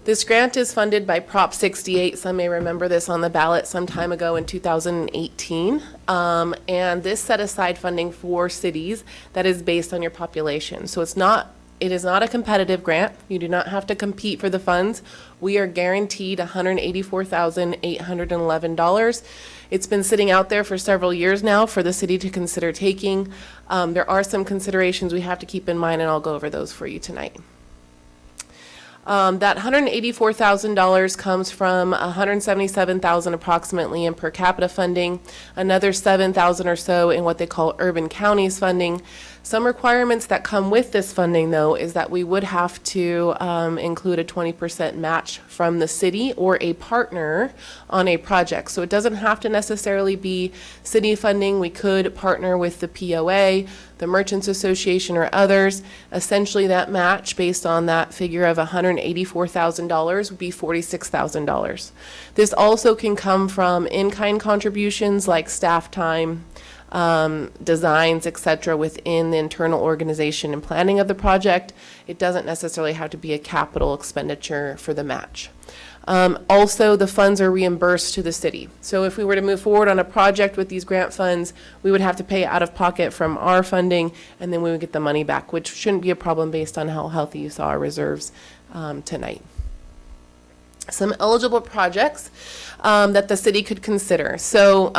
This grant is funded by Prop 68. Some may remember this on the ballot some time ago in 2018. And this set aside funding for cities that is based on your population. So it's not It is not a competitive grant. You do not have to compete for the funds. We are guaranteed $184,811. It's been sitting out there for several years now for the city to consider taking. There are some considerations we have to keep in mind, and I'll go over those for you tonight. That $184,000 comes from $177,000 approximately in per capita funding, another $7,000 or so in what they call urban counties funding. Some requirements that come with this funding, though, is that we would have to include a 20% match from the city or a partner on a project. So it doesn't have to necessarily be city funding. We could partner with the POA, the Merchants Association, or others. Essentially, that match based on that figure of $184,000 would be $46,000. This also can come from in-kind contributions like staff time, designs, etc., within the internal organization and planning of the project. It doesn't necessarily have to be a capital expenditure for the match. Also, the funds are reimbursed to the city. So if we were to move forward on a project with these grant funds, we would have to pay out of pocket from our funding, and then we would get the money back, which shouldn't be a problem based on how healthy you saw our reserves tonight. Some eligible projects that the city could consider. So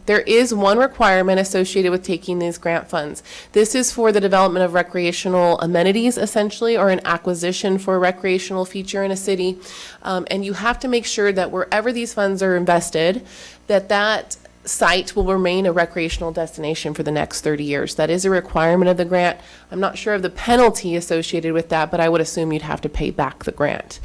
there is one requirement associated with taking these grant funds. This is for the development of recreational amenities, essentially, or an acquisition for a recreational feature in a city. And you have to make sure that wherever these funds are invested, that site will remain a recreational destination for the next 30 years. That is a requirement of the grant. I'm not sure of the penalty associated with that, but I would assume you'd have to pay back the grant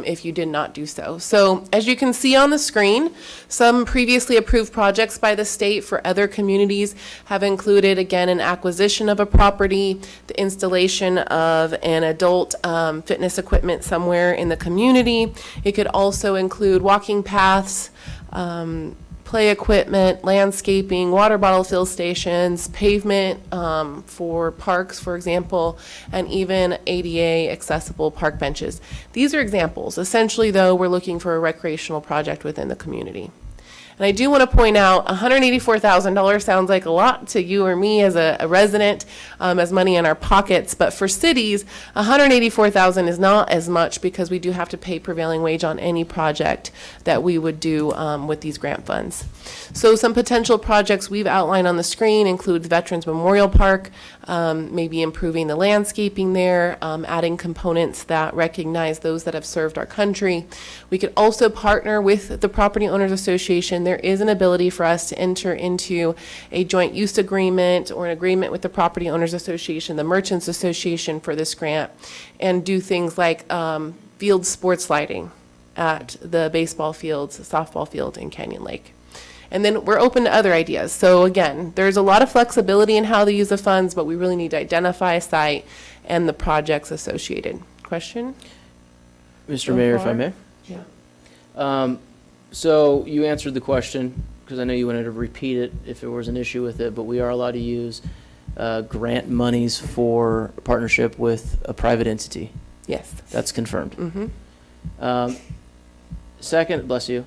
if you did not do so. So as you can see on the screen, some previously approved projects by the state for other communities have included, again, an acquisition of a property, the installation of an adult fitness equipment somewhere in the community. It could also include walking paths, play equipment, landscaping, water bottle fill stations, pavement for parks, for example, and even ADA accessible park benches. These are examples. Essentially, though, we're looking for a recreational project within the community. And I do want to point out, $184,000 sounds like a lot to you or me as a resident, as money in our pockets. But for cities, $184,000 is not as much because we do have to pay prevailing wage on any project that we would do with these grant funds. So some potential projects we've outlined on the screen include the Veterans Memorial Park, maybe improving the landscaping there, adding components that recognize those that have served our country. We could also partner with the Property Owners Association. There is an ability for us to enter into a joint use agreement or an agreement with the Property Owners Association, the Merchants Association for this grant, and do things like field sports lighting at the baseball fields, softball field in Canyon Lake. And then we're open to other ideas. So again, there's a lot of flexibility in how they use the funds, but we really need to identify a site and the projects associated. Question? Mr. Mayor, if I may? Yeah. So you answered the question, because I know you wanted to repeat it if there was an issue with it, but we are allowed to use grant monies for partnership with a private entity. Yes. That's confirmed. Mm-hmm. Second, bless you.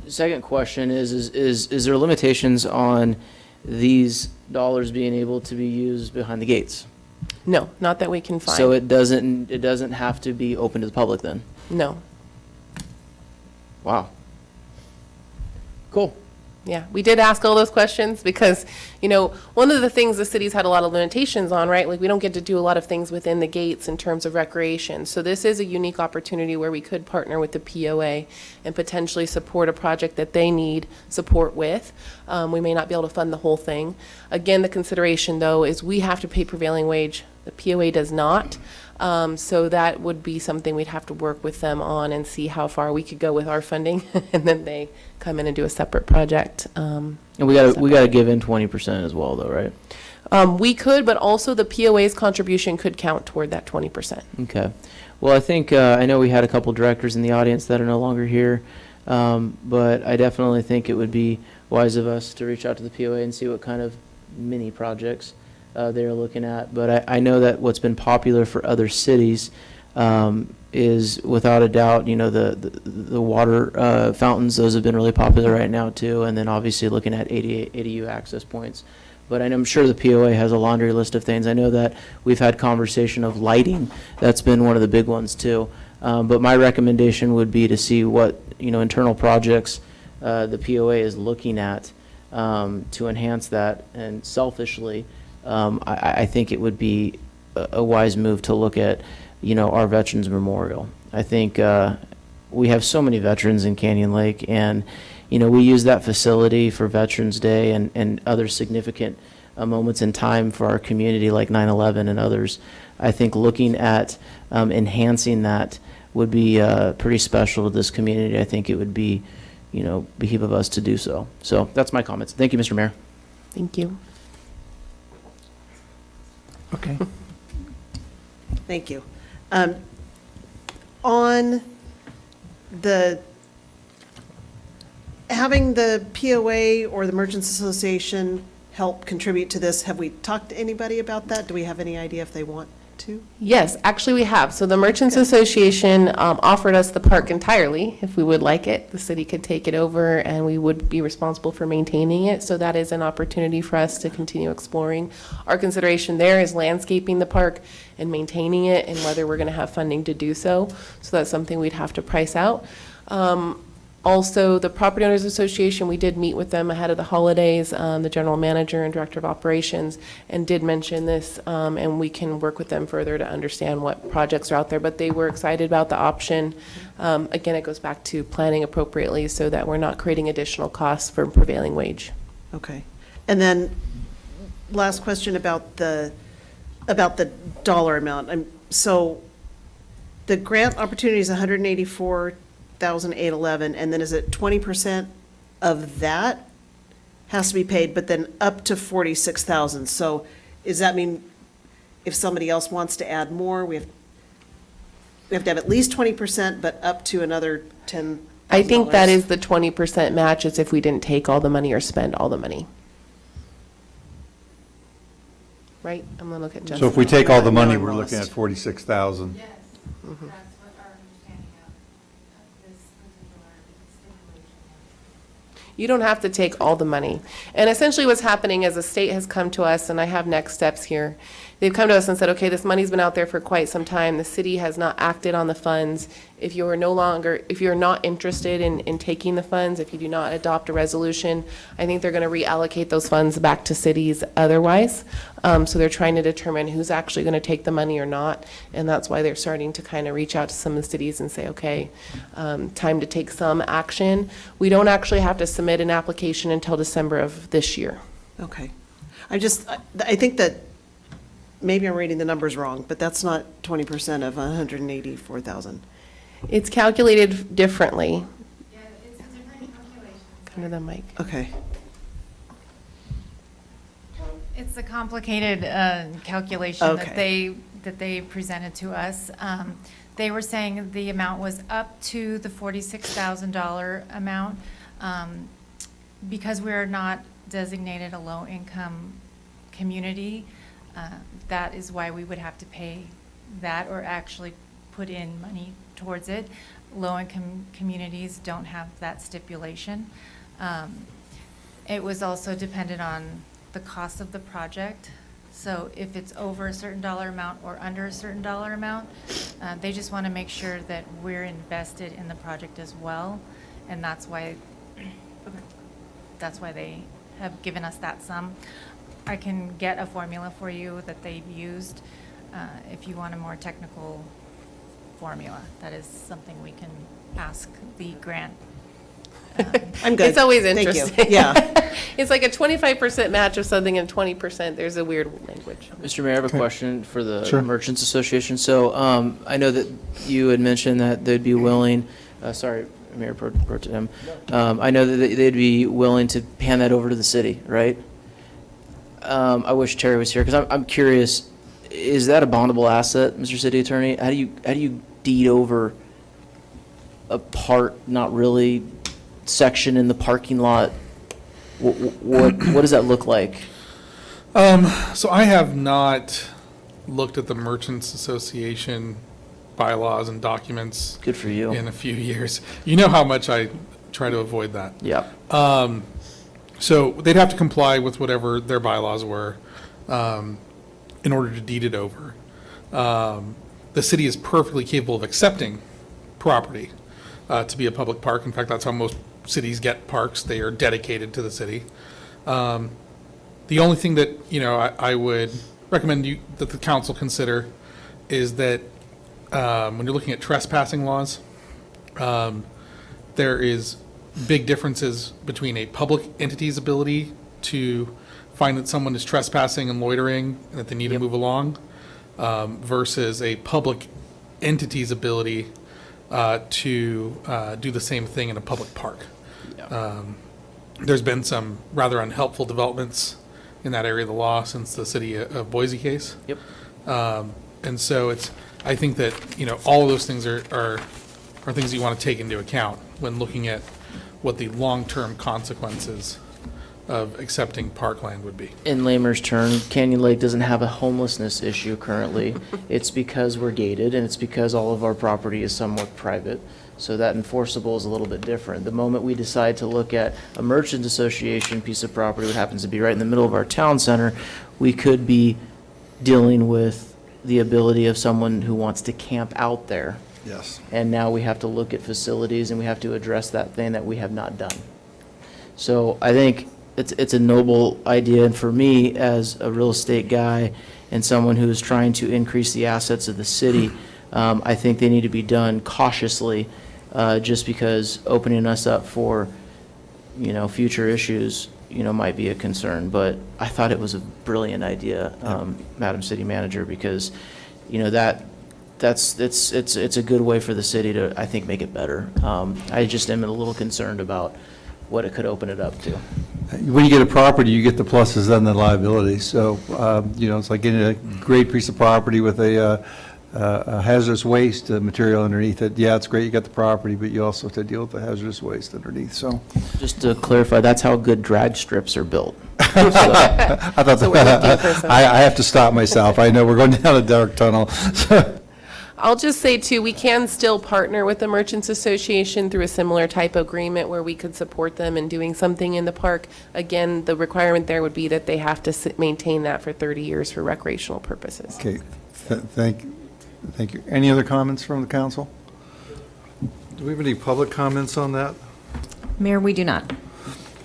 Second question is there limitations on these dollars being able to be used behind the gates? No, not that we can find. So it doesn't have to be open to the public then? No. Wow. Cool. Yeah, we did ask all those questions because, one of the things the city's had a lot of limitations on, right? Like, we don't get to do a lot of things within the gates in terms of recreation. So this is a unique opportunity where we could partner with the POA and potentially support a project that they need support with. We may not be able to fund the whole thing. Again, the consideration, though, is we have to pay prevailing wage. The POA does not. So that would be something we'd have to work with them on and see how far we could go with our funding, and then they come in and do a separate project. And we gotta give in 20% as well, though, right? We could, but also the POA's contribution could count toward that 20%. Okay. Well, I think I know we had a couple directors in the audience that are no longer here, but I definitely think it would be wise of us to reach out to the POA and see what kind of mini projects they're looking at. But I know that what's been popular for other cities is, without a doubt, the water fountains. Those have been really popular right now too. And then obviously looking at ADU access points but I'm sure the POA has a laundry list of things. I know that we've had conversation of lighting. That's been one of the big ones too. But my recommendation would be to see what, internal projects the POA is looking at to enhance that. And selfishly, I think it would be a wise move to look at, our Veterans Memorial. I think we have so many veterans in Canyon Lake, and we use that facility for Veterans Day and other significant moments in time for our community like 9/11 and others. I think looking at enhancing that would be pretty special to this community. I think it would be, beheave of us to do so. So that's my comments. Thank you, Mr. Mayor. Thank you. Okay. Thank you. On having the POA or the Merchants Association help contribute to this, have we talked to anybody about that? Do we have any idea if they want to? Yes, actually we have. So the Merchants Association offered us the park entirely if we would like it. The city could take it over and we would be responsible for maintaining it. So that is an opportunity for us to continue exploring. Our consideration there is landscaping the park and maintaining it and whether we're going to have funding to do so. So that's something we'd have to price out. Also, the Property Owners Association, we did meet with them ahead of the holidays, the general manager and director of operations, and did mention this, and we can work with them further to understand what projects are out there. But they were excited about the option. Again, it goes back to planning appropriately so that we're not creating additional costs for prevailing wage. Okay. And then last question about the dollar amount. So the grant opportunity is $184,811, and then is it 20% of that has to be paid, but then up to $46,000? So does that mean if somebody else wants to add more, we have to have at least 20%, but up to another $10,000? I think that is the 20% match, is if we didn't take all the money or spend all the money. Right? I'm going to look at Justin. So if we take all the money, we're looking at 46,000. Mhm. You don't have to take all the money. And essentially what's happening is the state has come to us, and I have next steps here. They've come to us and said, okay, this money's been out there for quite some time. The city has not acted on the funds. If you're not interested in taking the funds, if you do not adopt a resolution, I think they're going to reallocate those funds back to cities otherwise. So they're trying to determine who's actually going to take the money or not. And that's why they're starting to kind of reach out to some of the cities and say, okay, time to take some action. We don't actually have to submit an application until December of this year. Okay. I think that maybe I'm reading the numbers wrong, but that's not 20% of 184,000. It's calculated differently. Yeah, it's a different calculation. Come to the mic. Okay. It's a complicated calculation Okay. that they presented to us. They were saying the amount was up to the $46,000 amount. Because we're not designated a low-income community, that is why we would have to pay that or actually put in money towards it. Low-income communities don't have that stipulation. It was also dependent on the cost of the project. So if it's over a certain dollar amount or under a certain dollar amount, they just want to make sure that we're invested in the project as well. And that's why they have given us that sum. I can get a formula for you that they've used if you want a more technical formula. That is something we can ask the grant. I'm good. It's always Thank you. interesting. Yeah. It's like a 25% match of something and 20%, there's a weird language. Mr. Mayor, I have a question for the Sure. Merchants Association. So I know that you had mentioned that they'd be willing, sorry, Mayor Pro Tem, I know that they'd be willing to hand that over to the city, right? I wish Terry was here, because I'm curious, is that a bondable asset, Mr. City Attorney? How do you deed over a part, not really, section in the parking lot? What does that look like? So I have not looked at the Merchants Association bylaws and documents. Good for you. In a few years. You know how much I try to avoid that. Yeah. So they'd have to comply with whatever their bylaws were in order to deed it over. The city is perfectly capable of accepting property to be a public park. In fact, that's how most cities get parks. They are dedicated to the city. The only thing that, I would recommend that the council consider is that when you're looking at trespassing laws, there is big differences between a public entity's ability to find that someone is trespassing and loitering and that they need to move along versus a public entity's ability to do the same thing in a public park. There's been some rather unhelpful developments in that area of the law since the city of Boise case. Yep. And so I think that, all of those things are things you want to take into account when looking at what the long-term consequences of accepting parkland would be. In layman's term, Canyon Lake doesn't have a homelessness issue currently. It's because we're gated, and it's because all of our property is somewhat private. So that enforceable is a little bit different. The moment we decide to look at a merchants association piece of property, what happens to be right in the middle of our town center, we could be dealing with the ability of someone who wants to camp out there. Yes. And now we have to look at facilities, and we have to address that thing that we have not done. So I think it's a noble idea, and for me, as a real estate guy and someone who is trying to increase the assets of the city, I think they need to be done cautiously, just because opening us up for, future issues, might be a concern. But I thought it was a brilliant idea, Madam City Manager, because, it's a good way for the city to, I think, make it better. I just am a little concerned about what it could open it up to. When you get a property, you get the pluses and the liabilities. So, it's like getting a great piece of property with a hazardous waste material underneath it. Yeah, it's great you got the property, but you also have to deal with the hazardous waste underneath, so. Just to clarify, that's how good drag strips are built. I thought I have to stop myself. I know we're going down a dark tunnel. I'll just say too, we can still partner with the Merchants Association through a similar type of agreement where we could support them in doing something in the park. Again, the requirement there would be that they have to maintain that for 30 years for recreational purposes. Okay, thank you. Any other comments from the council? Do we have any public comments on that? Mayor, we do not.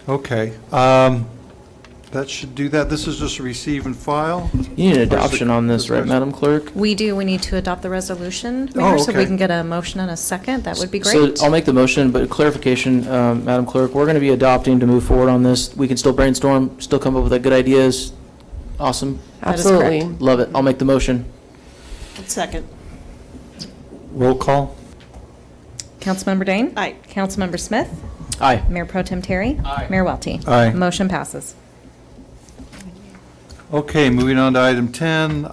Okay, that should do that. This is just receive and file. You need adoption on this, right, Madam Clerk? We do. We need to adopt the resolution, Oh, Mayor, so we okay. can get a motion and a second. That would be So great. I'll make the motion, but clarification, Madam Clerk, we're going to be adopting to move forward on this. We can still brainstorm, still come up with good ideas. Awesome. That is Absolutely. correct. Love it. I'll make the motion. Second. Roll call. Councilmember Dane? Aye. Councilmember Smith? Aye. Mayor Pro Tem Terry? Aye. Mayor Welty? Aye. Motion passes. Okay, moving on to item 10.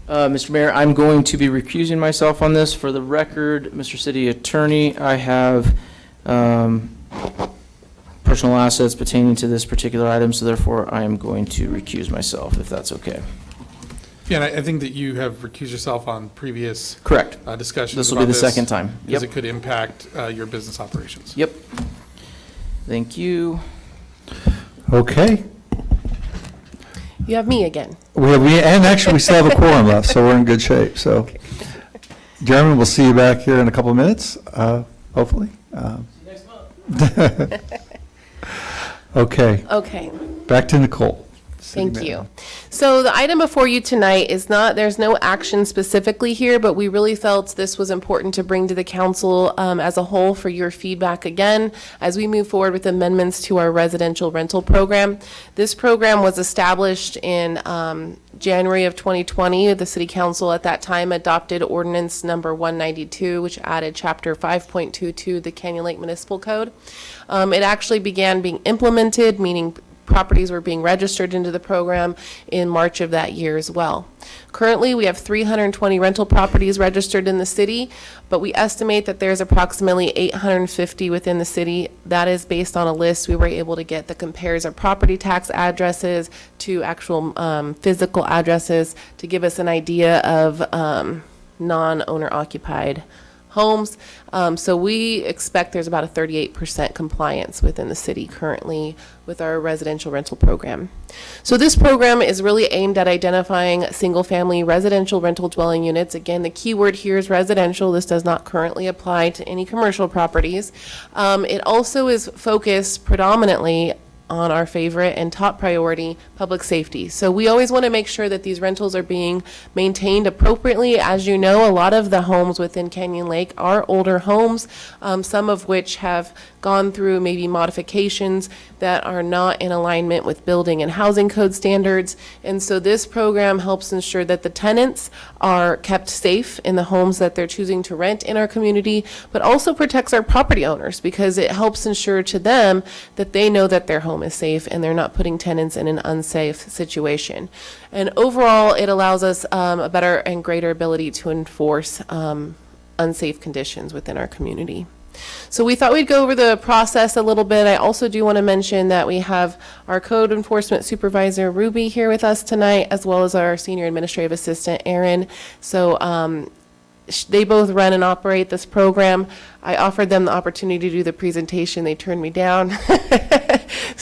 Mr. Mayor, I'm going to be recusing myself on this. For the record, Mr. City Attorney, I have personal assets pertaining to this particular item, so therefore I am going to recuse myself, if that's okay. Yeah, and I think that you have recused yourself on previous Correct. discussions This will be about the second time. Because Yep. it could impact your business operations. Yep. Thank you. Okay. You have me again. And actually, we still have a quorum left, so we're in good shape, so. Jeremy, we'll see you back here in a couple of minutes, hopefully. Next month. Okay, Okay. back to Nicole. Thank you. So the item before you tonight is not, there's no action specifically here, but we really felt this was important to bring to the council as a whole for your feedback again as we move forward with amendments to our residential rental program. This program was established in January of 2020. The city council at that time adopted ordinance number 192, which added chapter 5.2 to the Canyon Lake Municipal Code. It actually began being implemented, meaning properties were being registered into the program in March of that year as well. Currently, we have 320 rental properties registered in the city, but we estimate that there's approximately 850 within the city. That is based on a list we were able to get that compares our property tax addresses to actual physical addresses to give us an idea of non-owner occupied homes. So we expect there's about a 38% compliance within the city currently with our residential rental program. So this program is really aimed at identifying single-family residential rental dwelling units. Again, the key word here is residential. This does not currently apply to any commercial properties. It also is focused predominantly on our favorite and top priority, public safety. So we always want to make sure that these rentals are being maintained appropriately. As you know, a lot of the homes within Canyon Lake are older homes, some of which have gone through maybe modifications that are not in alignment with building and housing code standards. And so this program helps ensure that the tenants are kept safe in the homes that they're choosing to rent in our community, but also protects our property owners because it helps ensure to them that they know that their home is safe and they're not putting tenants in an unsafe situation. And overall, it allows us a better and greater ability to enforce unsafe conditions within our community. So we thought we'd go over the process a little bit. I also do want to mention that we have our code enforcement supervisor, Ruby, here with us tonight, as well as our senior administrative assistant, Erin. So they both run and operate this program. I offered them the opportunity to do the presentation. They turned me down.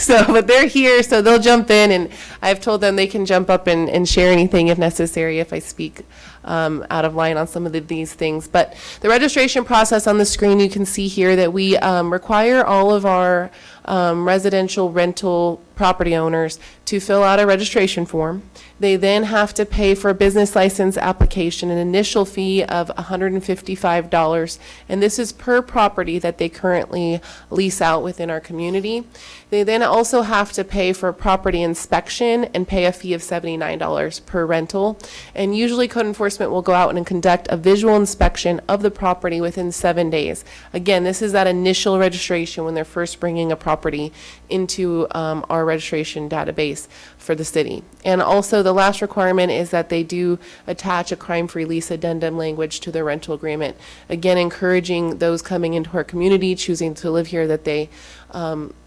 But they're here, so they'll jump in, and I've told them they can jump up and share anything if necessary if I speak out of line on some of these things. But the registration process on the screen, you can see here that we require all of our residential rental property owners to fill out a registration form. They then have to pay for a business license application, an initial fee of $155, and this is per property that they currently lease out within our community. They then also have to pay for a property inspection and pay a fee of $79 per rental. And usually code enforcement will go out and conduct a visual inspection of the property within 7 days. Again, this is that initial registration when they're first bringing a property into our registration database for the city. And also the last requirement is that they do attach a crime-free lease addendum language to their rental agreement. Again, encouraging those coming into our community, choosing to live here, that they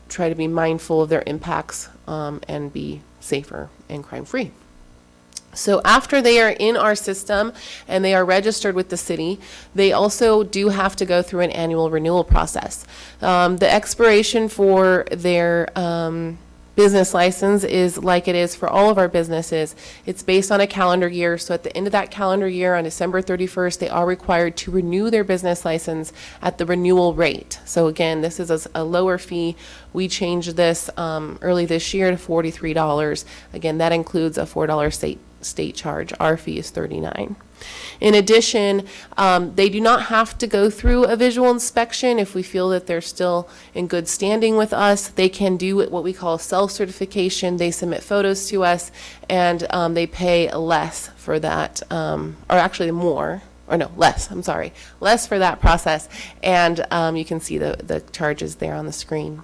try to be mindful of their impacts and be safer and crime-free. So after they are in our system and they are registered with the city, they also do have to go through an annual renewal process. The expiration for their business license is like it is for all of our businesses. It's based on a calendar year. So at the end of that calendar year, on December 31st, they are required to renew their business license at the renewal rate. So again, this is a lower fee. We changed this early this year to $43. Again, that includes a $4 state charge. Our fee is $39. In addition, they do not have to go through a visual inspection. If we feel that they're still in good standing with us, they can do what we call self-certification. They submit photos to us, and they pay less for that, or actually more, or no, less, I'm sorry, less for that process. And you can see the charges there on the screen.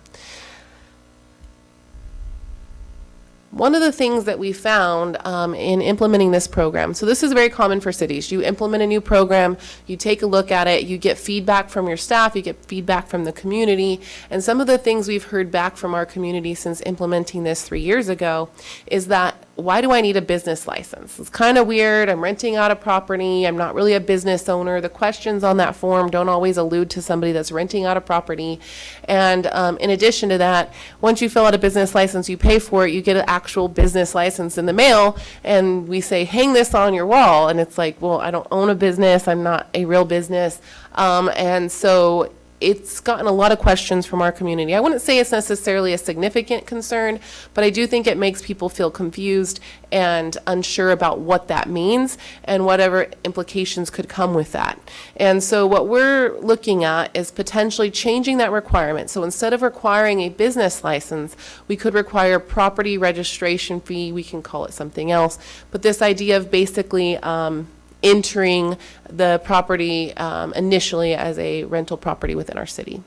One of the things that we found in implementing this program, so this is very common for cities. You implement a new program, you take a look at it, you get feedback from your staff, you get feedback from the community, and some of the things we've heard back from our community since implementing this 3 years ago is that, why do I need a business license? It's kind of weird. I'm renting out a property. I'm not really a business owner. The questions on that form don't always allude to somebody that's renting out a property. And in addition to that, once you fill out a business license, you pay for it, you get an actual business license in the mail, and we say, hang this on your wall. And it's like, well, I don't own a business. I'm not a real business. And so it's gotten a lot of questions from our community. I wouldn't say it's necessarily a significant concern, but I do think it makes people feel confused and unsure about what that means and whatever implications could come with that. And so what we're looking at is potentially changing that requirement. So instead of requiring a business license, we could require property registration fee. We can call it something else. But this idea of basically entering the property initially as a rental property within our city.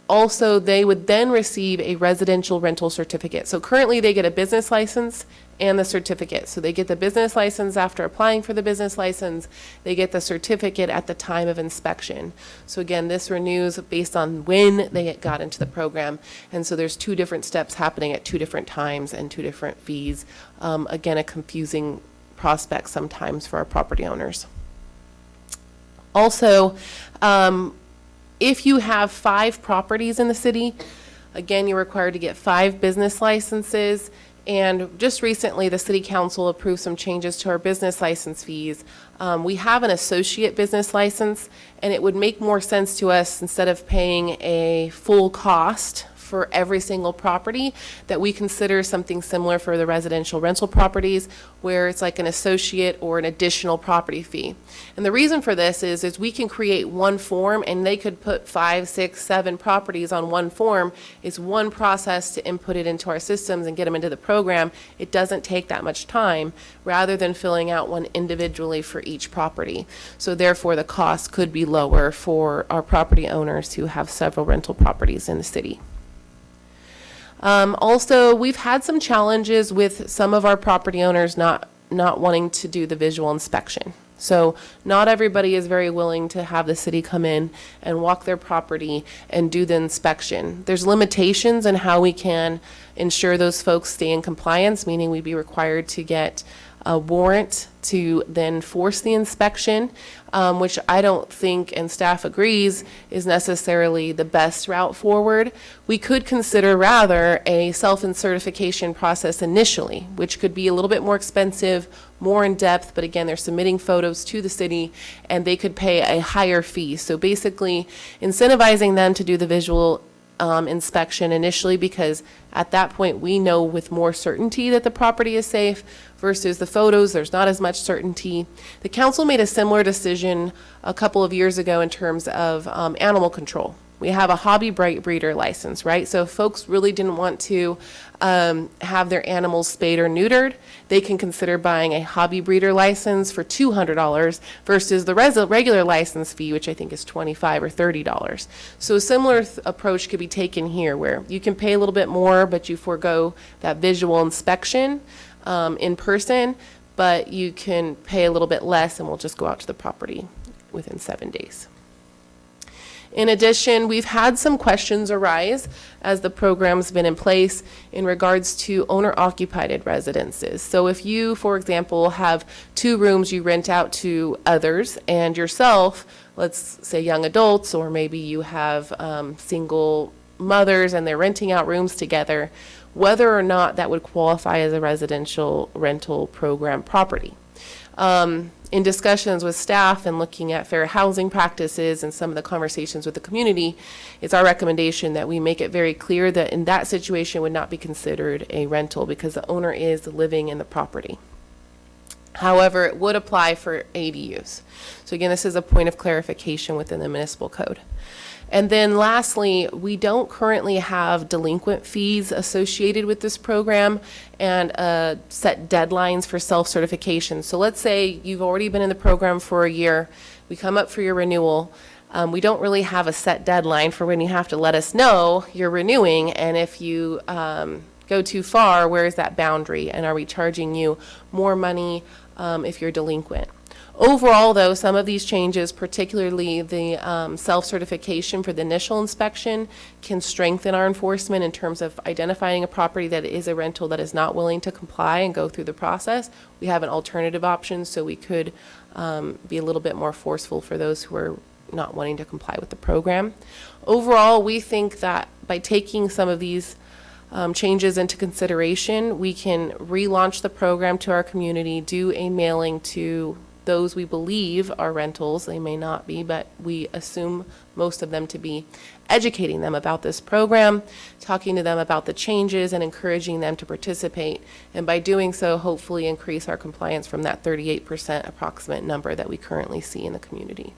Also, they would then receive a residential rental certificate. So currently they get a business license and the certificate. So they get the business license after applying for the business license. They get the certificate at the time of inspection. So again, this renews based on when they got into the program. And so there's 2 different steps happening at 2 different times and 2 different fees. Again, a confusing prospect sometimes for our property owners. Also, if you have 5 properties in the city, again, you're required to get 5 business licenses. And just recently, the city council approved some changes to our business license fees. We have an associate business license, and it would make more sense to us, instead of paying a full cost for every single property, that we consider something similar for the residential rental properties, where it's like an associate or an additional property fee. And the reason for this is we can create one form, and they could put 5, 6, 7 properties on one form. It's one process to input it into our systems and get them into the program. It doesn't take that much time, rather than filling out one individually for each property. So therefore, the cost could be lower for our property owners who have several rental properties in the city. Also, we've had some challenges with some of our property owners not wanting to do the visual inspection. So not everybody is very willing to have the city come in and walk their property and do the inspection. There's limitations in how we can ensure those folks stay in compliance, meaning we'd be required to get a warrant to then force the inspection, which I don't think, and staff agrees, is necessarily the best route forward. We could consider rather a self-certification process initially, which could be a little bit more expensive, more in depth, but again, they're submitting photos to the city and they could pay a higher fee. So basically incentivizing them to do the visual inspection initially, because at that point we know with more certainty that the property is safe, versus the photos, there's not as much certainty. The council made a similar decision a couple of years ago in terms of animal control. We have a hobby breeder license, right? So if folks really didn't want to have their animals spayed or neutered, they can consider buying a hobby breeder license for $200 versus the regular license fee, which I think is $25 or $30. So a similar approach could be taken here, where you can pay a little bit more, but you forego that visual inspection in person, but you can pay a little bit less and we'll just go out to the property within 7 days. In addition, we've had some questions arise as the program's been in place in regards to owner-occupied residences. So if you, for example, have 2 rooms you rent out to others and yourself, let's say young adults, or maybe you have single mothers and they're renting out rooms together, whether or not that would qualify as a residential rental program property. In discussions with staff and looking at fair housing practices and some of the conversations with the community, it's our recommendation that we make it very clear that in that situation would not be considered a rental, because the owner is living in the property. However, it would apply for ADUs. So again, this is a point of clarification within the municipal code. And then lastly, we don't currently have delinquent fees associated with this program and set deadlines for self-certification. So let's say you've already been in the program for a year, we come up for your renewal. We don't really have a set deadline for when you have to let us know you're renewing, and if you go too far, where is that boundary, and are we charging you more money if you're delinquent? Overall, though, some of these changes, particularly the self-certification for the initial inspection, can strengthen our enforcement in terms of identifying a property that is a rental that is not willing to comply and go through the process. We have an alternative option, so we could be a little bit more forceful for those who are not wanting to comply with the program. Overall, we think that by taking some of these changes into consideration, we can relaunch the program to our community, do a mailing to those we believe are rentals. They may not be, but we assume most of them to be, educating them about this program, talking to them about the changes, and encouraging them to participate. And by doing so, hopefully increase our compliance from that 38% approximate number that we currently see in the community.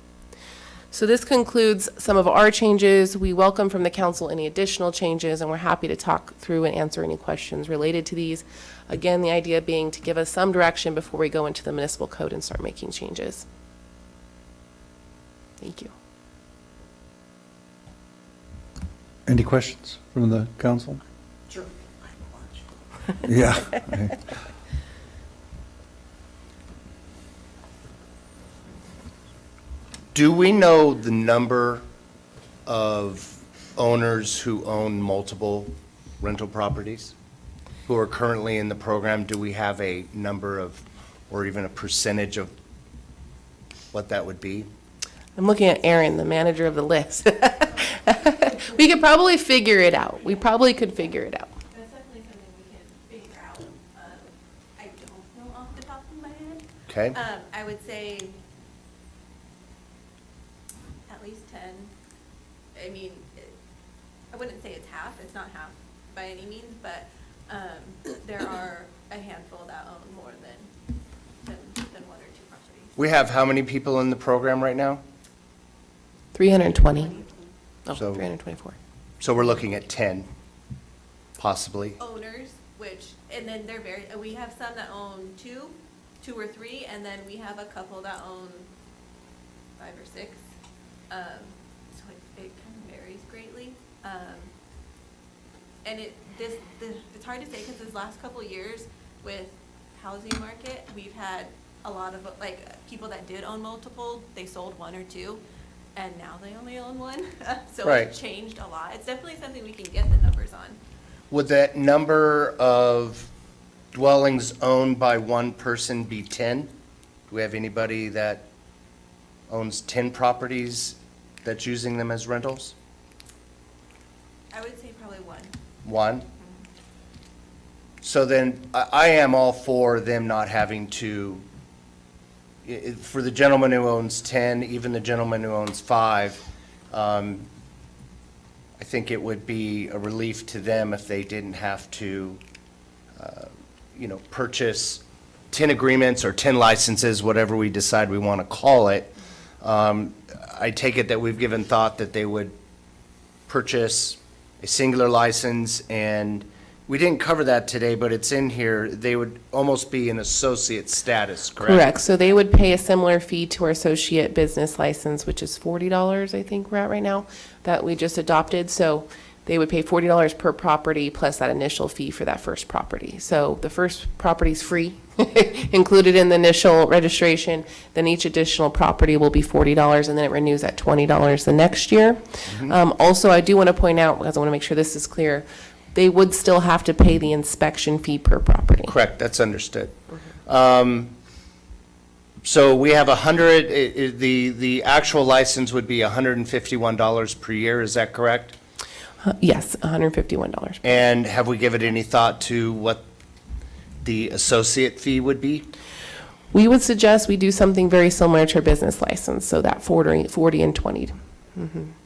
So this concludes some of our changes. We welcome from the council any additional changes, and we're happy to talk through and answer any questions related to these. Again, the idea being to give us some direction before we go into the municipal code and start making changes. Thank you. Any questions from the council? Sure. Yeah. Do we know the number of owners who own multiple rental properties who are currently in the program? Do we have a number of, or even a percentage of what that would be? I'm looking at Aaron, the manager of the list. We could probably figure it out. We probably could figure it out. That's definitely something we can figure out. I don't know off the top of my head. Okay. I would say at least 10. I mean, I wouldn't say it's half. It's not half by any means, but there are a handful that own more than one or two properties. We have how many people in the program right now? 320. Oh, So- 324. So we're looking at 10, possibly. Owners, and then they're we have some that own two or three, and then we have a couple that own 5 or 6. So it kind of varies greatly. And it's hard to say because this last couple of years with housing market, we've had a lot of, people that did own multiple, they sold 1 or 2, and now they only own 1. So Right. it's changed a lot. It's definitely something we can get the numbers on. Would that number of dwellings owned by one person be 10? Do we have anybody that owns 10 properties that's using them as rentals? I would say probably 1. 1? So then, I am all for them not having to, for the gentleman who owns 10, even the gentleman who owns 5, I think it would be a relief to them if they didn't have to, purchase 10 agreements or 10 licenses, whatever we decide we want to call it. I take it that we've given thought that they would purchase a singular license, and we didn't cover that today, but it's in here. They would almost be an associate status, correct? Correct. So they would pay a similar fee to our associate business license, which is $40, I think we're at right now, that we just adopted. So they would pay $40 per property plus that initial fee for that first property. So the first property's free, included in the initial registration. Then each additional property will be $40, and then it renews at $20 the next year. Also, I do want to point out, because I want to make sure this is clear, they would still have to pay the inspection fee per property. Correct, that's understood. So we have 100, the actual license would be $151 per year, is that correct? Yes, $151. And have we given any thought to what the associate fee would be? We would suggest we do something very similar to our business license, so that 40 and 20.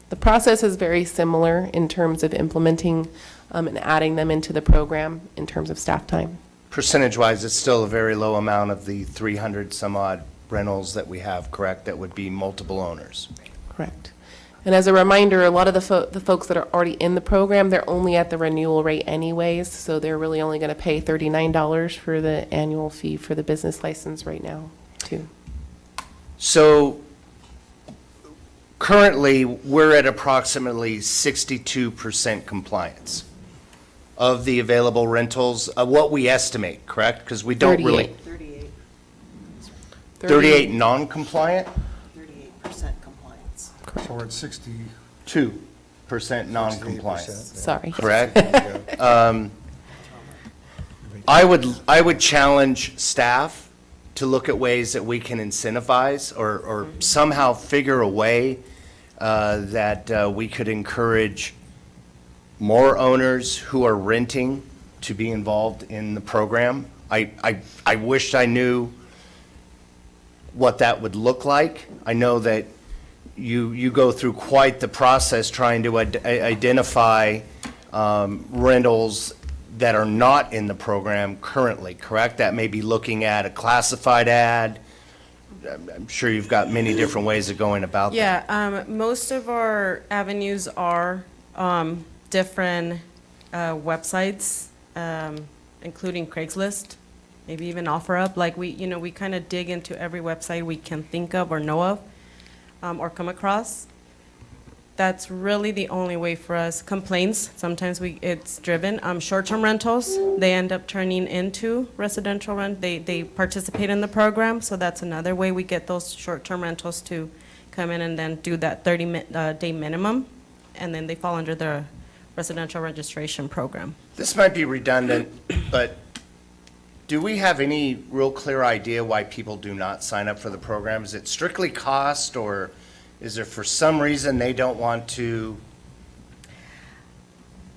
The process is very similar in terms of implementing and adding them into the program in terms of staff time. Percentage-wise, it's still a very low amount of the 300 some odd rentals that we have, correct? That would be multiple owners. Correct. And as a reminder, a lot of the folks that are already in the program, they're only at the renewal rate anyways, so they're really only going to pay $39 for the annual fee for the business license right now, too. So currently, we're at approximately 62% compliance of the available rentals, what we estimate, correct? Because we don't really. 38 non-compliant? 38% compliance. So we're at 60. 2% non-compliant. Sorry. Correct? I would challenge staff to look at ways that we can incentivize or somehow figure a way that we could encourage more owners who are renting to be involved in the program. I wished I knew what that would look like. I know that you go through quite the process trying to identify rentals that are not in the program currently, correct? That may be looking at a classified ad. I'm sure you've got many different ways of going about that. Yeah, most of our avenues are different websites, including Craigslist, maybe even OfferUp. Like we kind of dig into every website we can think of or know of, or come across. That's really the only way for us. Complaints, sometimes it's driven. Short-term rentals, they end up turning into residential rent. They participate in the program, so that's another way we get those short-term rentals to come in and then do that 30-day minimum, and then they fall under the residential registration program. This might be redundant, but do we have any real clear idea why people do not sign up for the program? Is it strictly cost, or Is there for some reason they don't want to?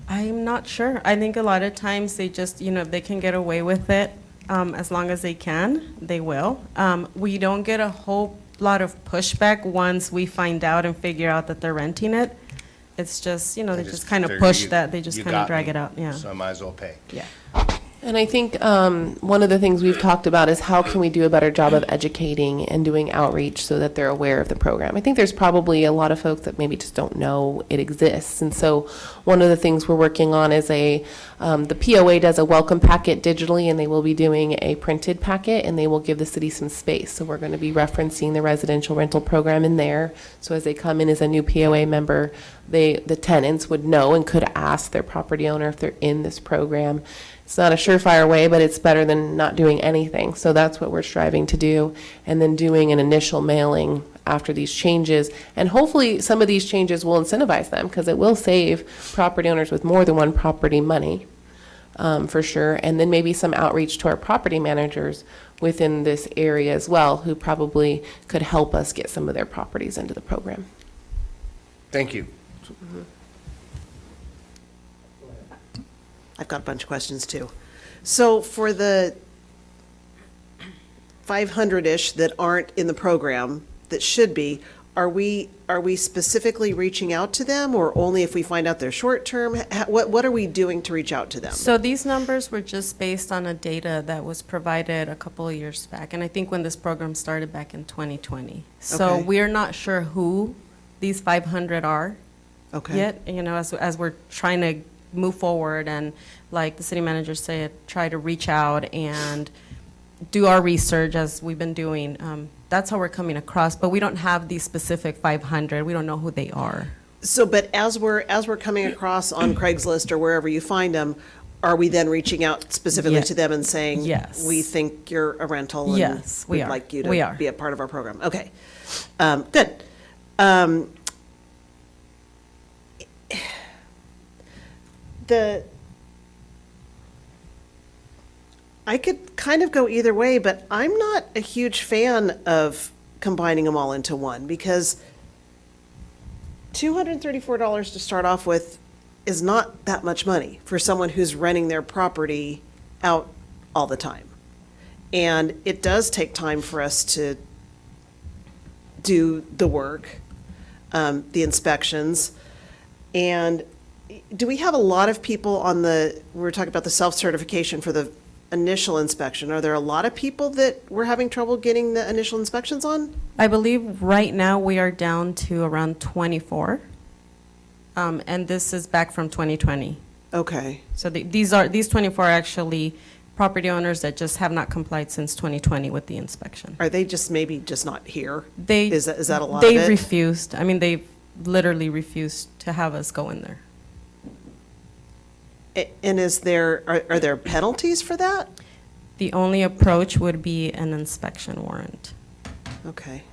I'm not sure. I think a lot of times they just, if they can get away with it, as long as they can, they will. We don't get a whole lot of pushback once we find out and figure out that they're renting it. It's just, they just kind of figure push you- that, they just you kind of got drag me, it out, yeah. So I might as well pay. Yeah. And I think one of the things we've talked about is how can we do a better job of educating and doing outreach so that they're aware of the program. I think there's probably a lot of folks that maybe just don't know it exists. And so one of the things we're working on is the POA does a welcome packet digitally, and they will be doing a printed packet, and they will give the city some space. So we're going to be referencing the residential rental program in there. So as they come in as a new POA member, the tenants would know and could ask their property owner if they're in this program. It's not a surefire way, but it's better than not doing anything. So that's what we're striving to do. And then doing an initial mailing after these changes. And hopefully some of these changes will incentivize them, because it will save property owners with more than one property money, for sure. And then maybe some outreach to our property managers within this area as well, who probably could help us get some of their properties into the program. Thank you. I've got a bunch of questions too. So for the 500-ish that aren't in the program, that should be, are we specifically reaching out to them, or only if we find out they're short-term? What are we doing to reach out to them? So these numbers were just based on a data that was provided a couple of years back, and I think when this program started back in 2020. So Okay. we're not sure who these 500 are Okay. yet, as we're trying to move forward, and like the city manager said, try to reach out and do our research as we've been doing. That's how we're coming across, but we don't have these specific 500. We don't know who they are. So, but as we're coming across on Craigslist or wherever you find them, are we then reaching out specifically Yeah. to them and saying, Yes. we think you're a rental and Yes, we we'd are. like you We to are. be a part of our program? Okay. Good. I could kind of go either way, but I'm not a huge fan of combining them all into one, because $234 to start off with is not that much money for someone who's renting their property out all the time. And it does take time for us to do the work, the inspections. And do we have a lot of people on we were talking about the self-certification for the initial inspection. Are there a lot of people that we're having trouble getting the initial inspections on? I believe right now we are down to around 24. And this is back from 2020. Okay. So these 24 are actually property owners that just have not complied since 2020 with the inspection. Are they just maybe just not here? They Is that a lot of They it? refused. I mean, they literally refused to have us go in there. And are there penalties for that? The only approach would be an inspection warrant. Okay.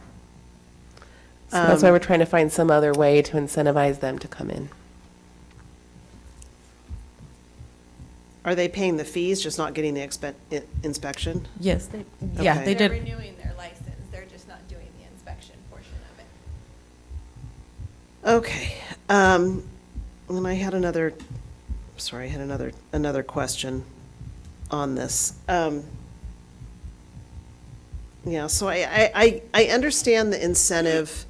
So that's why we're trying to find some other way to incentivize them to come in. Are they paying the fees, just not getting the inspection? Yes, they Okay. did. renewing their license, they're just not doing the inspection portion of it. Okay. And I had another question on this. Yeah, so I understand the incentive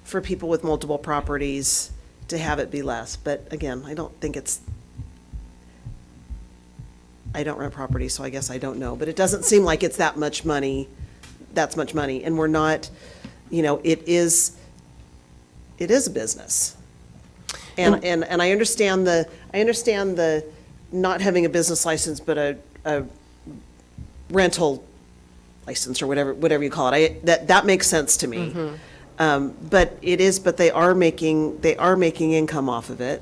for people with multiple properties to have it be less, but again, I don't rent property, so I guess I don't know, but it doesn't seem like it's that much money, and we're not, it is a business. And I understand the not having a business license, but a rental license or whatever you call it. That makes sense to me. But they are making income off of it.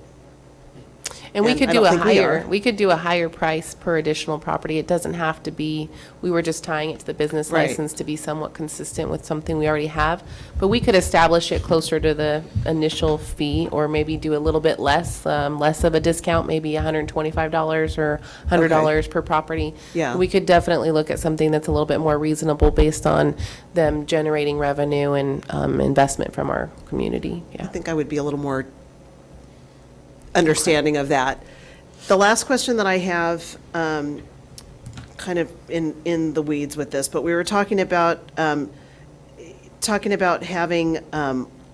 And we could I do don't a think we higher, are. we could do a higher price per additional property. It doesn't have to be, we were just tying it to the business Right. license to be somewhat consistent with something we already have. But we could establish it closer to the initial fee, or maybe do a little bit less, less of a discount, maybe $125 or $100 per property. Yeah. We could definitely look at something that's a little bit more reasonable based on them generating revenue and investment from our community. I Yeah. think I would be a little more understanding of that. The last question that I have, kind of in the weeds with this, but we were talking about having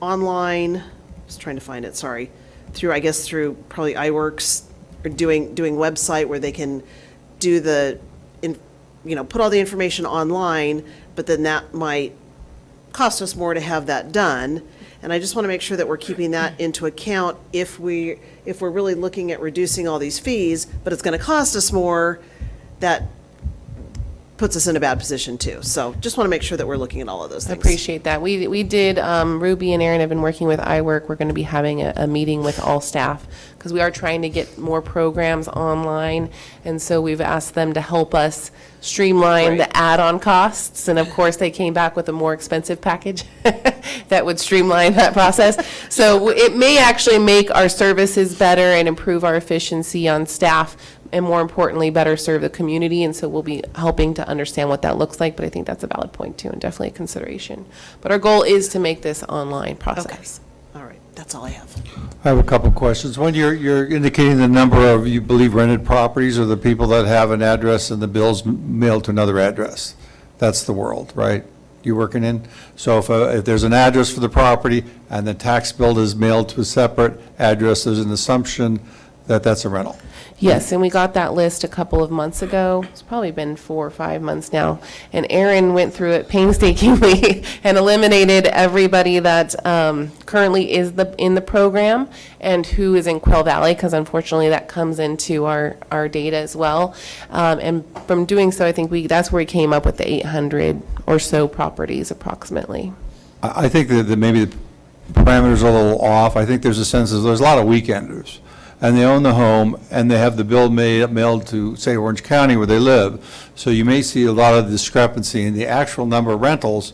online, I was trying to find it, sorry, through probably iWorks, or doing website where they can do put all the information online, but then that might cost us more to have that done. And I just want to make sure that we're keeping that into account if we're really looking at reducing all these fees, but it's going to cost us more, that puts us in a bad position too. So just want to make sure that we're looking at all of those I things. appreciate that. We did, Ruby and Aaron have been working with iWork. We're going to be having a meeting with all staff because we are trying to get more programs online. And so we've asked them to help us streamline the add-on costs. And of course, they came back with a more expensive package that would streamline that process. So it may actually make our services better and improve our efficiency on staff, and more importantly, better serve the community. And so we'll be helping to understand what that looks like, but I think that's a valid point too, and definitely a consideration. But our goal is to make this online process. All right, that's all I have. I have a couple of questions. One, you're indicating the number of, you believe, rented properties, or the people that have an address and the bill's mailed to another address. That's the world, right, you're working in? So if there's an address for the property and the tax bill is mailed to a separate address, there's an assumption that that's a rental. Yes, and we got that list a couple of months ago. It's probably been 4 or 5 months now. And Aaron went through it painstakingly and eliminated everybody that currently is in the program and who is in Quail Valley, because unfortunately that comes into our data as well. And from doing so, I think that's where we came up with the 800 or so properties approximately. I think that maybe the parameters are a little off. I think there's a sense that there's a lot of weekenders, and they own the home, and they have the bill mailed to, say, Orange County where they live. So you may see a lot of discrepancy in the actual number of rentals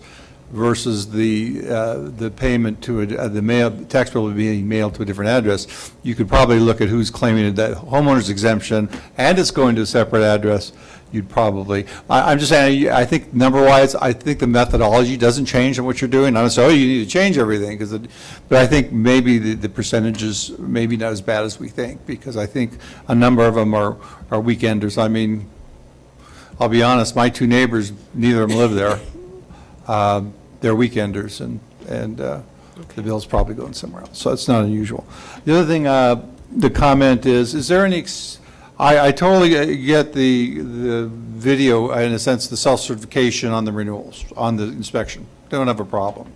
versus the payment to the tax bill being mailed to a different address. You could probably look at who's claiming that homeowner's exemption, and it's going to a separate address. You'd probably, I'm just saying, I think number-wise, I think the methodology doesn't change in what you're doing. I'm not saying, you need to change everything, but I think maybe the percentages maybe not as bad as we think, because I think a number of them are weekenders. I mean, I'll be honest, my two neighbors, neither of them live there. They're weekenders, and the bill's probably going somewhere else, so it's not unusual. The other thing, the comment is there any, I totally get the video, in a sense, the self-certification on the renewals, on the inspection. Don't have a problem.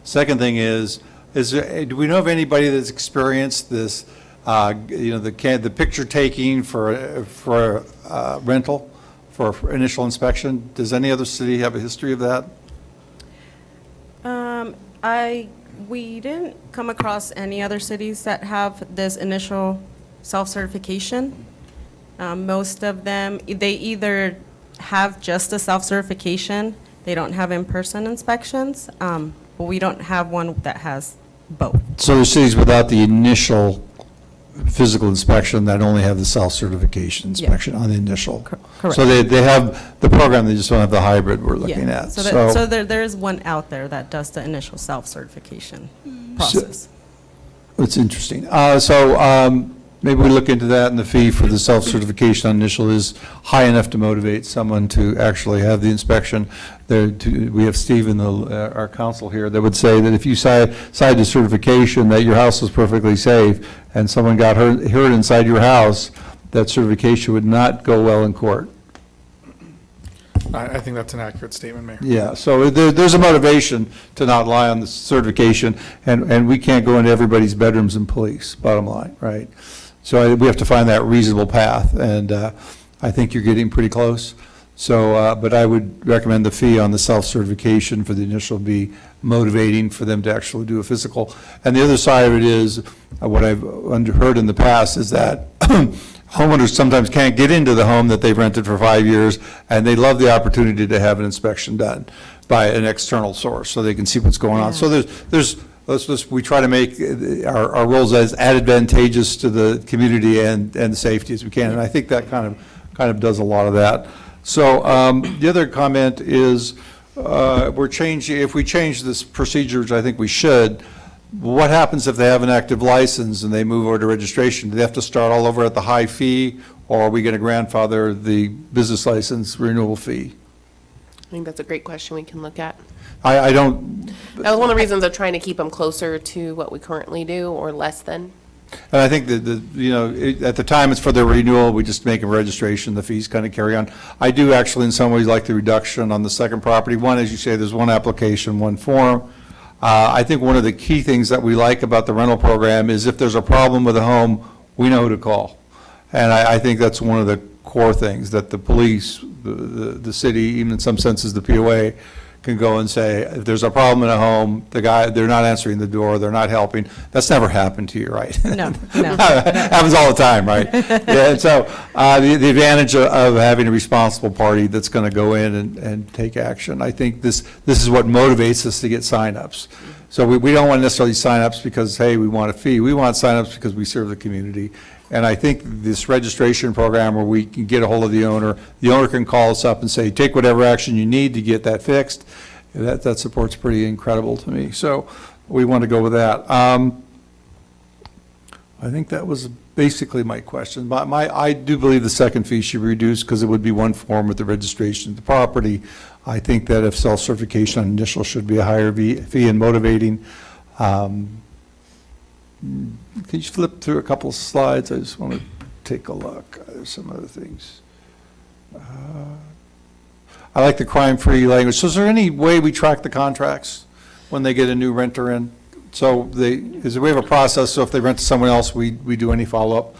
Second thing is there, do we know of anybody that's experienced this, the picture taking for rental, for initial inspection? Does any other city have a history of that? We didn't come across any other cities that have this initial self-certification. Most of them, they either have just a self-certification, they don't have in-person inspections, but we don't have one that has both. So there's cities without the initial physical inspection that only have the self-certification inspection on the initial. Correct. So they have the program, they just don't have the hybrid we're looking Yeah. at. So there is one out there that does the initial self-certification process. It's interesting. Maybe we look into that, and the fee for the self-certification on initial is high enough to motivate someone to actually have the inspection. We have Steve in our council here that would say that if you side the certification that your house is perfectly safe and someone got hurt inside your house, that certification would not go well in court. I think that's an accurate statement, Mayor. Yeah, so there's a motivation to not lie on the certification, and we can't go into everybody's bedrooms and police, bottom line, right? So we have to find that reasonable path, and I think you're getting pretty close. So, but I would recommend the fee on the self-certification for the initial be motivating for them to actually do a physical. And the other side of it is, what I've heard in the past is that homeowners sometimes can't get into the home that they've rented for 5 years, and they love the opportunity to have an inspection done by an external source, so they can see what's going on. So we try to make our roles as advantageous to the community and the safety as we can, and I think that kind of does a lot of that. So the other comment is, if we change this procedure, which I think we should, what happens if they have an active license and they move over to registration? Do they have to start all over at the high fee, or are we going to grandfather the business license renewal fee? I think that's a great question we can look at. I don't. That was one of the reasons of trying to keep them closer to what we currently do or less than. And I think that, at the time it's for their renewal, we just make a registration, the fees kind of carry on. I do actually in some ways like the reduction on the second property. One, as you say, there's one application, one form. I think one of the key things that we like about the rental program is if there's a problem with a home, we know who to call. And I think that's one of the core things, that the police, the city, even in some senses the POA, can go and say, if there's a problem in a home, they're not answering the door, they're not helping. That's never happened to you, right? No. Happens all the time, right? Yeah, and so the advantage of having a responsible party that's going to go in and take action, I think this is what motivates us to get signups. So we don't want necessarily signups because, hey, we want a fee. We want signups because we serve the community. And I think this registration program where we can get a hold of the owner can call us up and say, take whatever action you need to get that fixed. That support's pretty incredible to me. So we want to go with that. I think that was basically my question. I do believe the second fee should be reduced because it would be one form with the registration of the property. I think that if self-certification on initial should be a higher fee and motivating. Can you flip through a couple of slides? I just want to take a look. There's some other things. I like the crime-free language. So is there any way we track the contracts when they get a new renter in? So we have a process, so if they rent to someone else, we do any follow-up?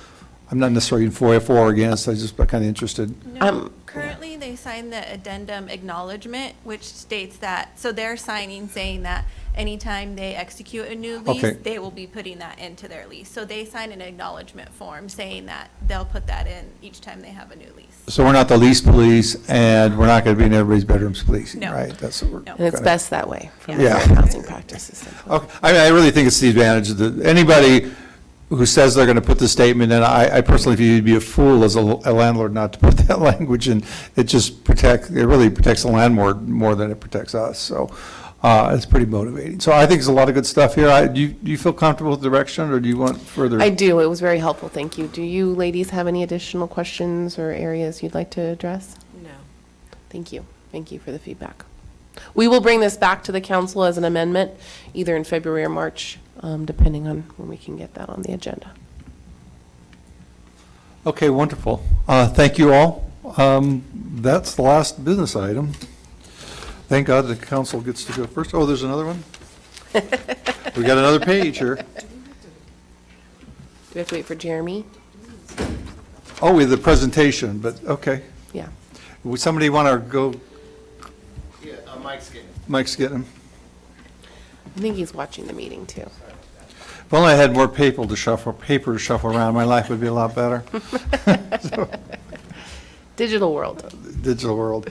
I'm not necessarily for or against, I just kind of interested. No, currently, they sign the addendum acknowledgement, which states that, so they're signing saying that anytime they execute a new lease, Okay. they will be putting that into their lease. So they sign an acknowledgement form saying that they'll put that in each time they have a new lease. So we're not the lease police, and we're not going to be in everybody's bedrooms policing, No. right? That's what we're. No. And it's gonna- best that way from Yeah. a housing practices standpoint. Okay, I really think it's the advantage of anybody who says they're going to put the statement in, I personally feel you'd be a fool as a landlord not to put that language in. It really protects the landlord more than it protects us, so it's pretty motivating. So I think there's a lot of good stuff here. Do you feel comfortable with the direction, or do you want further? I do. It was very helpful. Thank you. Do you ladies have any additional questions or areas you'd like to address? No. Thank you. Thank you for the feedback. We will bring this back to the council as an amendment, either in February or March, depending on when we can get that on the agenda. Okay, wonderful. Thank you all. That's the last business item. Thank God the council gets to go first. Oh, there's another one? We got another page here. Do we have to wait for Jeremy? Oh, we have the presentation, but, okay. Yeah. Would somebody want to go? Yeah, Mike's getting it. Mike's getting him. I think he's watching the meeting too. If only I had more paper to shuffle around, my life would be a lot better. So, Digital world. digital world.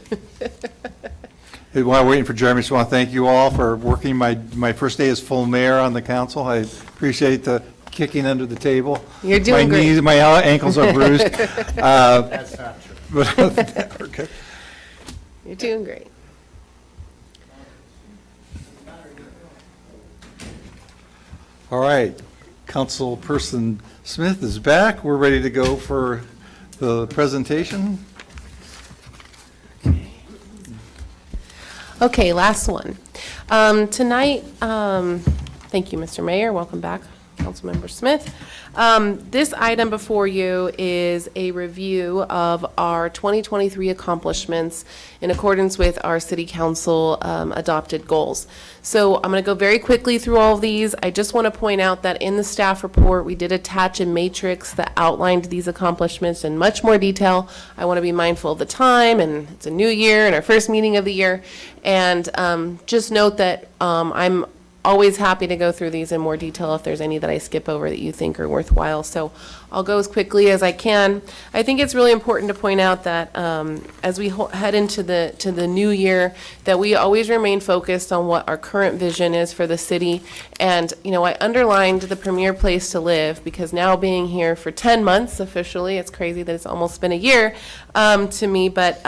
Hey, while we're waiting for Jeremy, just want to thank you all for working my first day as full mayor on the council. I appreciate the kicking under the table. You're doing My great. knees, my ankles are bruised. That's not true. But, okay. You're doing great. All right, Councilperson Smith is back. We're ready to go for the presentation. Okay, last one. Tonight, thank you, Mr. Mayor. Welcome back. Councilmember Smith. This item before you is a review of our 2023 accomplishments in accordance with our city council adopted goals. So I'm going to go very quickly through all of these. I just want to point out that in the staff report, we did attach a matrix that outlined these accomplishments in much more detail. I want to be mindful of the time, and it's a new year and our first meeting of the year. And just note that I'm always happy to go through these in more detail if there's any that I skip over that you think are worthwhile. So I'll go as quickly as I can. I think it's really important to point out that as we head into the new year, that we always remain focused on what our current vision is for the city. And, you know, I underlined the premier place to live because now being here for 10 months officially, it's crazy that it's almost been a year to me, but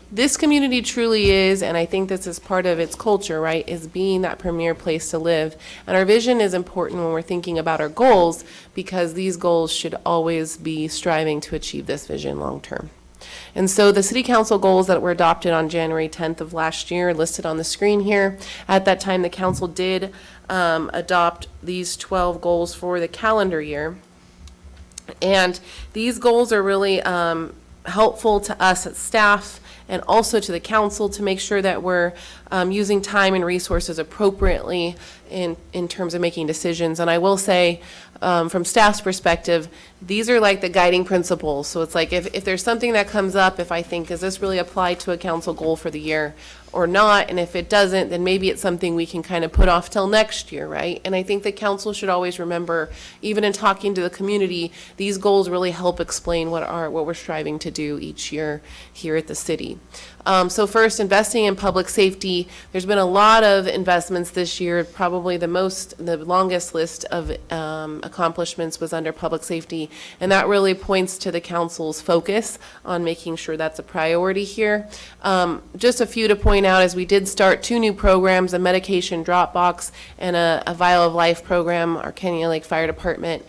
this community truly is, and I think this is part of its culture, right, is being that premier place to live. And our vision is important when we're thinking about our goals because these goals should always be striving to achieve this vision long term. And so the city council goals that were adopted on January 10th of last year listed on the screen here. At that time, the council did adopt these 12 goals for the calendar year. And these goals are really helpful to us as staff and also to the council to make sure that we're using time and resources appropriately in terms of making decisions. And I will say, from staff's perspective, these are like the guiding principles. So it's like if there's something that comes up, if I think, does this really apply to a council goal for the year or not? And if it doesn't, then maybe it's something we can kind of put off till next year, right? And I think the council should always remember, even in talking to the community, these goals really help explain what we're striving to do each year here at the city. So first, investing in public safety. There's been a lot of investments this year. Probably the longest list of accomplishments was under public safety, and that really points to the council's focus on making sure that's a priority here. Just a few to point out is we did start 2 new programs, a medication drop box and a Vial of Life program. Our Canyon Lake Fire Department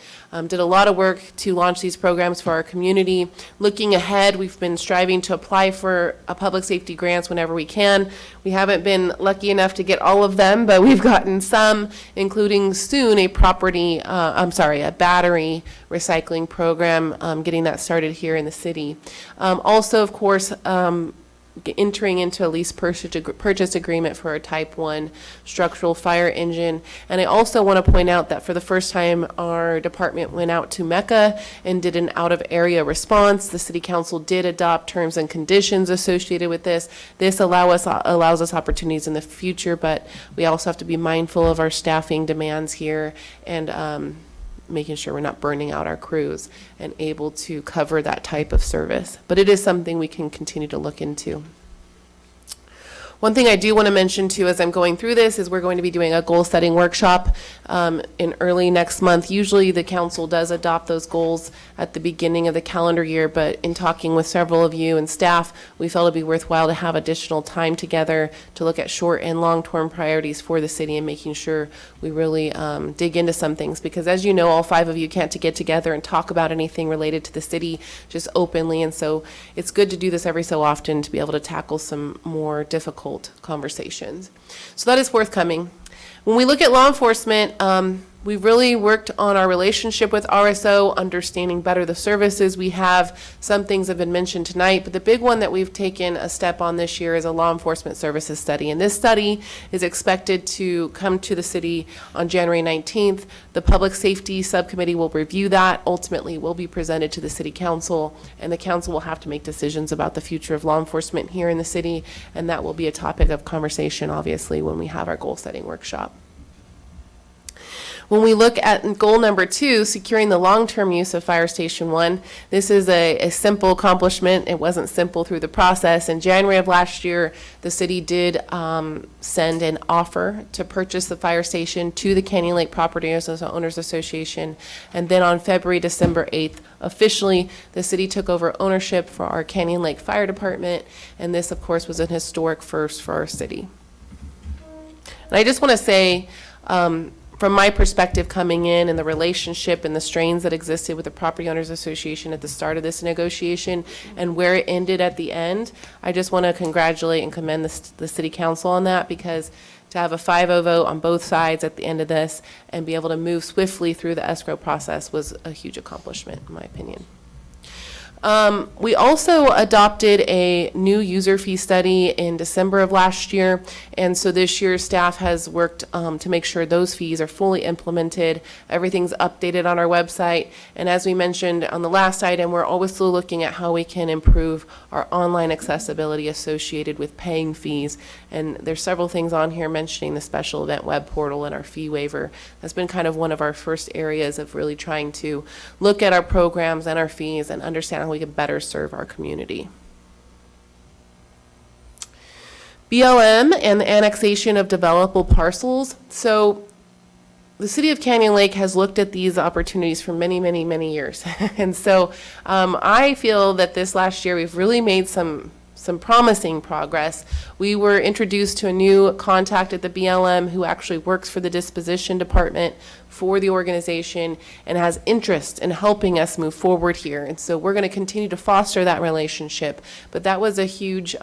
did a lot of work to launch these programs for our community. Looking ahead, we've been striving to apply for public safety grants whenever we can. We haven't been lucky enough to get all of them, but we've gotten some, including soon a battery recycling program, getting that started here in the city. Also, of course, entering into a lease purchase agreement for a Type 1 structural fire engine. And I also want to point out that for the first time, our department went out to Mecca and did an out-of-area response. The City Council did adopt terms and conditions associated with this. This allows us opportunities in the future, but we also have to be mindful of our staffing demands here and making sure we're not burning out our crews and able to cover that type of service. But it is something we can continue to look into. One thing I do want to mention too as I'm going through this is we're going to be doing a goal setting workshop in early next month. Usually the council does adopt those goals at the beginning of the calendar year, but in talking with several of you and staff, we felt it'd be worthwhile to have additional time together to look at short and long-term priorities for the city and making sure we really dig into some things. Because as you know, all 5 of you can't get together and talk about anything related to the city just openly, and so it's good to do this every so often to be able to tackle some more difficult conversations. So that is forthcoming. When we look at law enforcement, we've really worked on our relationship with RSO, understanding better the services we have. Some things have been mentioned tonight, but the big one that we've taken a step on this year is a law enforcement services study. And this study is expected to come to the city on January 19th. The Public Safety Subcommittee will review that. Ultimately, will be presented to the City Council, and the Council will have to make decisions about the future of law enforcement here in the city, and that will be a topic of conversation, obviously, when we have our goal-setting workshop. When we look at goal number 2, securing the long-term use of Fire Station 1, this is a simple accomplishment. It wasn't simple through the process. In January of last year, the city did send an offer to purchase the fire station to the Canyon Lake Property Owners Association. And then on December 8th, officially, the city took over ownership for our Canyon Lake Fire Department. And this, of course, was an historic first for our city. And I just want to say, from my perspective coming in and the relationship and the strains that existed with the Property Owners Association at the start of this negotiation and where it ended at the end, I just want to congratulate and commend the City Council on that, because to have a 5-0 vote on both sides at the end of this and be able to move swiftly through the escrow process was a huge accomplishment, in my opinion. We also adopted a new user fee study in December of last year, and so this year staff has worked to make sure those fees are fully implemented. Everything's updated on our website, and as we mentioned on the last item, we're always still looking at how we can improve our online accessibility associated with paying fees. And there's several things on here mentioning the special event web portal and our fee waiver. That's been kind of one of our first areas of really trying to look at our programs and our fees and understand how we can better serve our community. BLM and the annexation of developable parcels. So the city of Canyon Lake has looked at these opportunities for many, many, many years. And so I feel that this last year we've really made some promising progress. We were introduced to a new contact at the BLM who actually works for the disposition department for the organization and has interest in helping us move forward here. And so we're going to continue to foster that relationship. But that was a huge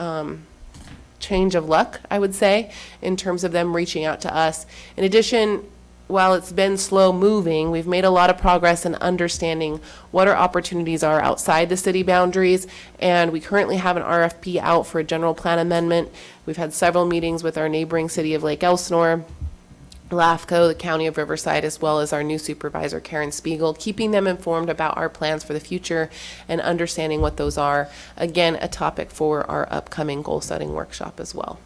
change of luck, I would say, in terms of them reaching out to us. In addition, while it's been slow moving, we've made a lot of progress in understanding what our opportunities are outside the city boundaries, and we currently have an RFP out for a general plan amendment. We've had several meetings with our neighboring city of Lake Elsinore, LAFCO, the County of Riverside, as well as our new supervisor, Karen Spiegel, keeping them informed about our plans for the future and understanding what those are. Again, a topic for our upcoming goal-setting workshop as well.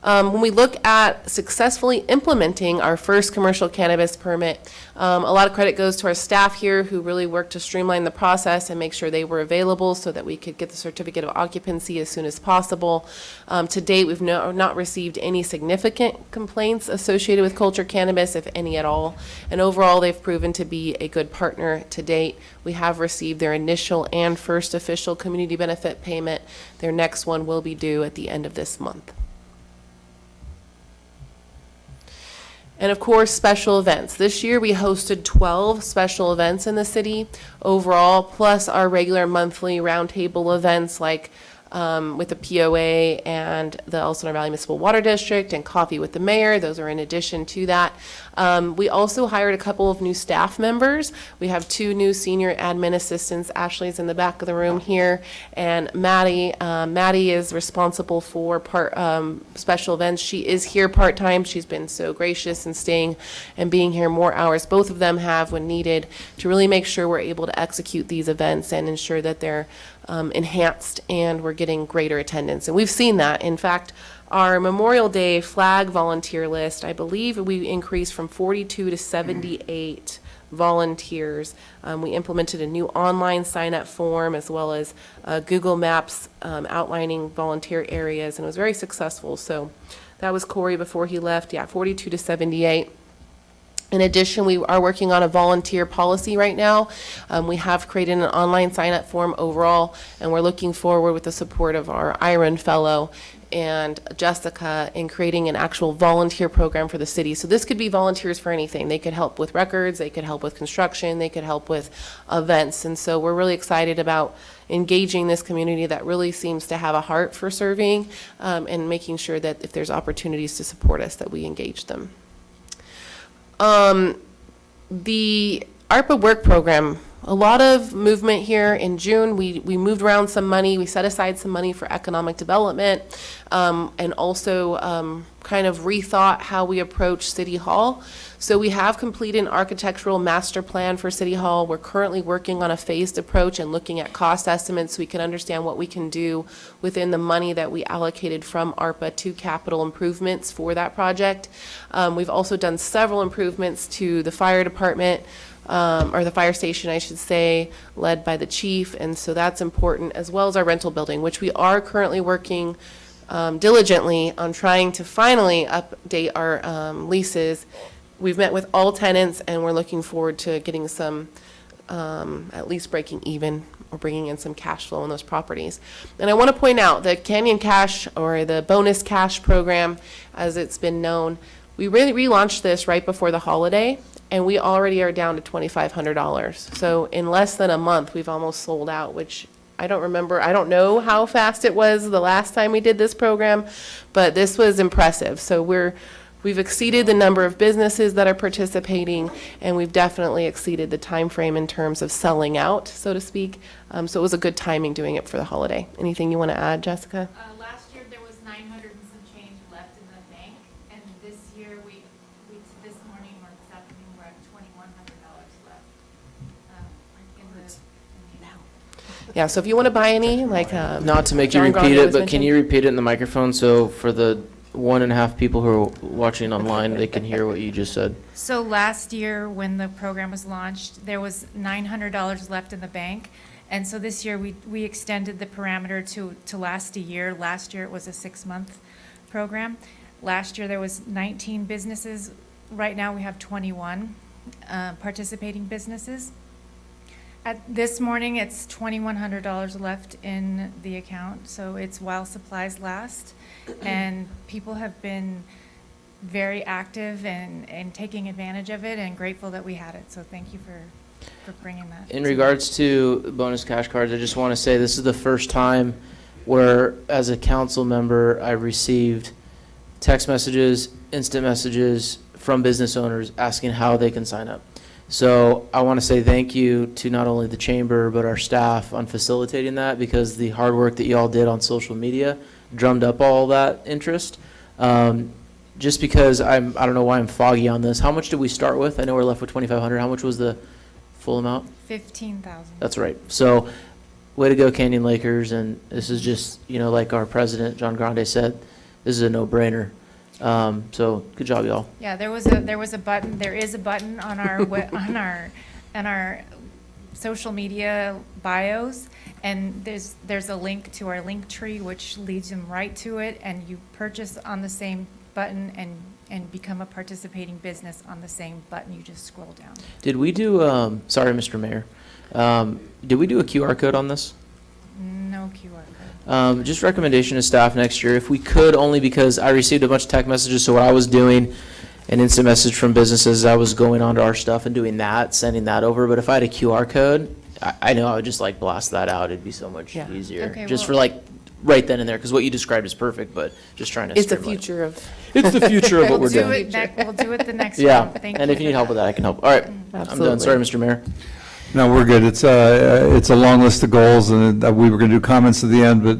When we look at successfully implementing our first commercial cannabis permit, a lot of credit goes to our staff here who really worked to streamline the process and make sure they were available so that we could get the certificate of occupancy as soon as possible. To date, we've not received any significant complaints associated with Culture Cannabis, if any at all. And overall, they've proven to be a good partner to date. We have received their initial and first official community benefit payment. Their next one will be due at the end of this month. And of course, special events. This year we hosted 12 special events in the city overall, plus our regular monthly roundtable events like with the POA and the Elsinore Valley Municipal Water District and Coffee with the Mayor. Those are in addition to that. We also hired a couple of new staff members. We have 2 new senior admin assistants. Ashley's in the back of the room here, and Maddie. Maddie is responsible for special events. She is here part-time. She's been so gracious in staying and being here more hours. Both of them have when needed to really make sure we're able to execute these events and ensure that they're enhanced and we're getting greater attendance. And we've seen that. In fact, our Memorial Day flag volunteer list, I believe we increased from 42 to 78 volunteers. We implemented a new online sign-up form as well as Google Maps outlining volunteer areas, and it was very successful. So that was Corey before he left. Yeah, 42 to 78. In addition, we are working on a volunteer policy right now. We have created an online sign-up form overall, and we're looking forward with the support of our Iron Fellow and Jessica in creating an actual volunteer program for the city. So this could be volunteers for anything. They could help with records, they could help with construction, they could help with events. And so we're really excited about engaging this community that really seems to have a heart for serving and making sure that if there's opportunities to support us, that we engage them. The ARPA work program, a lot of movement here. In June, we moved around some money. We set aside some money for economic development and also kind of rethought how we approach City Hall. So we have completed an architectural master plan for City Hall. We're currently working on a phased approach and looking at cost estimates so we can understand what we can do within the money that we allocated from ARPA to capital improvements for that project. We've also done several improvements to the fire department, or the fire station, I should say, led by the chief, and so that's important, as well as our rental building, which we are currently working diligently on trying to finally update our leases. We've met with all tenants, and we're looking forward to getting some, at least breaking even or bringing in some cash flow on those properties. And I want to point out that Canyon Cash, or the Bonus Cash program, as it's been known, we really relaunched this right before the holiday, and we already are down to $2,500. So in less than a month, we've almost sold out, which I don't remember. I don't know how fast it was the last time we did this program, but this was impressive. So we're we've exceeded the number of businesses that are participating, and we've definitely exceeded the time frame in terms of selling out, so to speak. So it was a good timing doing it for the holiday. Anything you want to add, Jessica? Last year, there was 900 and some change left in the bank, and this year, this morning or this afternoon, we're at $2,100 left. Yeah, so if you want to buy any, like, Not to make you John repeat Grande it, was but can mentioning. you repeat it in the microphone so for the 1.5 people who are watching online, they can hear what you just said? So last year, when the program was launched, there was $900 left in the bank. And so this year, we extended the parameter to last a year. Last year, it was a 6-month program. Last year, there was 19 businesses. Right now, we have 21 participating businesses. At this morning, it's $2,100 left in the account, so it's while supplies last. And people have been very active and taking advantage of it, and grateful that we had it. So thank you for bringing that. In regards to bonus cash cards, I just want to say this is the first time where, as a council member, I received text messages, instant messages from business owners asking how they can sign up. So I want to say thank you to not only the chamber, but our staff on facilitating that, because the hard work that you all did on social media drummed up all that interest. Just because I don't know why I'm foggy on this. How much did we start with? I know we're left with 2,500. How much was the full amount? 15,000. That's right. So way to go, Canyon Lakers. And this is just, like our president, John Grande, said, this is a no-brainer. So good job, y'all. Yeah, there was a button. There is a button on our on our social media bios, and there's a link to our link tree which leads them right to it, and you purchase on the same button and become a participating business on the same button. You just scroll down. Did we do? Sorry, Mr. Mayor. Did we do a QR code on this? No QR code. Just recommendation to staff next year, if we could, only because I received a bunch of text messages, so what I was doing, an instant message from businesses, I was going onto our stuff and doing that, sending that over, but if I had a QR code, I know I would just blast that out, it'd be so much easier. Okay, Just well- for right then and there, because what you described is perfect, but just trying to It's the streamline. future of. It's the future of what we're We'll do doing. We'll do it the next Yeah, round. Thank and you if you for need help that. with that, I can help. All right, I'm done. Absolutely. Sorry, Mr. Mayor. No, we're good. It's a long list of goals, and we were going to do comments at the end, but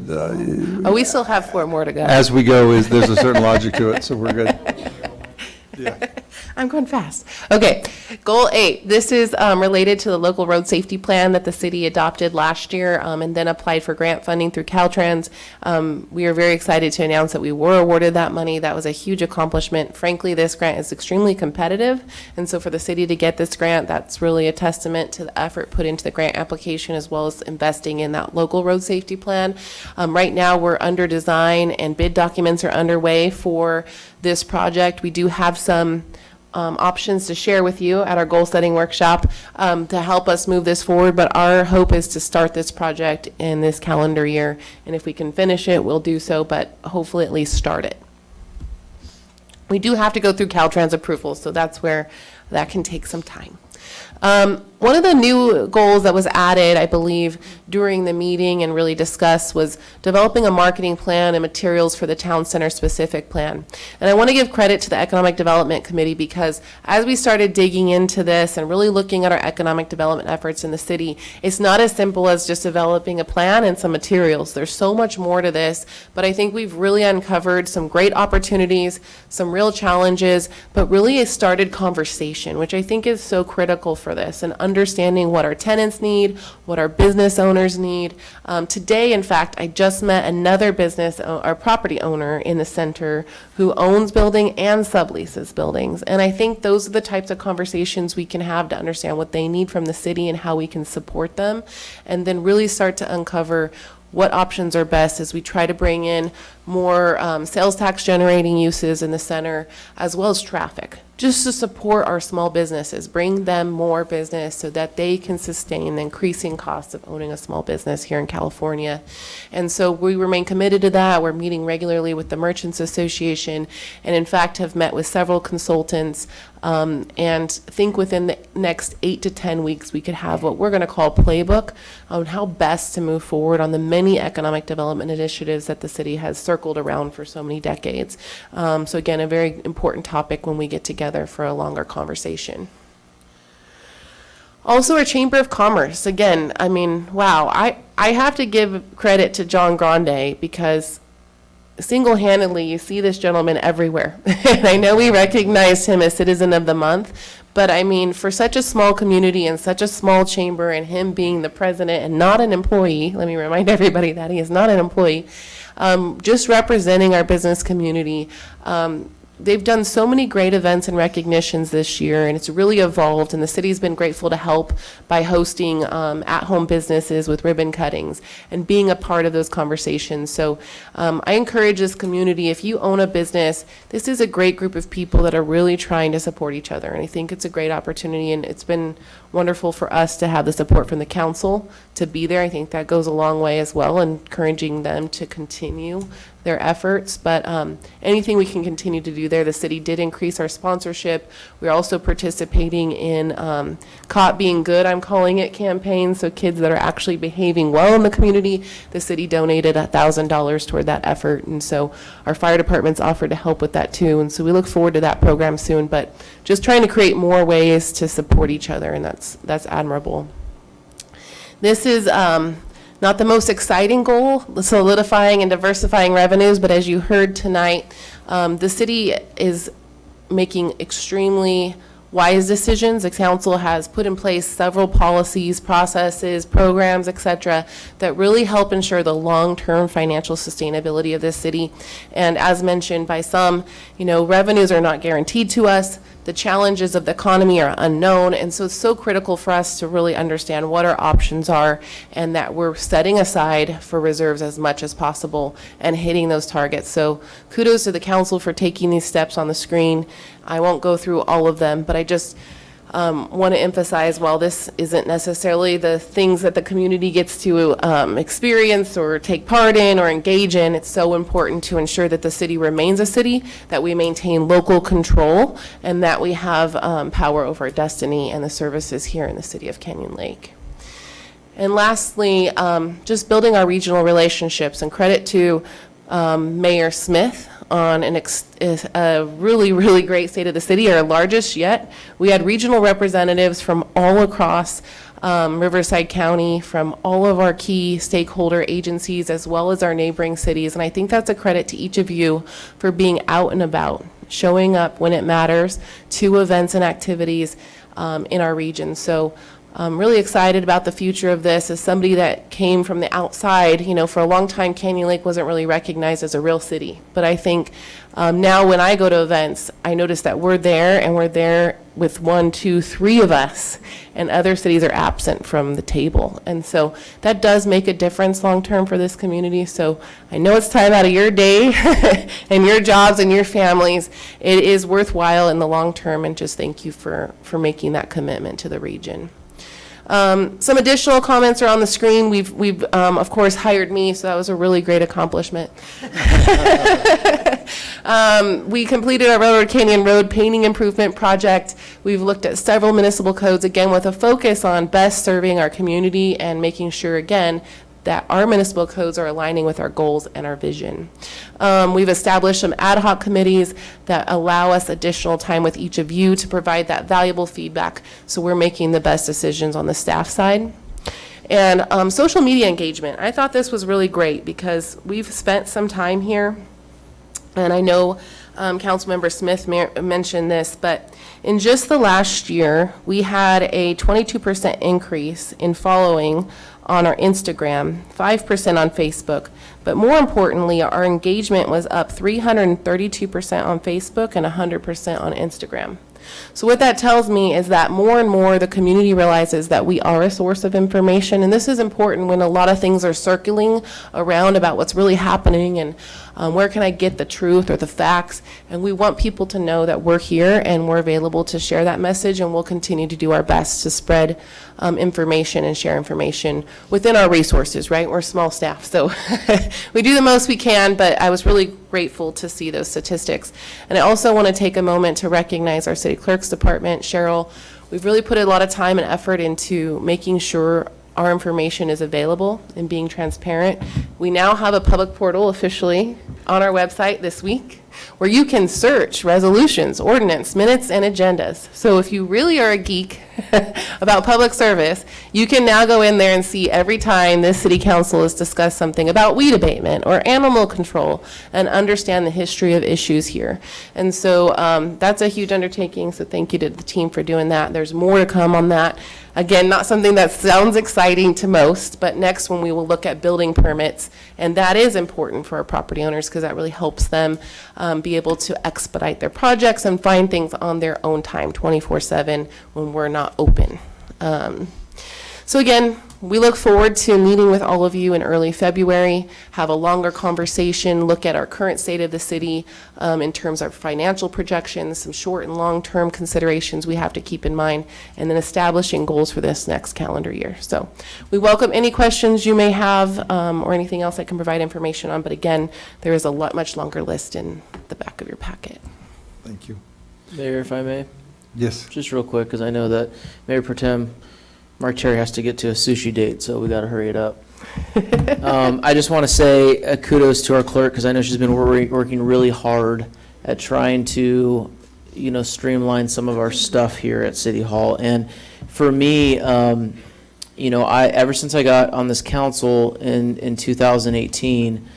Oh, we still have 4 more to go. as we go, there's a certain logic to it, so we're good. I'm going fast. Okay, goal 8. This is related to the local road safety plan that the city adopted last year and then applied for grant funding through Caltrans. We are very excited to announce that we were awarded that money. That was a huge accomplishment. Frankly, this grant is extremely competitive, and so for the city to get this grant, that's really a testament to the effort put into the grant application as well as investing in that local road safety plan. Right now, we're under design and bid documents are underway for this project. We do have some options to share with you at our goal-setting workshop to help us move this forward, but our hope is to start this project in this calendar year, and if we can finish it, we'll do so, but hopefully at least start it. We do have to go through Caltrans approval, so that's where that can take some time. One of the new goals that was added, I believe, during the meeting and really discussed was developing a marketing plan and materials for the town center specific plan. And I want to give credit to the Economic Development Committee because as we started digging into this and really looking at our economic development efforts in the city, it's not as simple as just developing a plan and some materials. There's so much more to this, but I think we've really uncovered some great opportunities, some real challenges, but really a started conversation, which I think is so critical for this, and understanding what our tenants need, what our business owners need. Today, in fact, I just met another business or property owner in the center who owns building and subleases buildings. And I think those are the types of conversations we can have to understand what they need from the city and how we can support them, and then really start to uncover what options are best as we try to bring in more sales tax generating uses in the center, as well as traffic, just to support our small businesses, bring them more business so that they can sustain the increasing costs of owning a small business here in California. And so we remain committed to that. We're meeting regularly with the Merchants Association, and in fact have met with several consultants, and think within the next 8 to 10 weeks we could have what we're going to call a playbook on how best to move forward on the many economic development initiatives that the city has circled circled around for so many decades. So again, a very important topic when we get together for a longer conversation. Also, our Chamber of Commerce, again, I mean, wow, I have to give credit to John Grande because single-handedly, you see this gentleman everywhere. And I know we recognized him as Citizen of the Month, but I mean, for such a small community and such a small chamber, and him being the president and not an employee, let me remind everybody that he is not an employee, just representing our business community. They've done so many great events and recognitions this year, and it's really evolved, and the city's been grateful to help by hosting at-home businesses with ribbon cuttings and being a part of those conversations. So I encourage this community, if you own a business, this is a great group of people that are really trying to support each other, and I think it's a great opportunity, and it's been wonderful for us to have the support from the council to be there. I think that goes a long way as well, encouraging them to continue their efforts, but anything we can continue to do there. The city did increase our sponsorship. We're also participating in Caught Being Good, I'm calling it, campaigns, so kids that are actually behaving well in the community. The city donated $1,000 toward that effort, and so our fire department's offered to help with that too, and so we look forward to that program soon, but just trying to create more ways to support each other, and that's admirable. This is not the most exciting goal, solidifying and diversifying revenues, but as you heard tonight, the city is making extremely wise decisions. The council has put in place several policies, processes, programs, et cetera, that really help ensure the long-term financial sustainability of this city. And as mentioned by some, revenues are not guaranteed to us. The challenges of the economy are unknown, and so it's so critical for us to really understand what our options are and that we're setting aside for reserves as much as possible and hitting those targets. So kudos to the council for taking these steps on the screen. I won't go through all of them, but I just want to emphasize, while this isn't necessarily the things that the community gets to experience or take part in or engage in, it's so important to ensure that the city remains a city, that we maintain local control, and that we have power over our destiny and the services here in the city of Canyon Lake. And lastly, just building our regional relationships, and credit to Mayor Smith on a really, really great State of the City, our largest yet. We had regional representatives from all across Riverside County, from all of our key stakeholder agencies, as well as our neighboring cities. And I think that's a credit to each of you for being out and about, showing up when it matters to events and activities in our region. So I'm really excited about the future of this. As somebody that came from the outside, for a long time, Canyon Lake wasn't really recognized as a real city. But I think now when I go to events, I notice that we're there, and we're there with 1, 2, 3 of us, and other cities are absent from the table. And so that does make a difference long-term for this community. So I know it's time out of your day and your jobs and your families. It is worthwhile in the long term, and just thank you for making that commitment to the region. Some additional comments are on the screen. We've of course hired me, so that was a really great accomplishment. We completed our Railroad Canyon Road painting improvement project. We've looked at several municipal codes, again, with a focus on best serving our community and making sure, again, that our municipal codes are aligning with our goals and our vision. We've established some ad hoc committees that allow us additional time with each of you to provide that valuable feedback, so we're making the best decisions on the staff side. And social media engagement. I thought this was really great because we've spent some time here, and I know Councilmember Smith mentioned this, but in just the last year, we had a 22% increase in following on our Instagram, 5% on Facebook, but more importantly, our engagement was up 332% on Facebook and 100% on Instagram. So what that tells me is that more and more the community realizes that we are a source of information, and this is important when a lot of things are circling around about what's really happening and where can I get the truth or the facts, and we want people to know that we're here and we're available to share that message, and we'll continue to do our best to spread information and share information within our resources, right? We're small staff, so we do the most we can, but I was really grateful to see those statistics. And I also want to take a moment to recognize our city clerk's department, Cheryl. We've really put a lot of time and effort into making sure our information is available and being transparent. We now have a public portal officially on our website this week where you can search resolutions, ordinance, minutes, and agendas. So if you really are a geek about public service, you can now go in there and see every time this city council has discussed something about weed abatement or animal control and understand the history of issues here. And so that's a huge undertaking, so thank you to the team for doing that. There's more to come on that. Again, not something that sounds exciting to most, but next when we will look at building permits, and that is important for our property owners because that really helps them be able to expedite their projects and find things on their own time, 24/7, when we're not open. So again, we look forward to meeting with all of you in early February, have a longer conversation, look at our current state of the city in terms of financial projections, some short and long-term considerations we have to keep in mind, and then establishing goals for this next calendar year. So we welcome any questions you may have or anything else I can provide information on, but again, there is a much longer list in the back of your packet. Thank you. Mayor, if I may? Yes. Just real quick, because I know that Mayor Pro Tem Mark Terry has to get to a sushi date, so we got to hurry it up. I just want to say kudos to our clerk, because I know she's been working really hard at trying to, streamline some of our stuff here at City Hall. And for me, ever since I got on this council in 2018,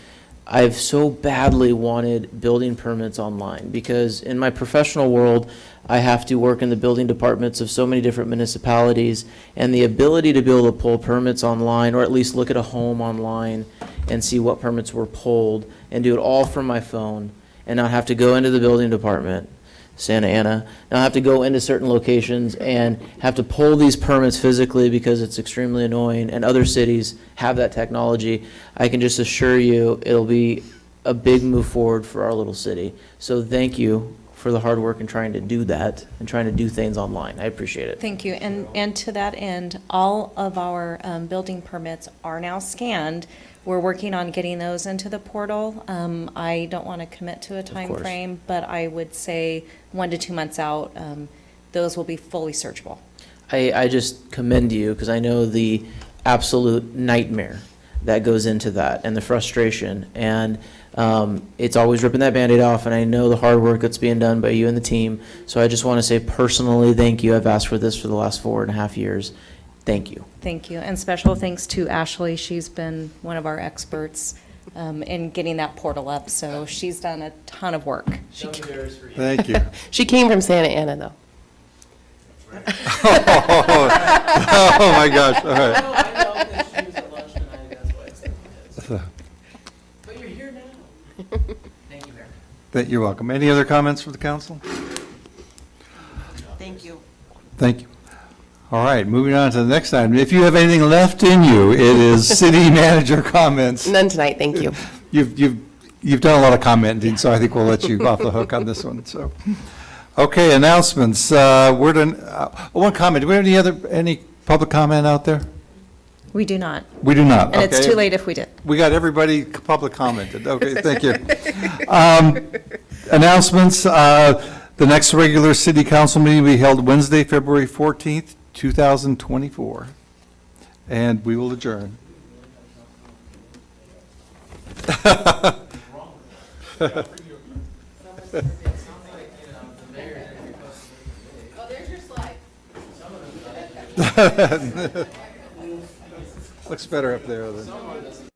I've so badly wanted building permits online, because in my professional world, I have to work in the building departments of so many different municipalities, and the ability to be able to pull permits online, or at least look at a home online and see what permits were pulled, and do it all from my phone, and not have to go into the building department, Santa Ana, not have to go into certain locations and have to pull these permits physically because it's extremely annoying, and other cities have that technology. I can just assure you it'll be a big move forward for our little city. So thank you for the hard work in trying to do that and trying to do things online. I appreciate it. Thank you. And to that end, all of our building permits are now scanned. We're working on getting those into the portal. I don't want to commit to a time frame, but I would say 1 to 2 months out, those will be fully searchable. I just commend you, because I know the absolute nightmare that goes into that and the frustration. And it's always ripping that Band-Aid off, and I know the hard work that's being done by you and the team. So I just want to say personally, thank you. I've asked for this for the last 4.5 years. Thank you. Thank you. And special thanks to Ashley. She's been one of our experts in getting that portal up. So she's done a ton of work. Thank you. She came from Santa Ana, though. Oh, my gosh. All right. I know because she was at lunch tonight, that's why I said this. But you're here now. Thank you, Mayor. You're welcome. Any other comments for the council? Thank you. Thank you. All right, moving on to the next item. If you have anything left in you, it is city manager comments. None tonight, thank you. You've done a lot of commenting, so I think we'll let you off the hook on this one. So, okay, announcements. One comment. Do we have any public comment out there? We do not. We do not. And it's Okay. too late if we did. We got everybody public commented. Okay, thank you. Announcements. The next regular city council meeting will be held Wednesday, February 14th, 2024. And we will adjourn. Looks better up there than.